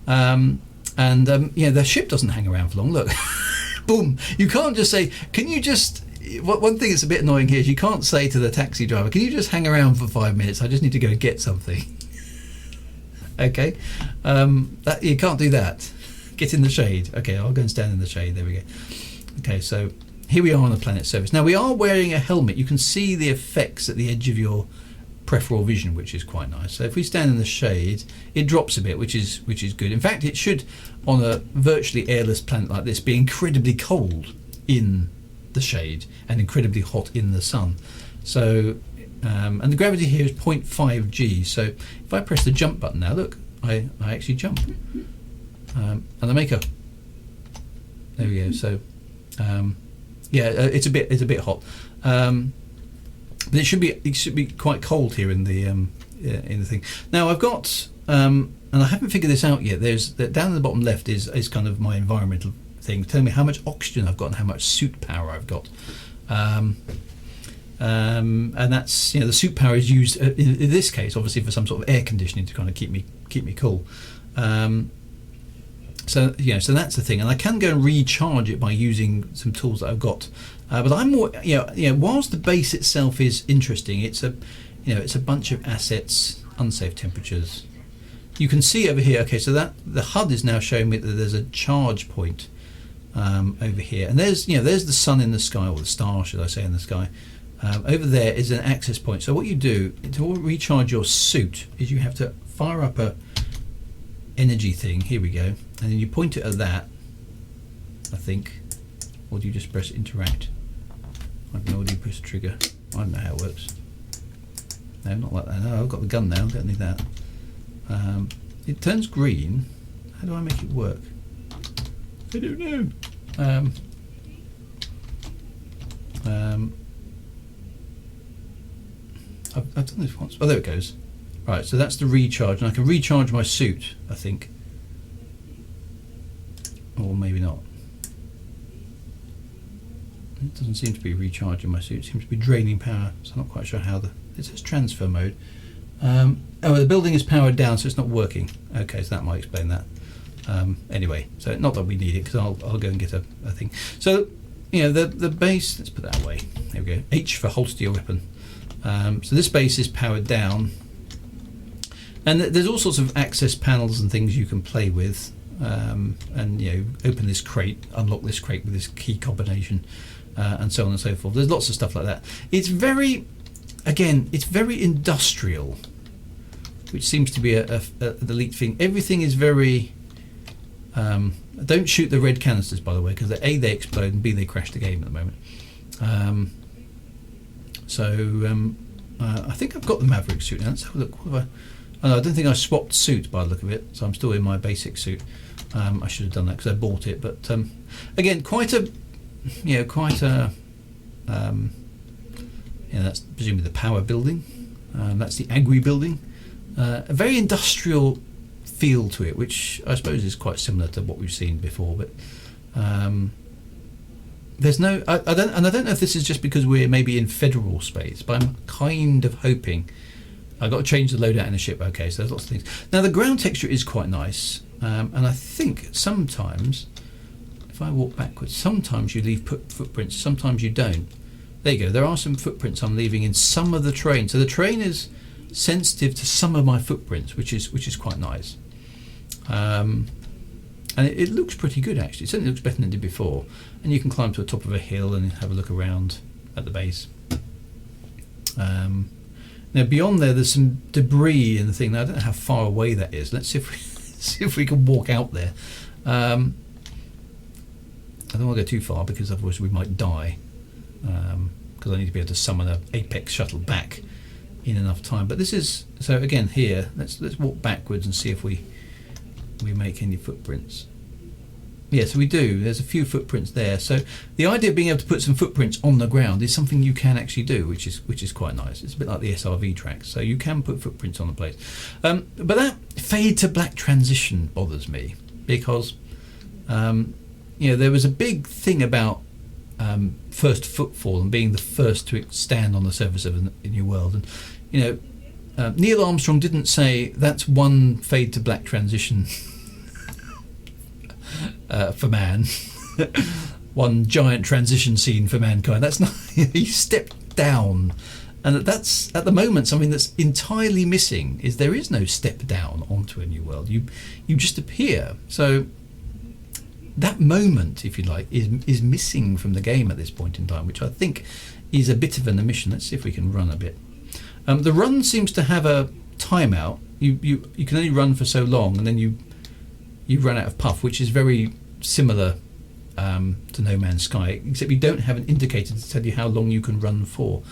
the ship doesn't hang around for long. Look, boom. You can't just say. Can you just? One thing that's a bit annoying here is you can't say to the taxi driver, "Can you just hang around for 5 minutes? I just need to go get something." Okay, that you can't do that. Get in the shade. Okay, I'll go and stand in the shade. There we go. Okay, so here we are on the planet's surface. Now we are wearing a helmet. You can see the effects at the edge of your peripheral vision, which is quite nice. So if we stand in the shade, it drops a bit, which is good. In fact, it should, on a virtually airless planet like this, be incredibly cold in the shade and incredibly hot in the sun. So, and the gravity here is 0.5 g. So if I press the jump button now, look, I actually jump, and I make a. There we go. So, yeah, it's a bit hot. But it should be quite cold here in the thing. Now I've got and I haven't figured this out yet. There's down in the bottom left is kind of my environmental thing, telling me how much oxygen I've got and how much suit power I've got. And that's, the suit power is used in this case obviously for some sort of air conditioning to kind of keep me cool. So that's the thing, and I can go and recharge it by using some tools that I've got. But I'm more, whilst the base itself is interesting, it's a bunch of assets, unsafe temperatures. You can see over here. Okay, so that the HUD is now showing me that there's a charge point over here, and there's the sun in the sky, or the star, should I say, in the sky. Over there is an access point. So what you do to recharge your suit is you have to fire up a energy thing. Here we go, and then you point it at that, I think, or do you just press interact? I don't know, or do you press trigger? I don't know how it works. No, not like that. No, I've got the gun now, don't need that. It turns green. How do I make it work? I don't know. I've done this once. Oh, there it goes. Right, so that's the recharge, and I can recharge my suit, I think. Or maybe not. It doesn't seem to be recharging my suit. It seems to be draining power, so I'm not quite sure how it says transfer mode. The building is powered down, so it's not working. Okay, so that might explain that. Anyway, so not that we need it, because I'll go and get a thing. So, the base, let's put that away. There we go. H for holster your weapon. So this base is powered down. And there's all sorts of access panels and things you can play with. And open this crate, unlock this crate with this key combination, and so on and so forth. There's lots of stuff like that. It's very industrial, which seems to be the Elite thing. Everything is very. Don't shoot the red canisters, by the way, because A, they explode, and B, they crash the game at the moment. I think I've got the Maverick suit now. Let's have a look. I don't think I swapped suit by the look of it, so I'm still in my basic suit. I should have done that because I bought it, but again, that's presumably the power building. That's the agri building. A very industrial feel to it, which I suppose is quite similar to what we've seen before. But there's no. I don't know if this is just because we're maybe in federal space, but I'm kind of hoping. I've got to change the loadout in the ship. Okay, so there's lots of things. Now the ground texture is quite nice, and I think sometimes, if I walk backwards, sometimes you leave footprints, sometimes you don't. There you go. There are some footprints I'm leaving in some of the terrain. So the terrain is sensitive to some of my footprints, which is quite nice. And it looks pretty good actually. It certainly looks better than it did before. And you can climb to the top of a hill and have a look around at the base. Now beyond there's some debris in the thing. Now I don't know how far away that is. Let's see if we can walk out there. I don't want to go too far because otherwise we might die. Because I need to be able to summon an Apex shuttle back in enough time. But this is so again here. Let's walk backwards and see if we make any footprints. Yeah, so we do. There's a few footprints there. So the idea of being able to put some footprints on the ground is something you can actually do, which is quite nice. It's a bit like the SRV tracks, so you can put footprints on the place. But that fade to black transition bothers me because there was a big thing about first footfall and being the first to stand on the surface of a new world, and Neil Armstrong didn't say that's one fade to black transition. For man, one giant transition scene for mankind. That's not. He stepped down, and that's at the moment something that's entirely missing. Is there is no step down onto a new world. You just appear. So that moment, if you like, is missing from the game at this point in time, which I think is a bit of an omission. Let's see if we can run a bit. The run seems to have a timeout. You can only run for so long, and then you run out of puff, which is very similar to No Man's Sky, except you don't have an indicator to tell you how long you can run for.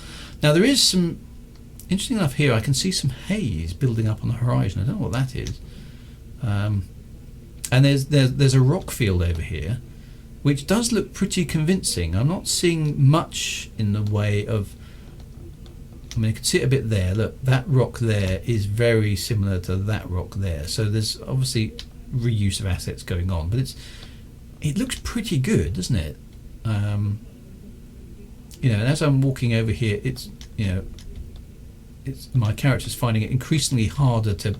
Now there is some, interesting enough here, I can see some haze building up on the horizon. I don't know what that is. And there's a rock field over here, which does look pretty convincing. I'm not seeing much in the way of, I mean, I can see it a bit there. Look, that rock there is very similar to that rock there. So there's obviously reuse of assets going on, but it looks pretty good, doesn't it? And as I'm walking over here, it's my character's finding it increasingly harder to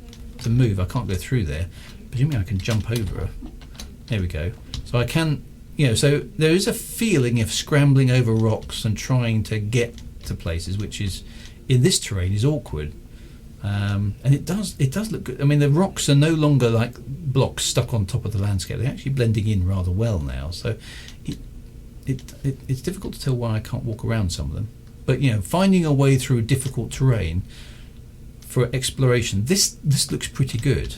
move. I can't go through there. Presumably I can jump over. There we go. So I can, so there is a feeling of scrambling over rocks and trying to get to places, which is, in this terrain, is awkward. And it does look good. I mean, the rocks are no longer like blocks stuck on top of the landscape. They're actually blending in rather well now. So it's difficult to tell why I can't walk around some of them. But finding a way through difficult terrain for exploration, this looks pretty good.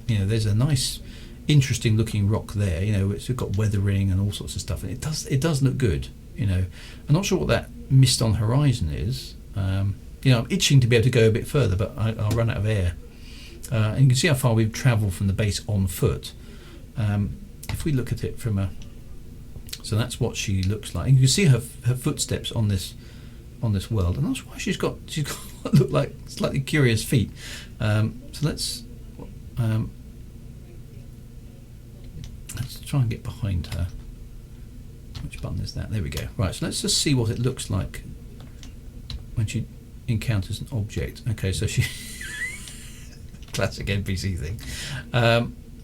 There's a nice, interesting looking rock there. It's got weathering and all sorts of stuff, and it does look good. I'm not sure what that mist on horizon is. I'm itching to be able to go a bit further, but I'll run out of air. And you can see how far we've travelled from the base on foot. If we look at it from so that's what she looks like. And you can see her footsteps on this world, and that's why she's got what look like slightly curious feet. So let's try and get behind her. Which button is that? There we go. Right, so let's just see what it looks like when she encounters an object. Okay, so she classic NPC thing,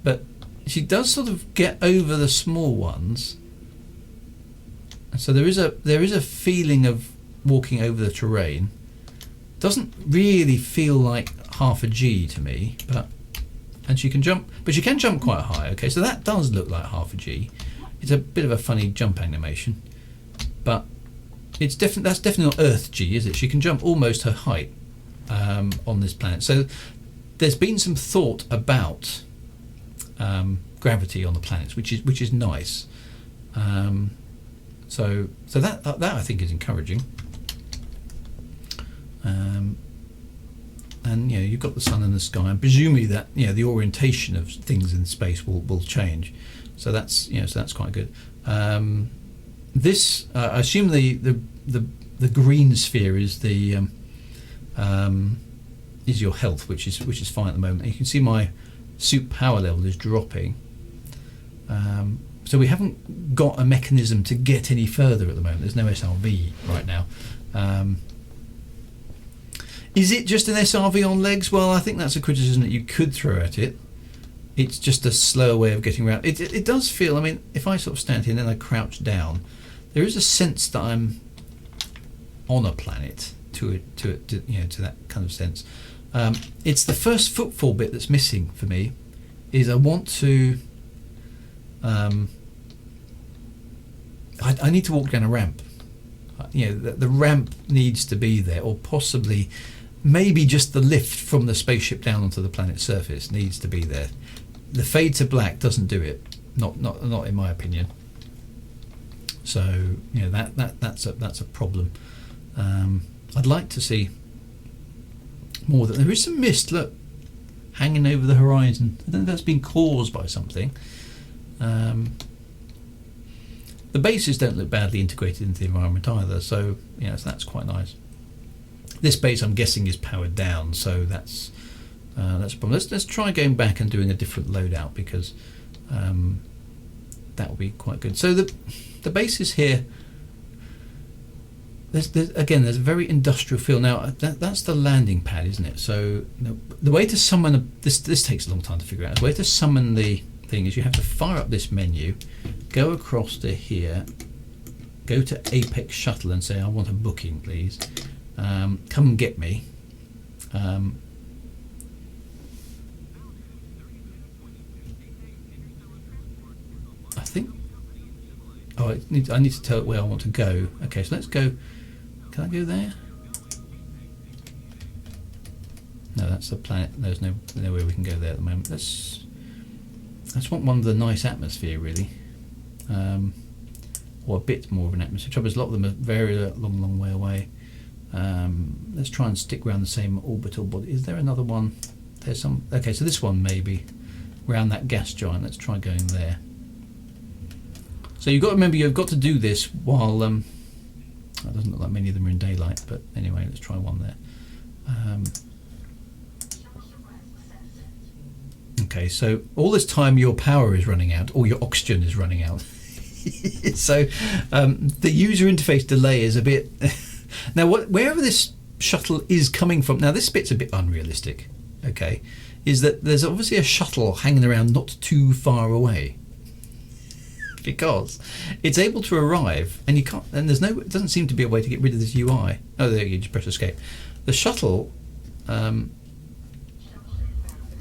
but she does sort of get over the small ones, and so there is a feeling of walking over the terrain. Doesn't really feel like half a G to me, and she can jump, but she can jump quite high. Okay, so that does look like half a G. It's a bit of a funny jump animation, but that's definitely not Earth G, is it? She can jump almost her height on this planet. So there's been some thought about gravity on the planets, which is nice. So that I think is encouraging. And you've got the sun and the sky, and presumably that the orientation of things in space will change. So that's that's quite good. This I assume the green sphere is is your health, which is fine at the moment. And you can see my suit power level is dropping. So we haven't got a mechanism to get any further at the moment. There's no SRV right now. Is it just an SRV on legs? Well, I think that's a criticism that you could throw at it. It's just a slower way of getting around. It does feel, I mean, if I sort of stand here and then I crouch down, there is a sense that I'm on a planet to that kind of sense. It's the first footfall bit that's missing for me. Is I want to I need to walk down a ramp. The ramp needs to be there, or possibly maybe just the lift from the spaceship down onto the planet's surface needs to be there. The fade to black doesn't do it, not in my opinion. So that's a problem. I'd like to see more. That there is some mist, look, hanging over the horizon. I don't know if that's been caused by something. The bases don't look badly integrated into the environment either, so so that's quite nice. This base, I'm guessing, is powered down, so that's a problem. Let's try going back and doing a different loadout, because that will be quite good. So the bases here, there's a very industrial feel. Now that's the landing pad, isn't it? So the way to summon this takes a long time to figure out. The way to summon the thing is you have to fire up this menu, go across to here, go to Apex Shuttle and say, I want a booking, please. Come and get me. I need to tell it where I want to go. Okay, so let's go. Can I go there? No, that's the planet. There's no way we can go there at the moment. Let's want one with a nice atmosphere, really, or a bit more of an atmosphere. Trouble is, a lot of them are very long way away. Let's try and stick around the same orbital body. Is there another one? There's some. Okay, so this one maybe around that gas giant. Let's try going there. So you've got to remember, you've got to do this while. It doesn't look like many of them are in daylight, but anyway, let's try one there. Okay, so all this time your power is running out, or your oxygen is running out. So the user interface delay is a bit. Now, wherever this shuttle is coming from, now this bit's a bit unrealistic. Okay, is that there's obviously a shuttle hanging around not too far away, because it's able to arrive, and you can't. And there's no. It doesn't seem to be a way to get rid of this UI. Oh, there you just press escape. The shuttle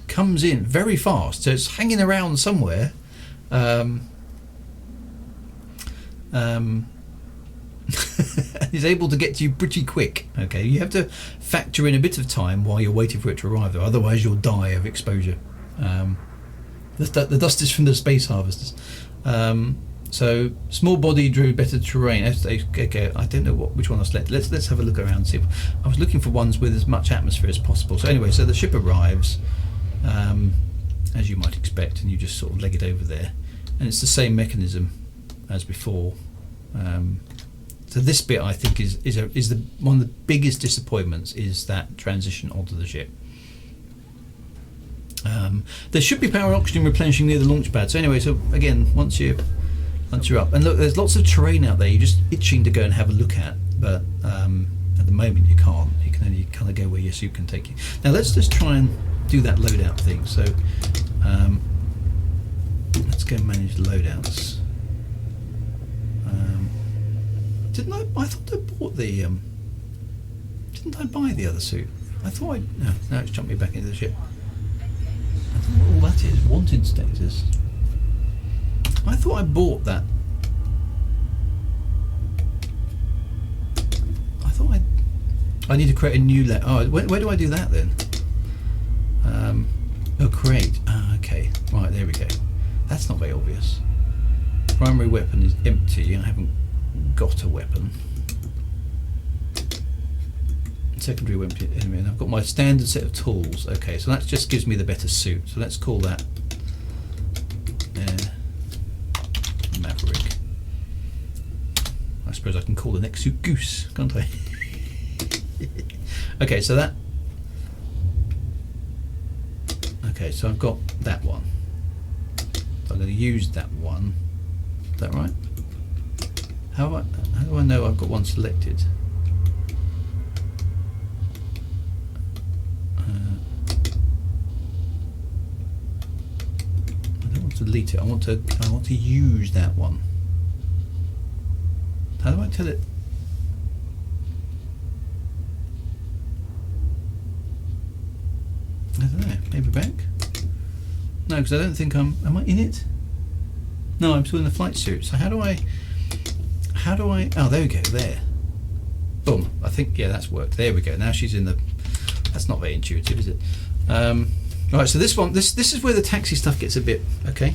comes in very fast, so it's hanging around somewhere. Is able to get to you pretty quick. Okay, you have to factor in a bit of time while you're waiting for it to arrive, though. Otherwise, you'll die of exposure. The dust is from the space harvesters. So small body drew better terrain. Okay, I don't know which one I selected. Let's have a look around and see. I was looking for ones with as much atmosphere as possible. So anyway, so the ship arrives, as you might expect, and you just sort of leg it over there, and it's the same mechanism as before. So this bit, I think, is one of the biggest disappointments, is that transition onto the ship. There should be power and oxygen replenishing near the launch pad. So anyway, so again, once you're up, and look, there's lots of terrain out there you're just itching to go and have a look at, but at the moment you can't. You can only kind of go where your suit can take you. Now let's just try and do that loadout thing. So let's go and manage the loadouts. Didn't I thought I bought the didn't I buy the other suit? I thought no, it's jumped me back into the ship. I don't know what all that is. Wanted status. I thought I bought that. I need to create a new where do I do that then? Create. Okay, right, there we go. That's not very obvious. Primary weapon is empty. I haven't got a weapon. Secondary weapon, and I've got my standard set of tools. Okay, so that just gives me the better suit. So let's call that Maverick. I suppose I can call the next suit Goose, can't I? Okay, so that. Okay, so I've got that one. So I'm going to use that one. Is that right? How do I know I've got one selected? I don't want to delete it. I want to use that one. How do I tell it? I don't know. Maybe back? No, because I don't think am I in it? No, I'm still in the flight suit. So how do I? Oh, there we go. There. Boom. I think, yeah, that's worked. There we go. Now she's in the. That's not very intuitive, is it? Right. So this one, this is where the taxi stuff gets a bit okay.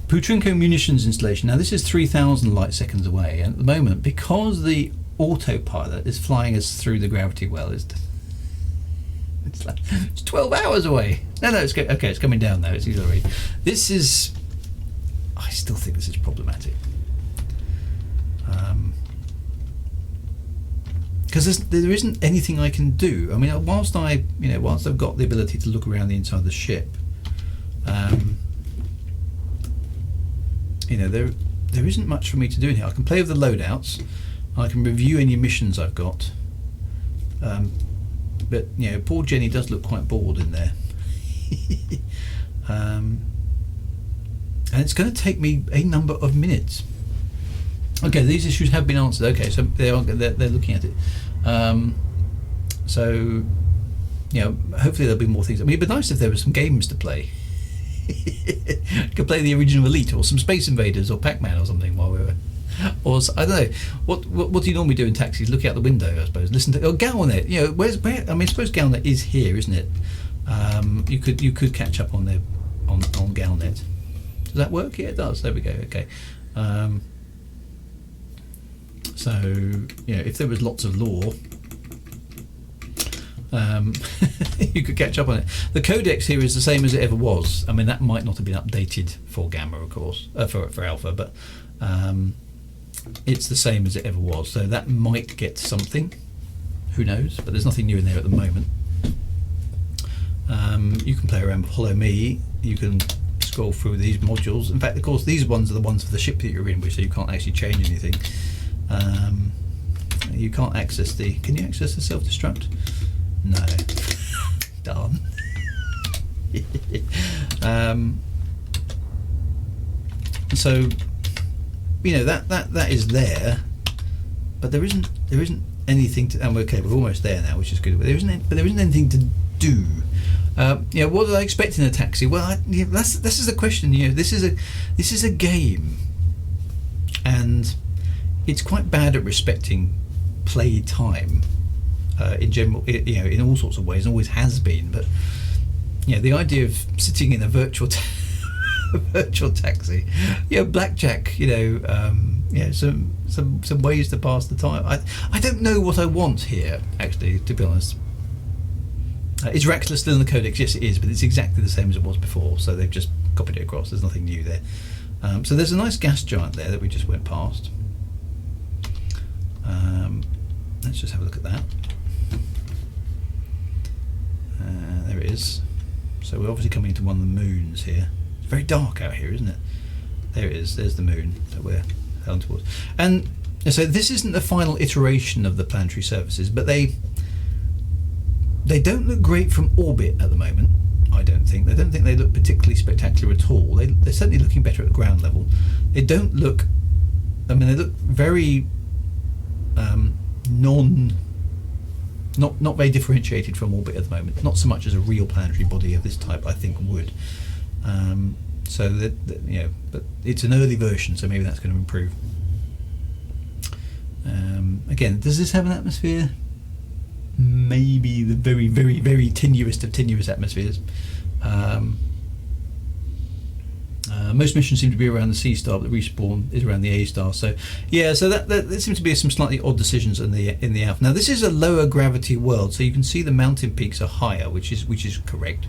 Putrinko munitions installation. Now this is 3,000 light seconds away, and at the moment, because the autopilot is flying us through the gravity well, it's 12 hours away. No, it's okay. It's coming down now. It's auxiliary. This is. I still think this is problematic. Because there isn't anything I can do. I mean, whilst I've got the ability to look around the inside of the ship, there isn't much for me to do in here. I can play with the loadouts. I can review any missions I've got. But poor Jenny does look quite bored in there. And it's going to take me a number of minutes. Okay, these issues have been answered. Okay, so they're looking at it. So hopefully there'll be more things. I mean, it'd be nice if there were some games to play. Could play the original Elite or some Space Invaders or Pac-Man or something while we were. Or I don't know. What do you normally do in taxis? Look out the window, I suppose. Listen to Galnet. You know, where? I mean, I suppose Galnet is here, isn't it? You could catch up on Galnet. Does that work? Yeah, it does. There we go. Okay. So you know, if there was lots of lore, you could catch up on it. The codex here is the same as it ever was. I mean, that might not have been updated for Gamma, of course, for Alpha, but it's the same as it ever was. So that might get something. Who knows? But there's nothing new in there at the moment. You can play around with Follow Me. You can scroll through these modules. In fact, of course, these ones are the ones for the ship that you're in, so you can't actually change anything. You can't access the... Can you access the self-destruct? No. Darn. So, you know, that is there, but there isn't anything to... And okay, we're almost there now, which is good. But there isn't anything to do. You know, what did I expect in a taxi? Well, this is the question. You know, this is a game, and it's quite bad at respecting play time in general. You know, in all sorts of ways, and always has been. But you know, the idea of sitting in a virtual taxi, you know, blackjack. You know, some ways to pass the time. I don't know what I want here, actually, to be honest. Is Raxler still in the codex? Yes, it is, but it's exactly the same as it was before, so they've just copied it across. There's nothing new there. So there's a nice gas giant there that we just went past. Let's just have a look at that. There it is. So we're obviously coming into one of the moons here. It's very dark out here, isn't it? There it is. There's the moon that we're heading towards. And so this isn't the final iteration of the planetary surfaces, but they don't look great from orbit at the moment. I don't think they look particularly spectacular at all. They're certainly looking better at ground level. They don't look... I mean, they look very not very differentiated from orbit at the moment. Not so much as a real planetary body of this type, I think, would. So that, you know, but it's an early version, so maybe that's going to improve. Again, does this have an atmosphere? Maybe the very, very, very tenuous of tenuous atmospheres. Most missions seem to be around the C star, but the respawn is around the A star. So yeah, so that there seems to be some slightly odd decisions in the Alpha. Now this is a lower gravity world, so you can see the mountain peaks are higher, which is correct.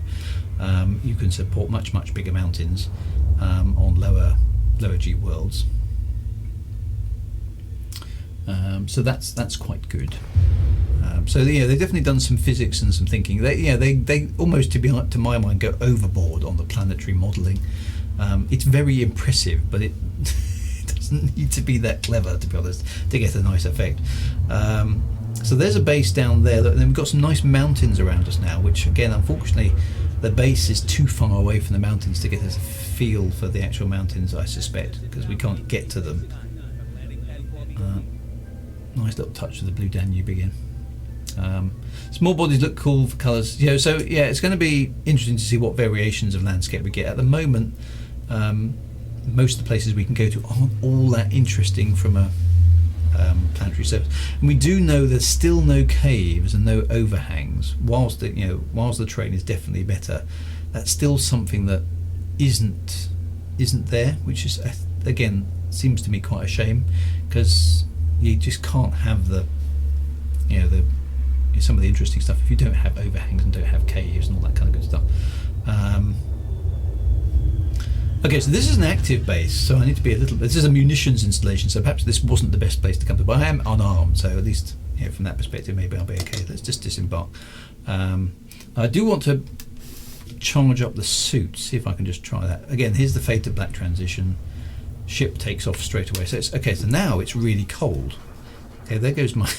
You can support much bigger mountains on lower G worlds. So that's quite good. So yeah, they've definitely done some physics and some thinking. They almost, to my mind, go overboard on the planetary modelling. It's very impressive, but it doesn't need to be that clever, to be honest, to get a nice effect. So there's a base down there, and then we've got some nice mountains around us now, which again, unfortunately, the base is too far away from the mountains to get a feel for the actual mountains, I suspect, because we can't get to them. Nice little touch of the blue Danube again. Small bodies look cool for colours. You know, so yeah, it's going to be interesting to see what variations of landscape we get. At the moment, most of the places we can go to aren't all that interesting from a planetary surface, and we do know there's still no caves and no overhangs. Whilst the terrain is definitely better, that's still something that isn't there, which is again seems to me quite a shame, because you just can't have some of the interesting stuff if you don't have overhangs and don't have caves and all that kind of good stuff. Okay, so this is an active base, so I need to be a little bit... This is a munitions installation, so perhaps this wasn't the best place to come to, but I am unarmed, so at least from that perspective maybe I'll be okay. Let's just disembark. I do want to charge up the suit, see if I can just try that. Again, here's the fade to black transition. Ship takes off straight away. So it's okay, so now it's really cold. Okay, there goes my...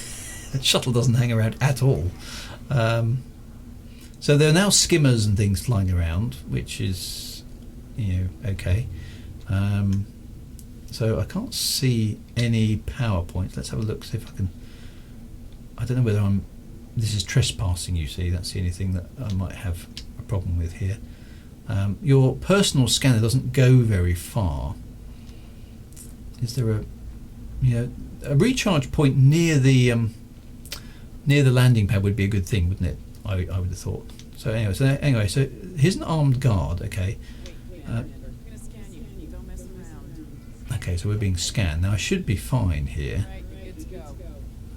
The shuttle doesn't hang around at all. So there are now skimmers and things flying around, which is, okay. So I can't see any power points. Let's have a look, see if I can... I don't know whether this is trespassing, you see. That's the only thing that I might have a problem with here. Your personal scanner doesn't go very far. Is there a recharge point near the landing pad would be a good thing, wouldn't it? I would have thought. So anyway, so here's an armed guard. Okay. Okay, so we're being scanned now. I should be fine here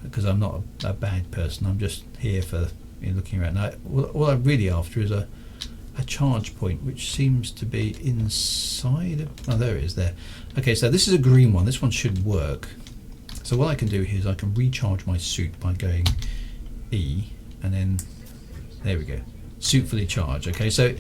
because I'm not a bad person. I'm just here for looking around. Now, what I'm really after is a charge point, which seems to be inside of, oh, there it is there. Okay, so this is a green one. This one should work. So what I can do here is I can recharge my suit by going E, and then there we go, suit fully charged. Okay, so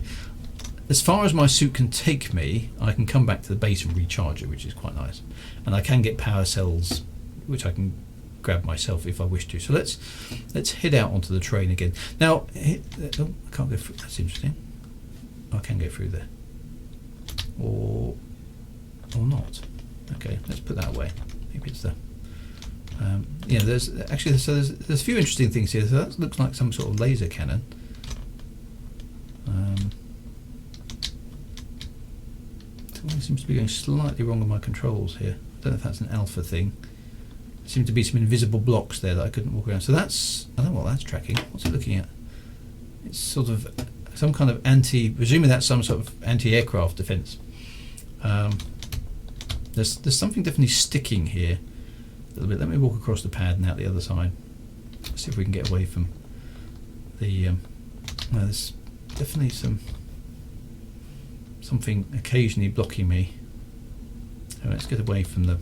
as far as my suit can take me, I can come back to the base and recharge it, which is quite nice. And I can get power cells, which I can grab myself if I wish to. So let's head out onto the train again. Now, I can't go through. That's interesting. I can go through there, or not. Okay, let's put that away. Maybe it's the there's actually there's a few interesting things here. So that looks like some sort of laser cannon. Something seems to be going slightly wrong with my controls here. I don't know if that's an alpha thing. There seem to be some invisible blocks there that I couldn't walk around. So that's, I don't know what that's tracking. What's it looking at? It's sort of some kind of presumably that's some sort of anti-aircraft defense. There's something definitely sticking here a little bit. Let me walk across the pad and out the other side. Let's see if we can get away from the there's definitely something occasionally blocking me. So let's get away from the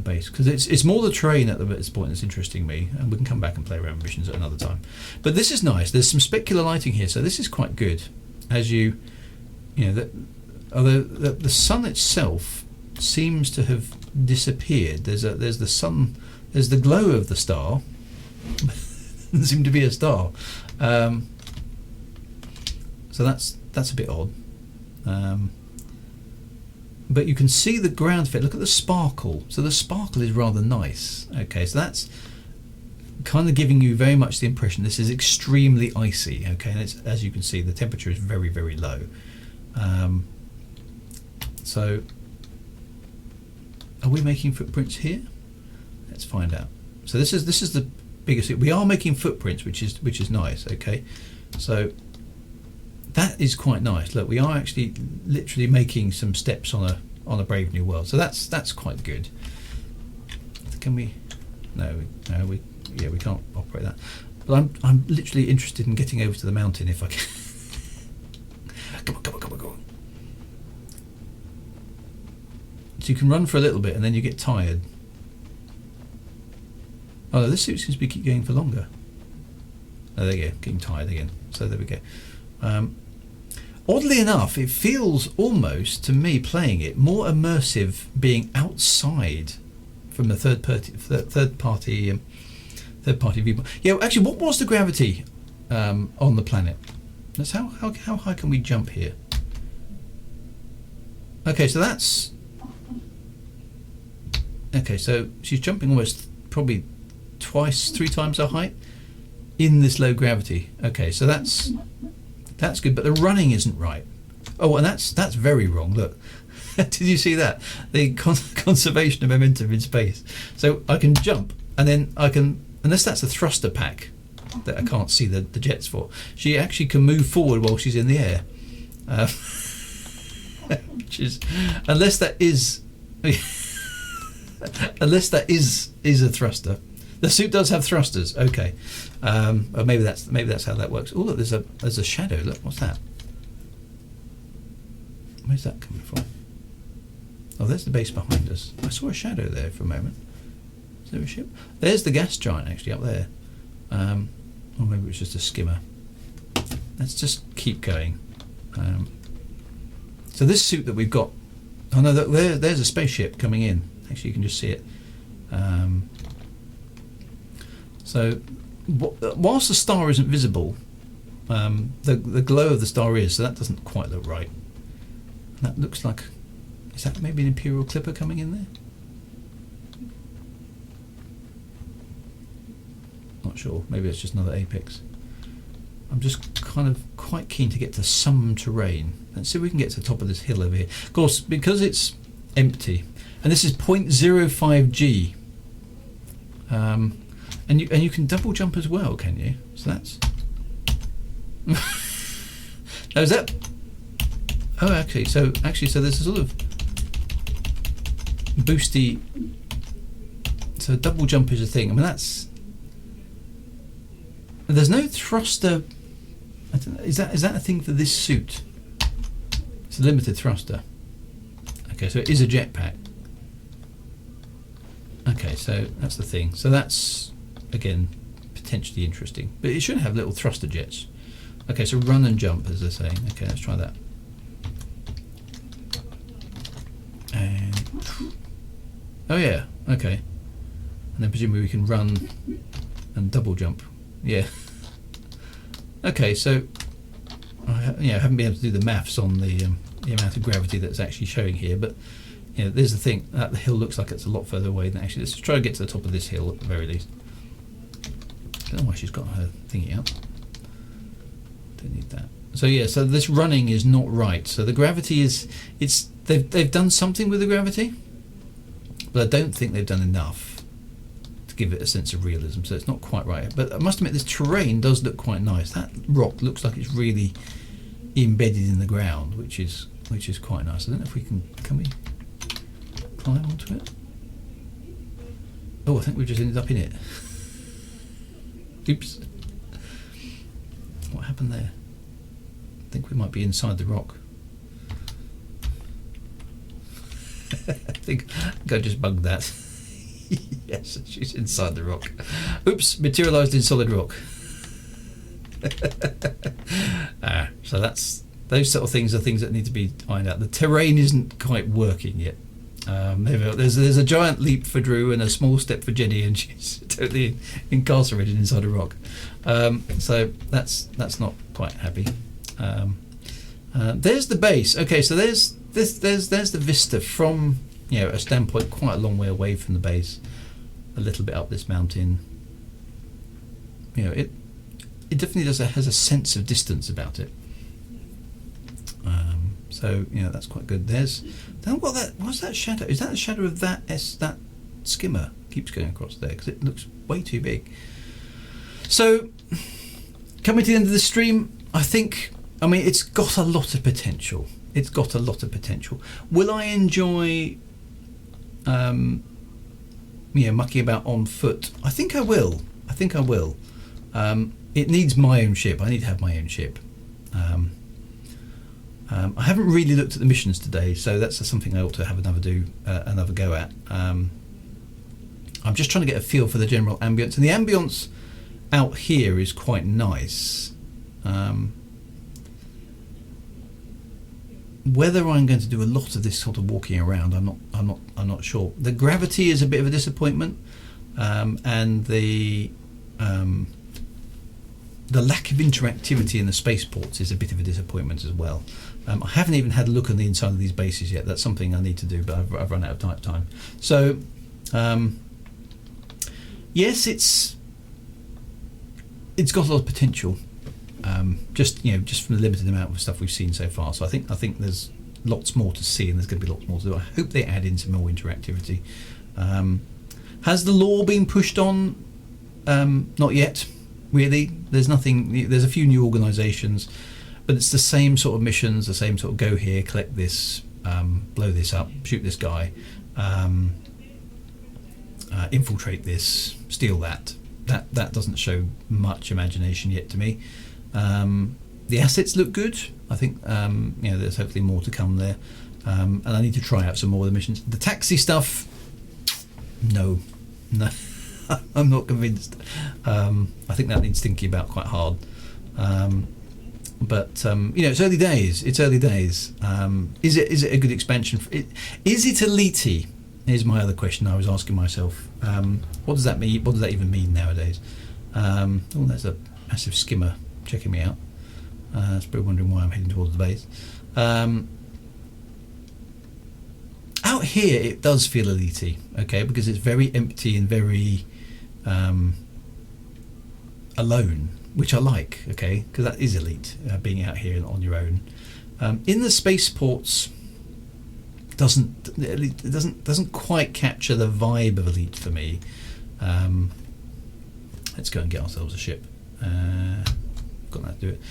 base, because it's more the train at this point that's interesting me, and we can come back and play around missions at another time. But this is nice. There's some specular lighting here, so this is quite good. As although the sun itself seems to have disappeared. There's the sun. There's the glow of the star. Doesn't seem to be a star. So that's a bit odd. But you can see the ground effect. Look at the sparkle. So the sparkle is rather nice. Okay, so that's kind of giving you very much the impression this is extremely icy. Okay, and it's, as you can see, the temperature is very, very low. So are we making footprints here? Let's find out. So this is the biggest thing. We are making footprints, which is nice. Okay, so that is quite nice. Look, we are actually literally making some steps on a brave new world. So that's quite good. Can we? No, we can't operate that. But I'm literally interested in getting over to the mountain if I can. Come on. So you can run for a little bit and then you get tired. Oh, this suit seems to be keep going for longer. Oh, there you go, getting tired again. So there we go. Oddly enough, it feels almost, to me, playing it, more immersive being outside from the third party viewpoint. Yeah, actually, what was the gravity on the planet? That's how high can we jump here? Okay, so that's okay. So she's jumping almost probably three times her height in this low gravity. Okay, so that's good, but the running isn't right. Oh, and that's very wrong. Look, did you see that? The conservation of momentum in space. So I can jump, and then I can, unless that's a thruster pack that I can't see the jets for, she actually can move forward while she's in the air. Which is, unless that is a thruster. The suit does have thrusters. Okay, or maybe that's how that works. Oh, look, there's a shadow. Look, what's that? Where's that coming from? Oh, there's the base behind us. I saw a shadow there for a moment. Is there a ship? There's the gas giant actually up there. Or maybe it's just a skimmer. Let's just keep going. So this suit that we've got. Oh no, there's a spaceship coming in. Actually, you can just see it. So, whilst the star isn't visible, the glow of the star is, so that doesn't quite look right. That looks like, is that maybe an Imperial Clipper coming in there? Not sure, maybe it's just another Apex. I'm just kind of quite keen to get to some terrain. Let's see if we can get to the top of this hill over here. Of course, because it's empty, and this is 0.05 G, and you can double jump as well, can you? So that's now is that? Oh, actually, so there's a sort of boosty. So double jump is a thing. I mean, there's no thruster. I don't know, is that a thing for this suit? It's a limited thruster. Okay, so it is a jetpack. Okay, so that's the thing. So that's, again, potentially interesting. But it should have little thruster jets. Okay, so run and jump, as they're saying. Okay, let's try that. And oh yeah, okay. And then presumably we can run and double jump. Yeah. Okay, so I haven't been able to do the maths on the amount of gravity that's actually showing here, but there's the thing. The hill looks like it's a lot further away than actually. Let's try to get to the top of this hill at the very least. Don't know why she's got her thingy out. Don't need that. So yeah, so this running is not right. So the gravity is they've done something with the gravity, but I don't think they've done enough to give it a sense of realism, so it's not quite right. But I must admit, this terrain does look quite nice. That rock looks like it's really embedded in the ground, which is quite nice. I don't know if we can we climb onto it? Oh, I think we've just ended up in it. Oops. What happened there? I think we might be inside the rock. I think I just bugged that. Yes, she's inside the rock. Oops, materialised in solid rock. So those sort of things are things that need to be ironed out. The terrain isn't quite working yet. There's a giant leap for Drew and a small step for Jenny, and she's totally incarcerated inside a rock. So that's not quite happy. There's the base. Okay, so there's the vista from a standpoint quite a long way away from the base, a little bit up this mountain. It definitely has a sense of distance about it. So that's quite good. What's that shadow? Is that the shadow of that skimmer keeps going across there, because it looks way too big. So coming to the end of the stream, I mean it's got a lot of potential. Will I enjoy mucking about on foot? I think I will. It needs my own ship. I need to have my own ship. I haven't really looked at the missions today, so that's something I ought to have another go at. I'm just trying to get a feel for the general ambience, and the ambience out here is quite nice. Whether I'm going to do a lot of this sort of walking around, I'm not sure. The gravity is a bit of a disappointment, and the lack of interactivity in the spaceports is a bit of a disappointment as well. I haven't even had a look on the inside of these bases yet. That's something I need to do, but I've run out of time. So, yes, it's got a lot of potential. Just from the limited amount of stuff we've seen so far. So I think there's lots more to see, and there's going to be lots more to do. I hope they add in some more interactivity. Has the lore been pushed on? Not yet, really. There's nothing. There's a few new organisations, but it's the same sort of missions, the same sort of go here, collect this, blow this up, shoot this guy, infiltrate this, steal that. That doesn't show much imagination yet to me. The assets look good. I think there's hopefully more to come there, and I need to try out some more of the missions. The taxi stuff, no, I'm not convinced. I think that needs thinking about quite hard. But it's early days. Is it a good expansion? Is it elite? Here's my other question I was asking myself. What does that mean? What does that even mean nowadays? There's a massive skimmer checking me out. It's probably wondering why I'm heading towards the base. Out here it does feel elite, okay, because it's very empty and very alone. which I like, okay, because that is Elite, being out here on your own. In the spaceports, doesn't quite capture the vibe of Elite for me. Let's go and get ourselves a ship. Got that to do it.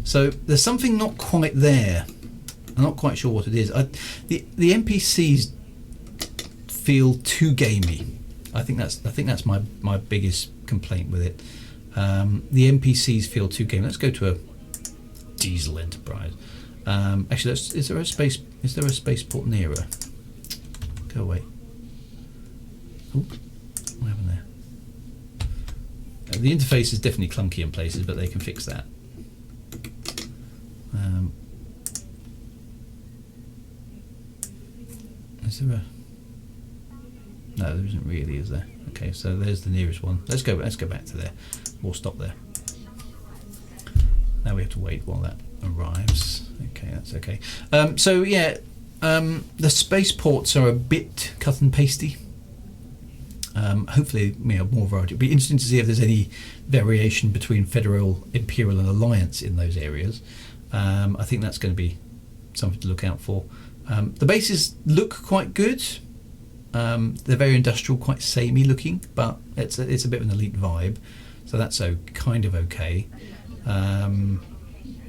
So there's something not quite there. I'm not quite sure what it is. The NPCs feel too gamey. I think that's my biggest complaint with it. The NPCs feel too gamey. Let's go to a diesel Enterprise. Actually, is there a spaceport nearer? Go away. Oh, what happened there? The interface is definitely clunky in places, but they can fix that. Is there a... No, there isn't really, is there? Okay, so there's the nearest one. Let's go back to there. We'll stop there. Now we have to wait while that arrives. Okay, that's okay. So yeah, the spaceports are a bit cut and pasty. Hopefully, more variety. It'd be interesting to see if there's any variation between Federal, Imperial, and Alliance in those areas. I think that's going to be something to look out for. The bases look quite good. They're very industrial, quite samey looking, but it's a bit of an Elite vibe, so that's kind of okay. And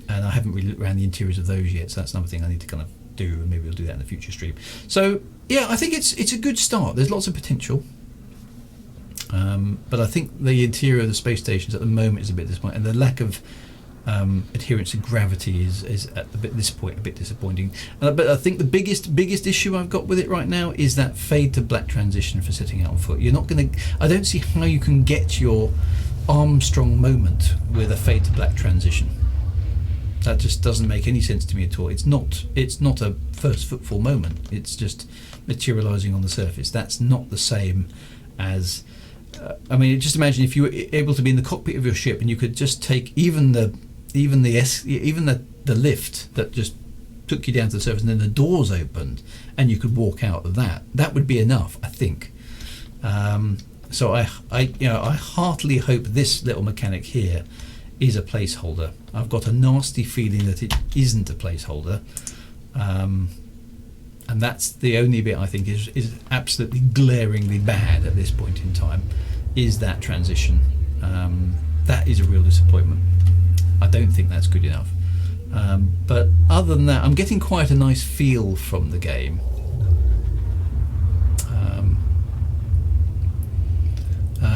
I haven't really looked around the interiors of those yet, so that's another thing I need to kind of do, and maybe we'll do that in a future stream. So yeah, I think it's a good start. There's lots of potential. But I think the interior of the space stations at the moment is a bit disappointing, and the lack of adherence to gravity is at this point a bit disappointing. But I think the biggest issue I've got with it right now is that fade to black transition for setting out on foot. You're not going to... I don't see how you can get your Armstrong moment with a fade to black transition. That just doesn't make any sense to me at all. It's not a first footfall moment. It's just materialising on the surface. That's not the same as... I mean, just imagine if you were able to be in the cockpit of your ship and you could just take even the lift that just took you down to the surface, and then the doors opened and you could walk out of that. That would be enough, I think. So I heartily hope this little mechanic here is a placeholder. I've got a nasty feeling that it isn't a placeholder. And that's the only bit I think is absolutely glaringly bad at this point in time, is that transition. That is a real disappointment. I don't think that's good enough. But other than that, I'm getting quite a nice feel from the game.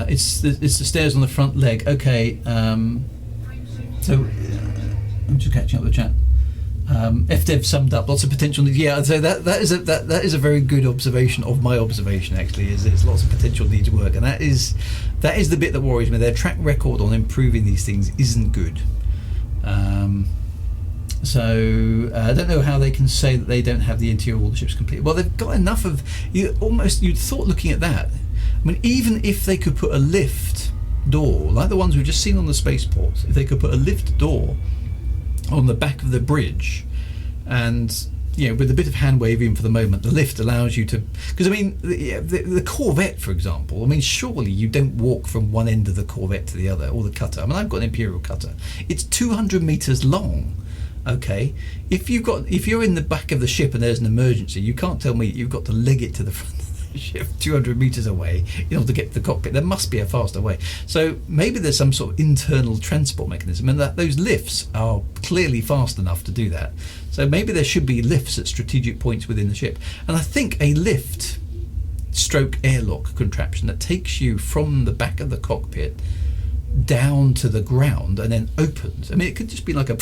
It's the stairs on the front leg. Okay, so I'm just catching up with the chat. FDev summed up lots of potential needs. Yeah, I'd say that is a very good observation of my observation. Actually, is there's lots of potential needs work, and that is the bit that worries me. Their track record on improving these things isn't good. So I don't know how they can say that they don't have the interior of all the ships complete. Well, they've got enough of you'd thought looking at that. I mean, even if they could put a lift door like the ones we've just seen on the spaceport, if they could put a lift door on the back of the bridge, and with a bit of hand waving for the moment, the lift allows you to, because I mean the Corvette, for example, I mean surely you don't walk from one end of the Corvette to the other, or the cutter. I mean, I've got an Imperial cutter, it's 200 meters long. Okay, if you're in the back of the ship and there's an emergency, you can't tell me you've got to leg it to the front of the ship 200 meters away in order to get to the cockpit. There must be a faster way. So maybe there's some sort of internal transport mechanism, and that those lifts are clearly fast enough to do that. So maybe there should be lifts at strategic points within the ship. And I think a lift stroke airlock contraption that takes you from the back of the cockpit down to the ground and then opens. I mean, it could just be like a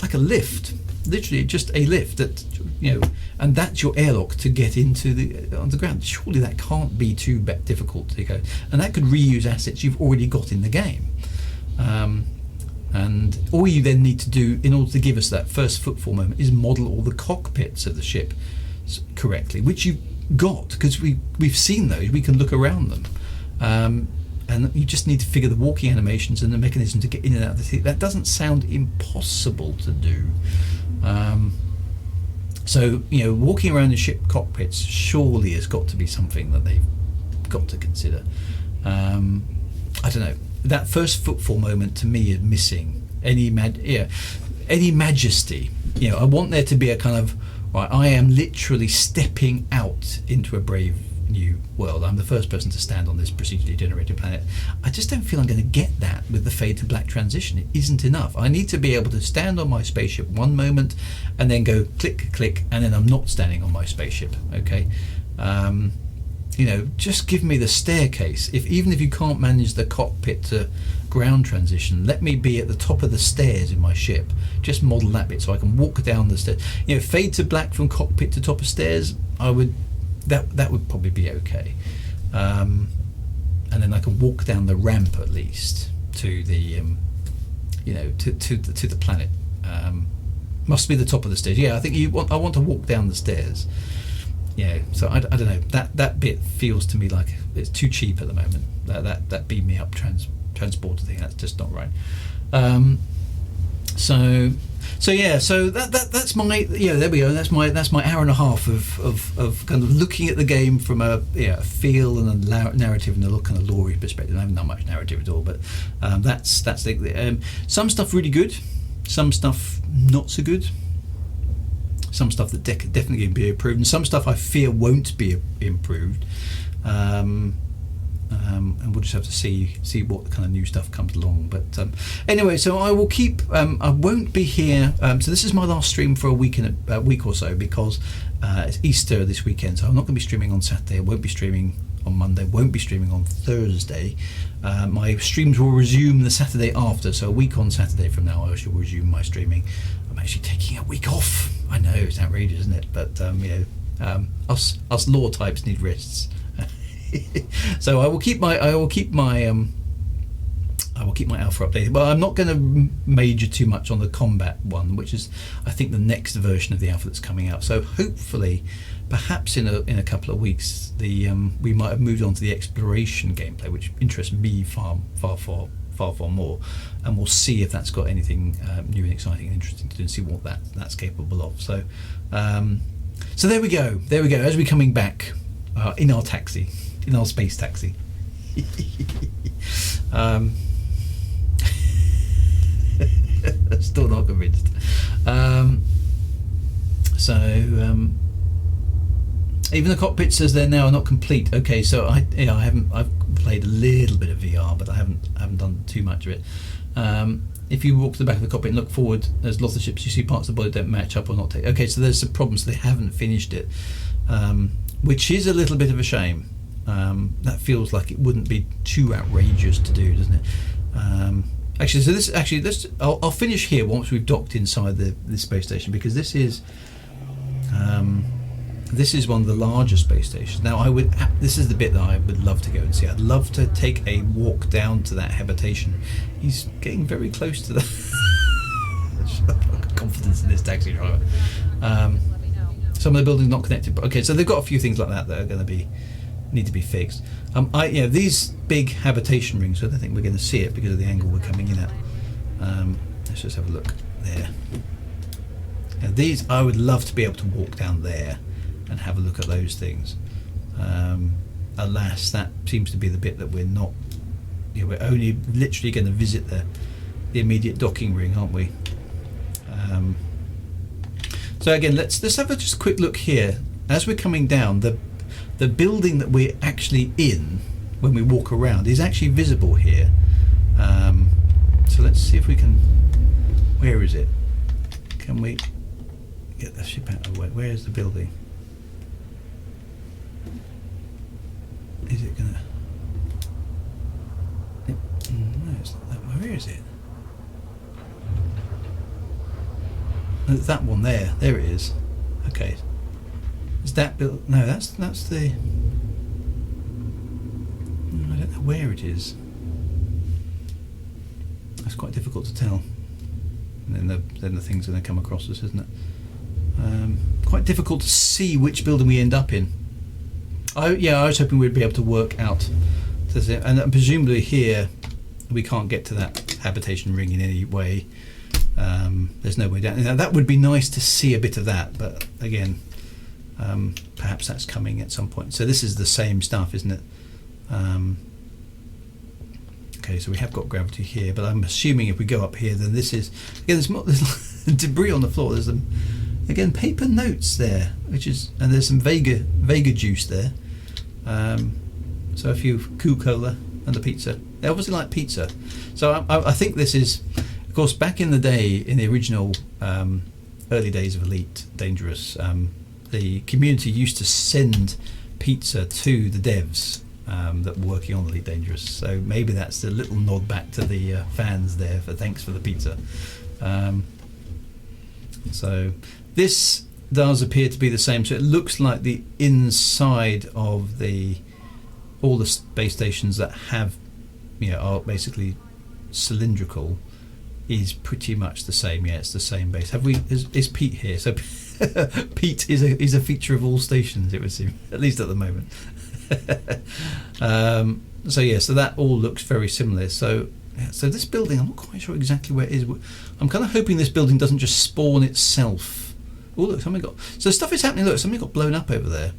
like a lift, literally just a lift that and that's your airlock to get into on the ground. Surely that can't be too difficult to go, and that could reuse assets you've already got in the game. And all you then need to do in order to give us that first footfall moment is model all the cockpits of the ship correctly, which you've got because we've seen those. We can look around them. And you just need to figure the walking animations and the mechanism to get in and out of the seat. That doesn't sound impossible to do. So walking around the ship cockpits surely has got to be something that they've got to consider. I don't know. that first footfall moment to me is missing any majesty. I want there to be a kind of, right, I am literally stepping out into a brave new world. I'm the first person to stand on this procedurally generated planet. I just don't feel I'm going to get that with the fade to black transition. It isn't enough. I need to be able to stand on my spaceship one moment and then go click, click, and then I'm not standing on my spaceship. Okay. Just give me the staircase. Even if you can't manage the cockpit to ground transition, let me be at the top of the stairs in my ship. Just model that bit so I can walk down the stairs. Fade to black from cockpit to top of stairs, that would probably be okay. And then I can walk down the ramp at least to the to the planet. Must be the top of the stairs. I think I want to walk down the stairs. So I don't know, that bit feels to me like it's too cheap at the moment. That beam me up transporter thing, that's just not right. So that's my there we go. That's my hour and a half of kind of looking at the game from a feel and a narrative and a look and a lore perspective. I haven't done much narrative at all, but that's some stuff really good, some stuff not so good. Some stuff that definitely can be improved, and some stuff I fear won't be improved. And we'll just have to see what kind of new stuff comes along. But anyway, so I will keep. I won't be here. So this is my last stream for a week or so, because it's Easter this weekend. So I'm not going to be streaming on Saturday. I won't be streaming on Monday. Won't be streaming on Thursday. My streams will resume the Saturday after. So a week on Saturday from now, I shall resume my streaming. I'm actually taking a week off. I know, it's outrageous, isn't it? But us lore types need rests. So I will keep my alpha updated. But I'm not going to major too much on the combat one, which is I think the next version of the alpha that's coming out. So hopefully, perhaps in a couple of weeks, we might have moved on to the exploration gameplay, which interests me far more, and we'll see if that's got anything new and exciting and interesting to do, and see what that's capable of. So there we go. As we're coming back in our space taxi. Still not convinced. Even the cockpit says they're now not complete. Okay, so I've played a little bit of VR, but I haven't done too much of it. If you walk to the back of the cockpit and look forward, there's lots of ships. You see parts of the body don't match up or not. Okay, so there's some problems. They haven't finished it, which is a little bit of a shame. That feels like it wouldn't be too outrageous to do, doesn't it? I'll finish here once we've docked inside the space station, because this is one of the larger space stations. Now, this is the bit that I would love to go and see. I'd love to take a walk down to that habitation. He's getting very close to the confidence in this taxi driver. Some of the buildings not connected, but okay, so they've got a few things like that are going to need to be fixed. These big habitation rings, I don't think we're going to see it because of the angle we're coming in at. Let's just have a look there. Now, these, I would love to be able to walk down there and have a look at those things. Alas, that seems to be the bit that we're not. We're only literally going to visit the immediate docking ring, aren't we? So again, let's have just a quick look here as we're coming down. The building that we're actually in when we walk around is actually visible here. So let's see if we can. Where is it? Can we get the ship out of the way? Where is the building? Is it gonna? No, it's not that. Where is it? It's that one there. There it is. Okay. Is that built? No, that's the. I don't know where it is. That's quite difficult to tell. And then the thing's going to come across us, isn't it? Quite difficult to see which building we end up in. I was hoping we'd be able to work out, and presumably here we can't get to that habitation ring in any way. There's no way down. Now, that would be nice to see a bit of that, but again, perhaps that's coming at some point. So this is the same stuff, isn't it? Okay, so we have got gravity here, but I'm assuming if we go up here, then this is again. There's debris on the floor. There's some again paper notes there, and there's some Vega juice there. So a few Coca-Cola and the pizza. They obviously like pizza. So I think this is, of course, back in the day, in the original early days of Elite Dangerous, the community used to send pizza to the devs that were working on Elite Dangerous. So maybe that's a little nod back to the fans there for thanks for the pizza. So this does appear to be the same. So it looks like the inside of all the space stations that have, are basically cylindrical is pretty much the same. Yeah, it's the same base. Is Pete here? So Pete is a feature of all stations, it would seem, at least at the moment. So that all looks very similar. So this building, I'm not quite sure exactly where it is. I'm kind of hoping this building doesn't just spawn itself. Oh look, so stuff is happening. Look, something got blown up over there.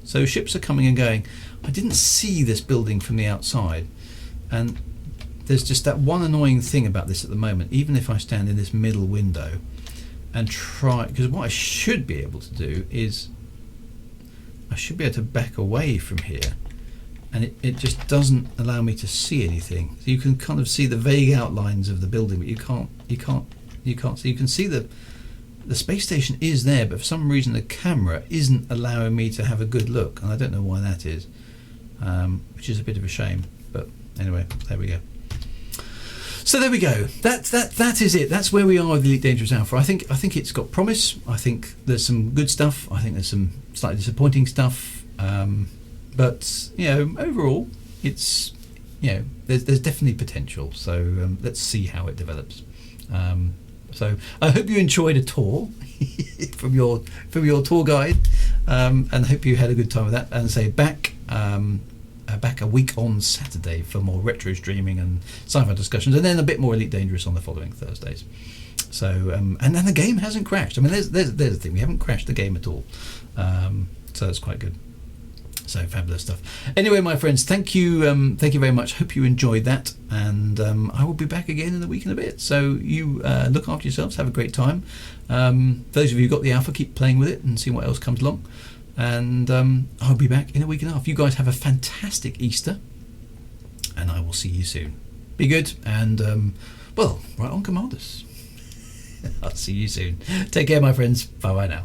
So ships are coming and going. I didn't see this building from the outside, and there's just that one annoying thing about this at the moment. Even if I stand in this middle window and try, because what I should be able to do is I should be able to back away from here, and it just doesn't allow me to see anything. So you can kind of see the vague outlines of the building, but you can't see. You can see the space station is there, but for some reason the camera isn't allowing me to have a good look, and I don't know why that is, which is a bit of a shame. But anyway, there we go. So there we go. That is it. That's where we are with Elite Dangerous Alpha. I think it's got promise. I think there's some good stuff. I think there's some slightly disappointing stuff. But overall, it's there's definitely potential. So let's see how it develops. So I hope you enjoyed a tour from your tour guide, and I hope you had a good time with that. And say back a week on Saturday for more retro streaming and sci-fi discussions, and then a bit more Elite Dangerous on the following Thursdays. So and then the game hasn't crashed. I mean, there's the thing, we haven't crashed the game at all. So that's quite good. So fabulous stuff. Anyway, my friends, thank you very much. Hope you enjoyed that, and I will be back again in a week and a bit. So you look after yourselves, have a great time. Those of you who got the alpha, keep playing with it and see what else comes along. And I'll be back in a week and a half. You guys have a fantastic Easter, and I will see you soon. Be good, and right on, Commanders. I'll see you soon. Take care, my friends. Bye bye now.